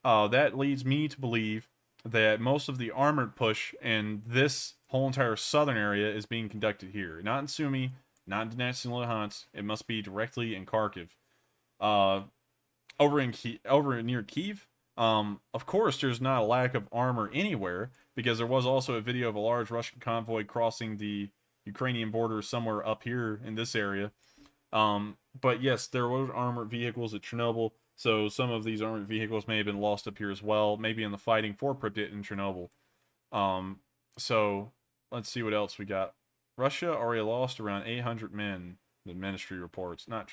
That leads me to believe that most of the armored push in this whole entire southern area is being conducted here. Not in Sumy, not in Donetsk and Luhansk. It must be directly in Kharkiv. Over near Kyiv, of course, there's not a lack of armor anywhere, because there was also a video of a large Russian convoy crossing the Ukrainian border somewhere up here in this area. But yes, there were armored vehicles at Chernobyl. So some of these armored vehicles may have been lost up here as well, maybe in the fighting for Pripyat and Chernobyl. So let's see what else we got. Russia already lost around 800 men, the ministry reports. Not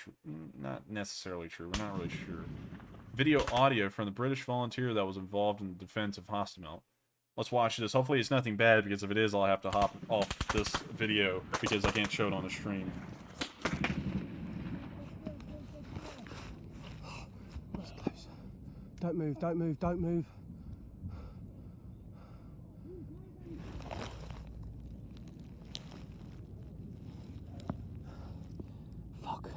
necessarily true. We're not really sure. Video audio from the British volunteer that was involved in the defense of Hostomel. Let's watch this. Hopefully it's nothing bad, because if it is, I'll have to hop off this video because I can't show it on the stream. Don't move, don't move, don't move. Fuck.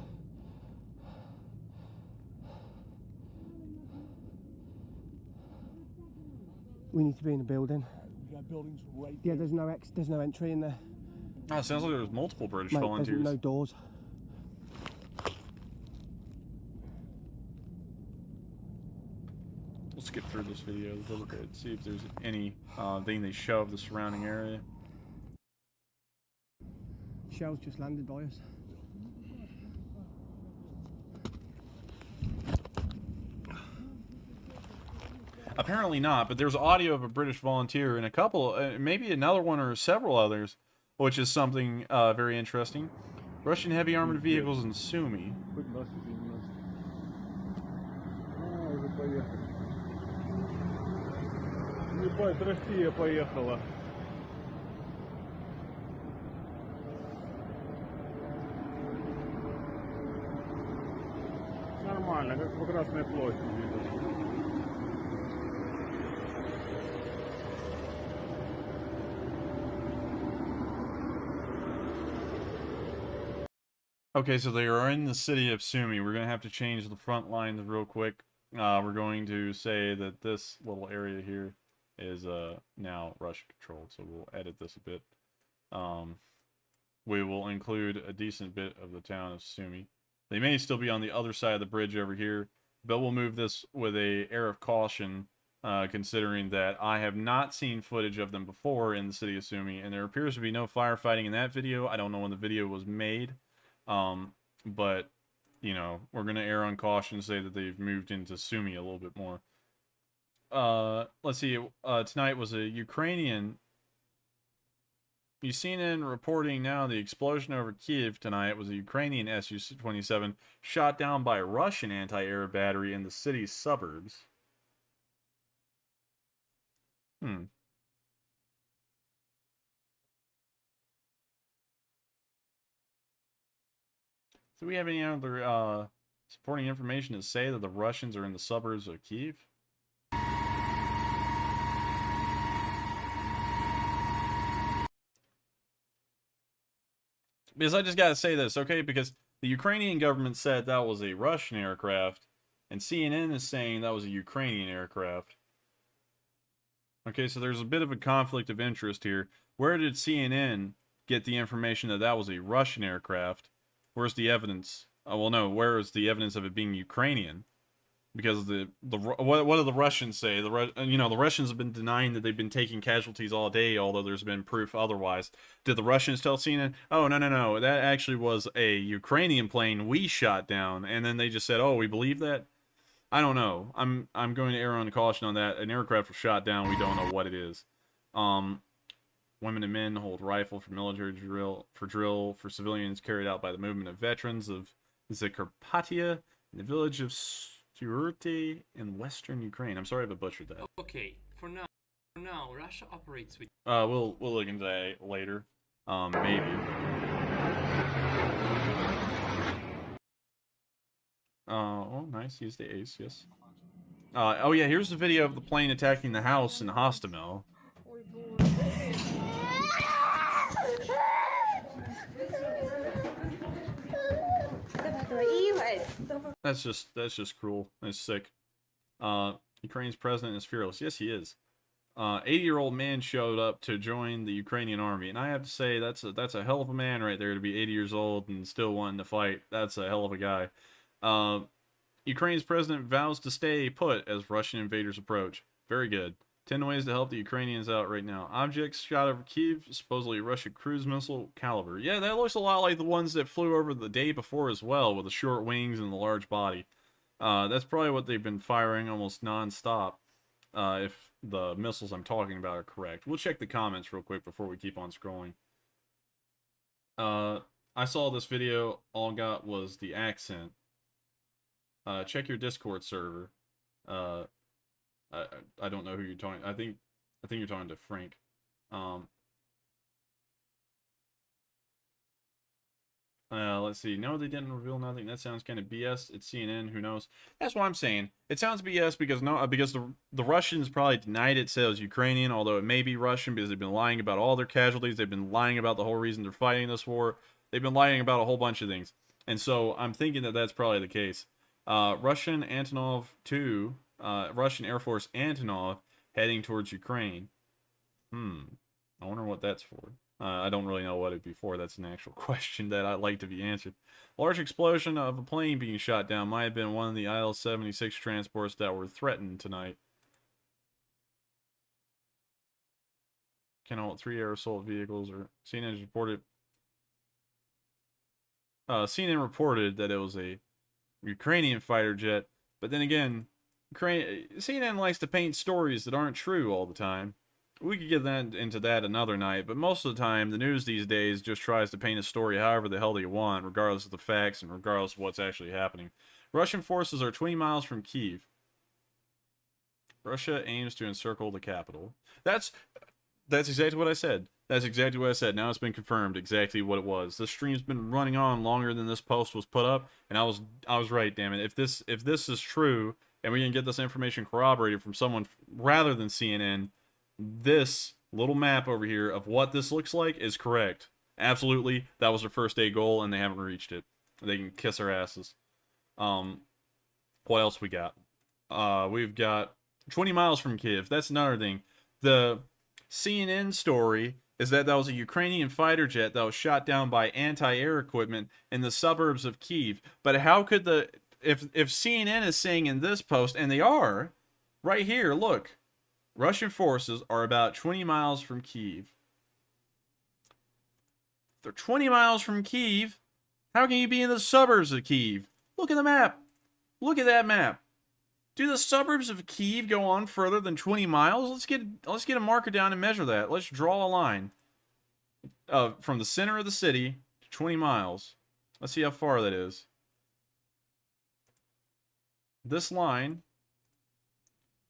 We need to be in the building. Yeah, buildings right. Yeah, there's no entry in there. Oh, it sounds like there's multiple British Mate, volunteers. there's no doors. We'll skip through this video a little bit, see if there's any thing they show of the surrounding area. Shells just landed by us. Apparently not, but there's audio of a British volunteer and a couple, maybe another one or several others, which is something very interesting. Russian heavy armored vehicles in Sumy. Ебать, Россия поехала. Нормально, как по Красной площади. Okay, so they are in the city of Sumy. We're going to have to change the front lines real quick. We're going to say that this little area here is now Russian controlled, so we'll edit this a bit. We will include a decent bit of the town of Sumy. They may still be on the other side of the bridge over here, but we'll move this with a air of caution, considering that I have not seen footage of them before in the city of Sumy, and there appears to be no firefighting in that video. I don't know when the video was made, but, you know, we're going to err on caution and say that they've moved into Sumy a little bit more. Let's see, tonight was a Ukrainian... CNN reporting now the explosion over Kiev tonight was a Ukrainian Su-27 shot down by a Russian anti-air battery in the city's suburbs. Do we have any other supporting information to say that the Russians are in the suburbs of Kiev? Because I just gotta say this, okay? Because the Ukrainian government said that was a Russian aircraft, and CNN is saying that was a Ukrainian aircraft. Okay, so there's a bit of a conflict of interest here. Where did CNN get the information that that was a Russian aircraft? Where's the evidence? Well, no, where is the evidence of it being Ukrainian? Because what do the Russians say? The Russians have been denying that they've been taking casualties all day, although there's been proof otherwise. Did the Russians tell CNN, oh, no, that actually was a Ukrainian plane we shot down, and then they just said, oh, we believe that? I don't know. I'm going to err on caution on that. An aircraft was shot down, we don't know what it is. Women and men hold rifle for military drill for civilians carried out by the movement of veterans of Zakarpattia in the village of Sturte in western Ukraine. I'm sorry if I butchered that. Okay, for now, Russia operates with... We'll look into that later. Maybe. Oh, nice. Use the ace, yes. Oh yeah, here's the video of the plane attacking the house in Hostomel. That's just cruel. That's sick. Ukraine's president is fearless. Yes, he is. 80-year-old man showed up to join the Ukrainian army, and I have to say that's a hell of a man right there to be 80 years old and still wanting to fight. That's a hell of a guy. Ukraine's president vows to stay put as Russian invaders approach. Very good. 10 ways to help the Ukrainians out right now. Objects shot over Kyiv, supposedly a Russian cruise missile caliber. Yeah, that looks a lot like the ones that flew over the day before as well, with the short wings and the large body. That's probably what they've been firing almost non-stop, if the missiles I'm talking about are correct. We'll check the comments real quick before we keep on scrolling. I saw this video, all got was the accent. Check your Discord server. I don't know who you're talking. I think you're talking to Frank. Let's see. No, they didn't reveal nothing. That sounds kind of BS. It's CNN. Who knows? That's what I'm saying. It sounds BS because the Russians probably denied it said it was Ukrainian, although it may be Russian because they've been lying about all their casualties. They've been lying about the whole reason they're fighting this war. They've been lying about a whole bunch of things, and so I'm thinking that that's probably the case. Russian Antonov 2. Russian Air Force Antonov heading towards Ukraine. I wonder what that's for. I don't really know what it'd be for. That's an actual question that I'd like to be answered. Large explosion of a plane being shot down might have been one of the IL-76 transports that were threatened tonight. Cannot 3 air assault vehicles or CNN reported. CNN reported that it was a Ukrainian fighter jet, but then again, CNN likes to paint stories that aren't true all the time. we could get into that another night, but most of the time, the news these days just tries to paint a story however the hell they want, regardless of the facts and regardless of what's actually happening. Russian forces are 20 miles from Kyiv. Russia aims to encircle the capital. That's exactly what I said. That's exactly what I said. Now it's been confirmed exactly what it was. This stream's been running on longer than this post was put up, and I was right, damn it. If this is true, and we can get this information corroborated from someone rather than CNN, this little map over here of what this looks like is correct. Absolutely, that was their first day goal, and they haven't reached it. They can kiss our asses. What else we got? We've got 20 miles from Kyiv. That's another thing. The CNN story is that was a Ukrainian fighter jet that was shot down by anti-air equipment in the suburbs of Kyiv. But how could if CNN is saying in this post, and they are, right here, look, Russian forces are about 20 miles from Kyiv. They're 20 miles from Kyiv. How can you be in the suburbs of Kyiv? Look at the map. Look at that map. Do the suburbs of Kyiv go on further than 20 miles? Let's get a marker down and measure that. Let's draw a line from the center of the city to 20 miles. Let's see how far that is. This line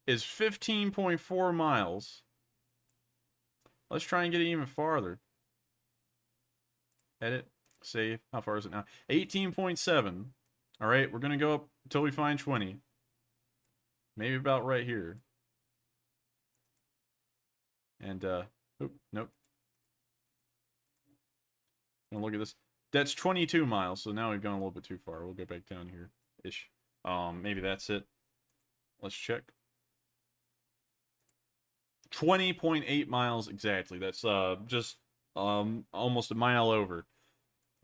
is 15.4 miles. Let's try and get it even farther. Edit, save. How far is it now? 18.7. All right, we're going to go up until we find 20. Maybe about right here. And, nope. Now look at this. That's 22 miles, so now we've gone a little bit too far. We'll go back down here-ish. Maybe that's it. Let's check. 20.8 miles exactly. That's, just, almost a mile over.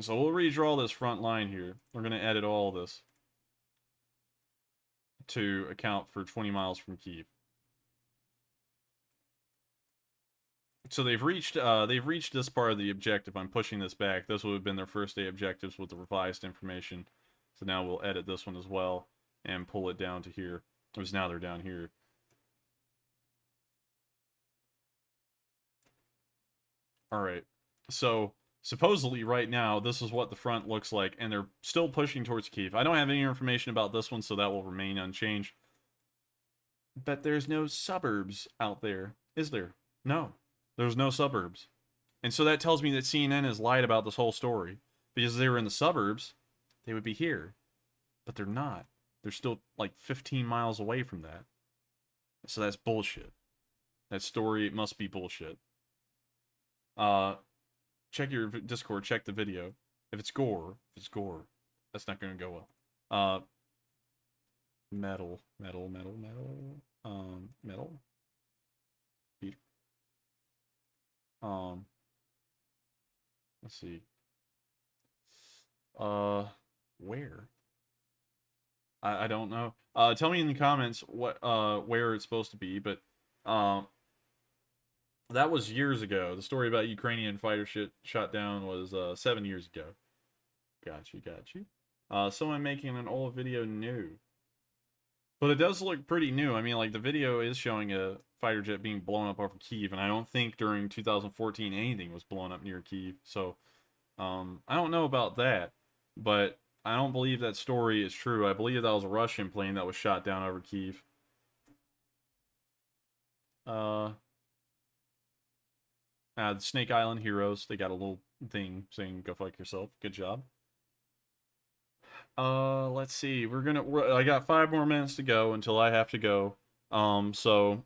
So we'll redraw this front line here. We're going to edit all this to account for 20 miles from Kyiv. So they've reached this part of the objective. I'm pushing this back. This would have been their first day objectives with the revised information. So now we'll edit this one as well and pull it down to here. Because now they're down here. Alright. So supposedly right now, this is what the front looks like, and they're still pushing towards Kyiv. I don't have any information about this one, so that will remain unchanged. But there's no suburbs out there, is there? No, there's no suburbs. And so that tells me that CNN has lied about this whole story. Because if they were in the suburbs, they would be here. But they're not. They're still like 15 miles away from that. So that's bullshit. That story must be bullshit. Check your Discord, check the video. If it's gore, that's not going to go well. Metal. Peter. Let's see. Where? I don't know. Tell me in the comments what where it's supposed to be, but that was years ago. The story about Ukrainian fighter shot down was 7 years ago. Got you. Someone making an old video new. But it does look pretty new. I mean, like, the video is showing a fighter jet being blown up over Kyiv, and I don't think during 2014 anything was blown up near Kyiv. So, I don't know about that, but I don't believe that story is true. I believe that was a Russian plane that was shot down over Kyiv. The Snake Island Heroes, they got a little thing saying, go fuck yourself. Good job. Let's see. I got 5 more minutes to go until I have to go. So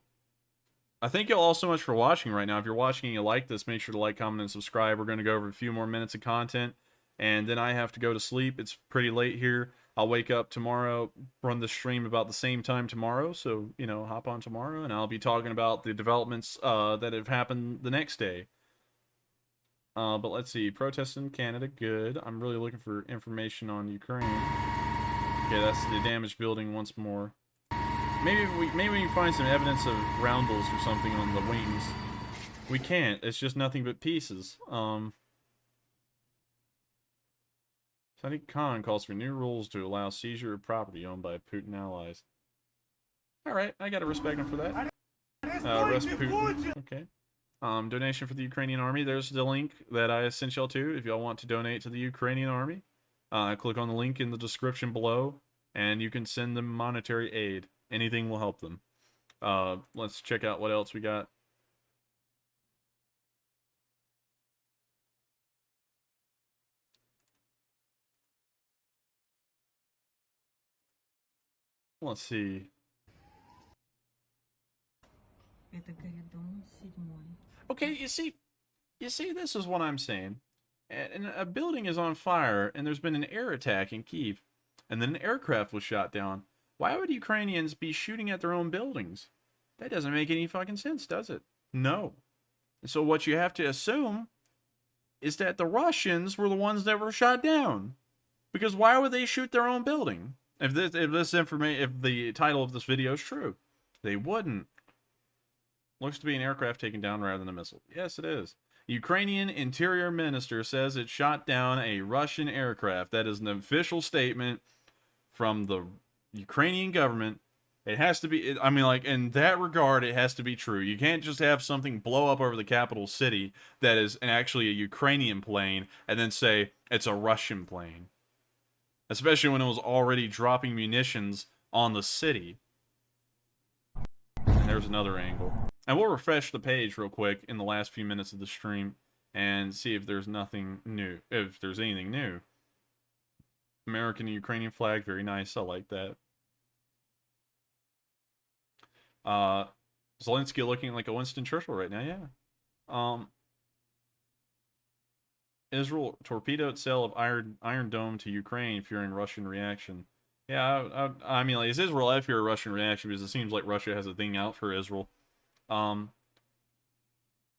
I thank you all so much for watching right now. If you're watching and you like this, make sure to like, comment, and subscribe. We're going to go over a few more minutes of content, and then I have to go to sleep. It's pretty late here. I'll wake up tomorrow, run the stream about the same time tomorrow, so, you know, hop on tomorrow, and I'll be talking about the developments that have happened the next day. But let's see, protests in Canada, good. I'm really looking for information on Ukraine. Okay, that's the damaged building once more. Maybe we can find some evidence of roundels or something on the wings. We can't, it's just nothing but pieces. Sadiq Khan calls for new rules to allow seizure of property owned by Putin allies. Alright, I gotta respect him for that. Putin. Okay. Donation for the Ukrainian army. There's the link that I sent y'all to if y'all want to donate to the Ukrainian army. Click on the link in the description below, and you can send them monetary aid. Anything will help them. Let's check out what else we got. Let's see. Okay, you see, this is what I'm saying. And a building is on fire, and there's been an air attack in Kyiv, and then an aircraft was shot down. Why would Ukrainians be shooting at their own buildings? That doesn't make any fucking sense, does it? No. So what you have to assume is that the Russians were the ones that were shot down. Because why would they shoot their own building? If the title of this video is true, they wouldn't. Looks to be an aircraft taken down rather than a missile. Yes, it is. Ukrainian Interior Minister says it shot down a Russian aircraft. That is an official statement from the Ukrainian government. It has to be, I mean, like, in that regard, it has to be true. You can't just have something blow up over the capital city that is actually a Ukrainian plane and then say it's a Russian plane. Especially when it was already dropping munitions on the city. And there's another angle. And we'll refresh the page real quick in the last few minutes of the stream and see if there's nothing new, if there's anything new. American and Ukrainian flag, very nice. I like that. Zelensky looking like a Winston Churchill right now, yeah. Israel torpedoed sale of Iron Dome to Ukraine, fearing Russian reaction. Yeah, I mean, like, is Israel I fear a Russian reaction because it seems like Russia has a thing out for Israel. How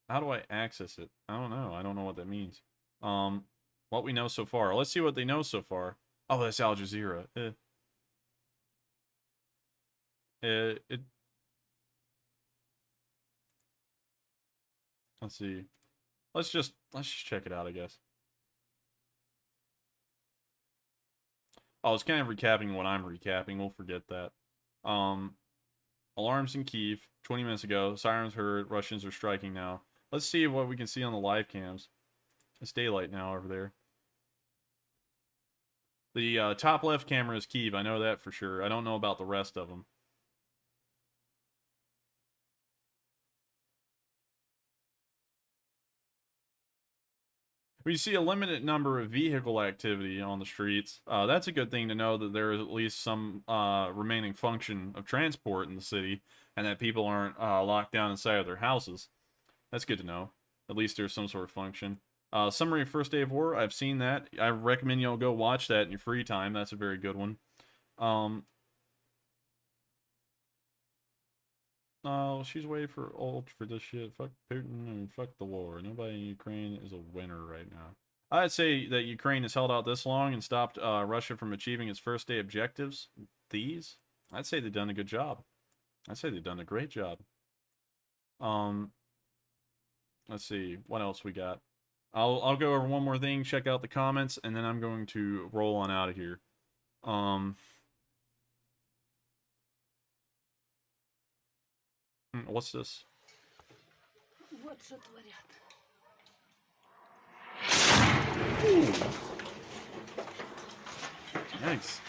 do I access it? I don't know. I don't know what that means. What we know so far. Let's see what they know so far. Oh, that's Al Jazeera. Let's see. Let's just check it out, I guess. Oh, it's kind of recapping what I'm recapping. We'll forget that. Alarms in Kyiv, 20 minutes ago. Sirens heard. Russians are striking now. Let's see what we can see on the live cams. It's daylight now over there. The top left camera is Kyiv. I know that for sure. I don't know about the rest of them. We see a limited number of vehicle activity on the streets. That's a good thing to know that there is at least some remaining function of transport in the city and that people aren't locked down inside of their houses. That's good to know. At least there's some sort of function. Summary of First Day of War, I've seen that. I recommend y'all go watch that in your free time. That's a very good one. Oh, she's way for old for this shit. Fuck Putin and fuck the war. Nobody in Ukraine is a winner right now. I'd say that Ukraine has held out this long and stopped Russia from achieving its first day objectives. These? I'd say they've done a good job. I'd say they've done a great job. Let's see. What else we got? I'll go over one more thing, check out the comments, and then I'm going to roll on out of here. What's this? Ooh. Nice.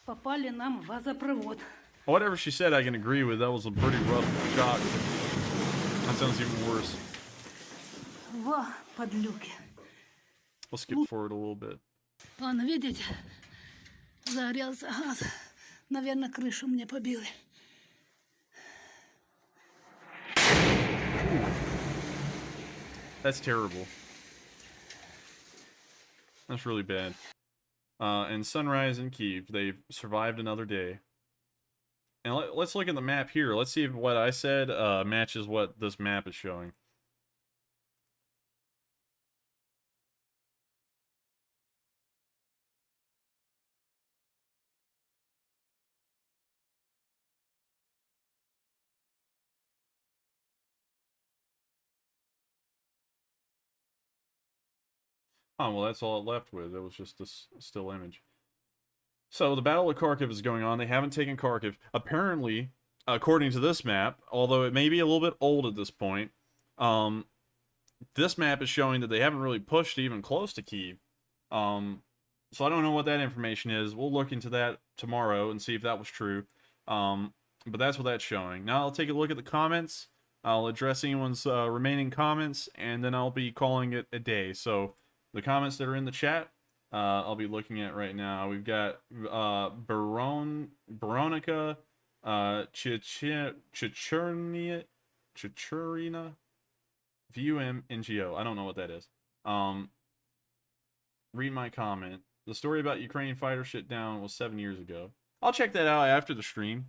Попали нам в газопровод. Whatever she said, I can agree with. That was a pretty rough shot. That sounds even worse. Во, подлюки. Let's skip forward a little bit. Вон, видите? Загорелся газ. Наверное, крышу мне побили. That's terrible. That's really bad. And Sunrise in Kyiv, they've survived another day. And let's look at the map here. Let's see if what I said matches what this map is showing. Oh, well, that's all it left with. It was just this still image. So the Battle of Kharkiv is going on. They haven't taken Kharkiv. Apparently, according to this map, although it may be a little bit old at this point, this map is showing that they haven't really pushed even close to Kyiv. So I don't know what that information is. We'll look into that tomorrow and see if that was true. But that's what that's showing. Now I'll take a look at the comments. I'll address anyone's remaining comments, and then I'll be calling it a day. So the comments that are in the chat, I'll be looking at right now. We've got Baronica, Chichurina, VUM, I don't know what that is. Read my comment. The story about Ukraine fighter shit down was 7 years ago. I'll check that out after the stream.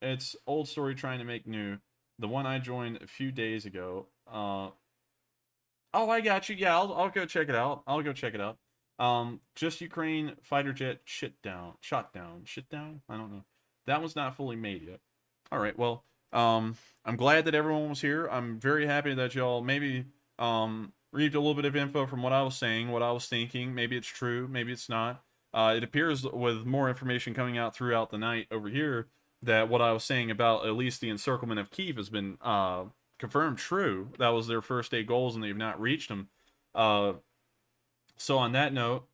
It's old story trying to make new. The one I joined a few days ago. Oh, I got you. Yeah, I'll go check it out. Just Ukraine fighter jet shot down. I don't know. That one's not fully made yet. All right. Well, I'm glad that everyone was here. I'm very happy that y'all maybe reaped a little bit of info from what I was saying, what I was thinking. Maybe it's true. Maybe it's not. It appears with more information coming out throughout the night over here that what I was saying about at least the encirclement of Kyiv has been confirmed true. That was their first day goals, and they've not reached them. So on that note,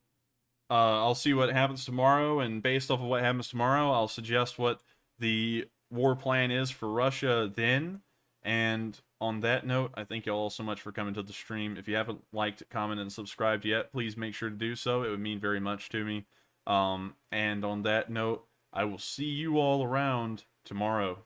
I'll see what happens tomorrow, and based off of what happens tomorrow, I'll suggest what the war plan is for Russia then. And on that note, I thank you all so much for coming to the stream. If you haven't liked, commented, and subscribed yet, please make sure to do so. It would mean very much to me. And on that note, I will see you all around tomorrow.